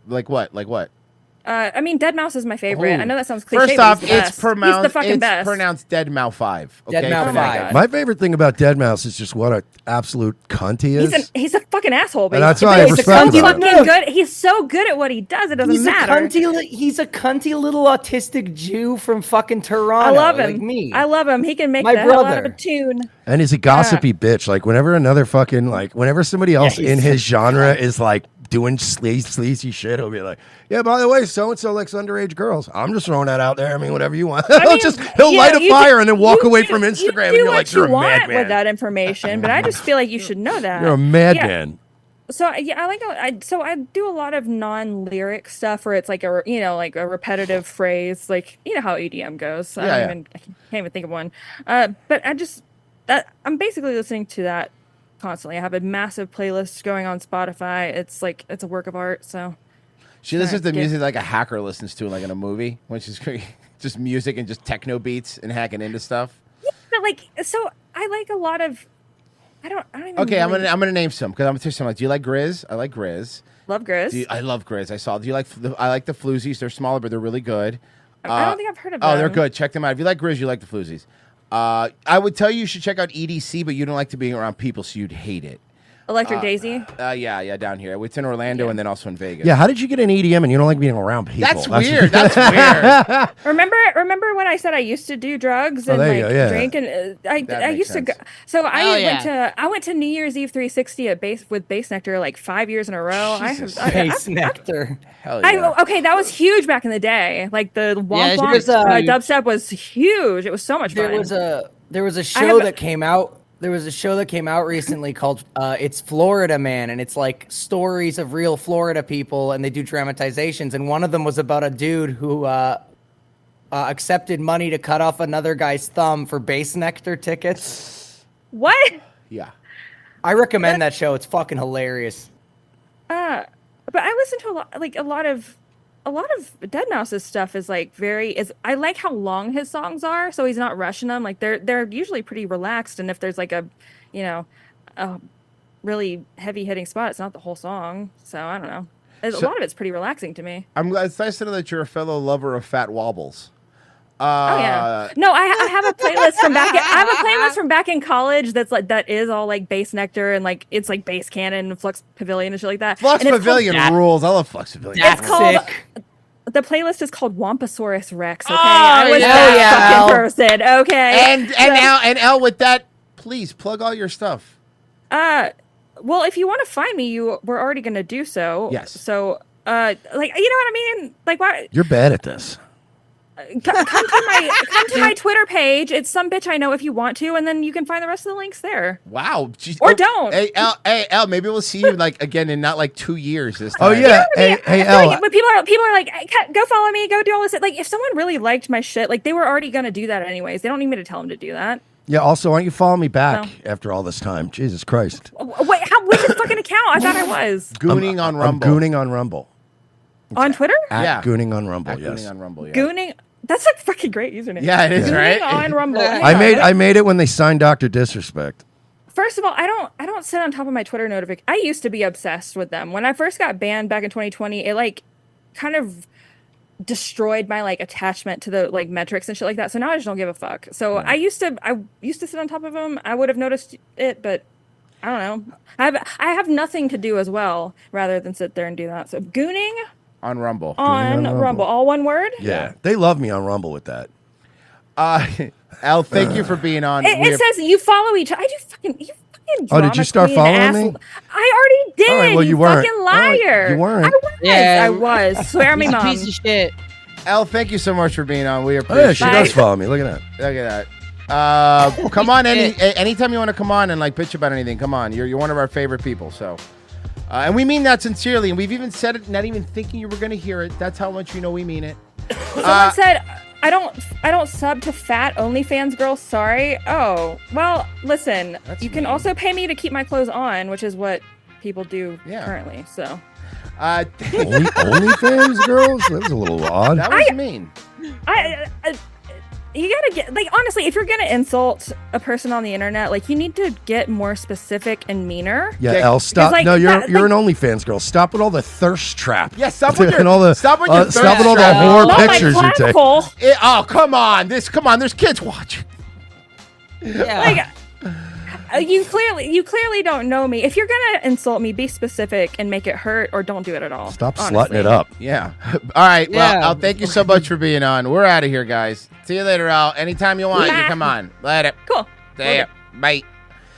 Like what? I mean, Deadmau5 is my favorite. Ooh. I know that sounds cliche. First off, but he's it's pronounced. the fucking It's best. pronounced Deadmau5. Okay? Deadmau5. My favorite thing about Deadmau5 is just what an absolute cunt he is. He's a fucking asshole. But And that's why I respect about him. Good. He's so good at what he does. It doesn't matter. He's a cunty little autistic Jew from fucking Toronto. I love him. Like me. I love him. He can make My the hell out of brother. a tune. And he's a gossipy bitch. Like whenever whenever somebody else in his genre is like doing sleazy shit, he'll be like, yeah, by the way, so-and-so likes underage girls. I'm just throwing that out there. I mean, whatever you want. He'll light a fire and then walk away from Instagram. And you're like, you're a madman. With that information, but I just feel like you should know that. You're a madman. So yeah, I do a lot of non-lyric stuff where it's like a repetitive phrase, like you know how EDM goes. I can't even think of one. But I'm basically listening to that constantly. I have a massive playlist going on Spotify. It's a work of art. So She listens to music like a hacker listens to, like in a movie, which is just music and just techno beats and hacking into stuff. Yeah, but so I like a lot of. I don't even. Okay, really I'm gonna name some because I'm gonna tell you something. Like, do you like Grizz? I like Grizz. love Grizz. I love Grizz. Do you like? I like the Floozies. They're smaller, but they're really good. I don't think I've heard of Oh, them. they're good. Check them out. If you like Grizz, you like the Floozies. I would tell you should check out EDC, but you don't like to be around people, so you'd hate it. Electric Daisy. Yeah, down here. It's in Orlando and then also in Vegas. Yeah, how did you get an EDM and you don't like being around people? That's weird. That's weird. Remember when I said I used to do drugs and there you go, yeah. drink and I makes used sense. to go. So Oh, I went to New Year's Eve 360 with Bass Nectar like 5 years in a row. Bass Nectar. Hell yeah. Okay, that was huge back in the day. Like the Womp Womp there's dubstep was huge. It was so much fun. There was a show that came out. There was a show that came out recently called It's Florida Man, and it's like stories of real Florida people, and they do dramatizations. And one of them was about a dude who accepted money to cut off another guy's thumb for Bass Nectar tickets. What? Yeah. I recommend that show. It's fucking hilarious. But I listen to a lot of Deadmau5's stuff is like I like how long his songs are, so he's not rushing them. Like they're usually pretty relaxed, and if there's like a really heavy hitting spot, it's not the whole song. So I don't know. A lot of it's pretty relaxing to me. I'm glad. It's nice to know that you're a fellow lover of fat wobbles. Oh yeah. No, I have a playlist from back. I have a playlist from back in college that is all like Bass Nectar and like it's like Bass Cannon and Flux Pavilion and shit like that. Flux And it's Pavilion called- rules. I love Flux Pavilion. It's called. The playlist is called Wampasaurus Rex. Okay, Oh, I was yeah. that Al. fucking person. Okay, And Al, with that, please plug all your stuff. well, if you want to find me, we're already going to do so. Yes. So, like, you know what I mean? Like, why? You're bad at this. Come to my Twitter page. It's some bitch I know if you want to, and then you can find the rest of the links there. Wow. Jeez. Or don't. Hey, Al, maybe we'll see you like again in not like 2 years this time. Oh yeah. Hey, Al. But people are like, hey, go follow me, go do all this. Like, if someone really liked my shit, like they were already going to do that anyways. They don't need me to tell them to do that. Yeah. Also, why don't you follow me back after all this time? Jesus Christ. Wait, which fucking account? I thought I was Gooning on Rumble. I'm gooning on Rumble. on Twitter. At Gooning on Rumble. At Yes. Gooning on Rumble. Yeah. Gooning. That's a fucking great username. Yeah, it is, Gooning right? on Rumble. I made it when they signed Dr. Disrespect. First of all, I don't sit on top of my Twitter notifications. I used to be obsessed with them. When I first got banned back in 2020, it like kind of destroyed my like attachment to the like metrics and shit like that. So now I just don't give a fuck. So I used to sit on top of them. I would have noticed it, but I don't know. I have nothing to do as well rather than sit there and do that. So gooning On Rumble. on Rumble, all one word. Yeah. They love me on Rumble with that. Al, thank you for being on. It says you follow each other. I do fucking you fucking Oh, did you drama start queen following ass- me? I already did. All right, well, you weren't. Fucking liar. You weren't. I was. Swear me, He's a mom. piece of shit. Al, thank you so much for being on. We Oh, appreciate yeah, she it. does follow me. Look at that. Look at that. Come on, anytime you want to come on and like bitch about anything, come on. You're one of our favorite people. So, and we mean that sincerely. And we've even said it, not even thinking you were going to hear it. That's how much you know we mean it. Someone said I don't sub to fat OnlyFans girls. Sorry. Oh well, listen. You can also pay me to keep my clothes on, which is what people do currently. So. OnlyFans girls? That's a little odd. That was mean. You gotta get like honestly, if you're gonna insult a person on the internet, like you need to get more specific and meaner. Yeah, Elle, stop. Like, no, you're that- an OnlyFans girl. Stop with all the thirst trap. Yeah, stop with your and all the stop with your thirst stop with all the trap. whore Not my pictures you take. clavicle. Oh, come on. There's kids watching. Like, you clearly don't know me. If you're gonna insult me, be specific and make it hurt, or don't do it at all. Stop honestly. slutting it up. Yeah. All right. Well, Yeah. Al, thank you so much for being on. We're out of here, guys. See you later, Al. Anytime you want, you Bye. come on. Later. Cool. There. Bye.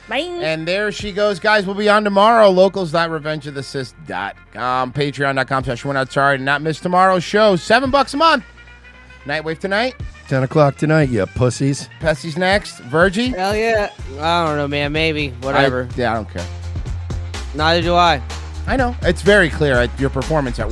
Bye. And there she goes, guys. We'll be on tomorrow. Locals.revengeofthesis.com. Patreon.com/1outside. Not miss tomorrow's show. $7 a month. Nightwave tonight. 10 o'clock tonight, you pussies. Pessy's next. Virgie. Hell yeah. I don't know, man. Maybe. Whatever. I don't care. Neither do I. I know. It's very clear. Your performance at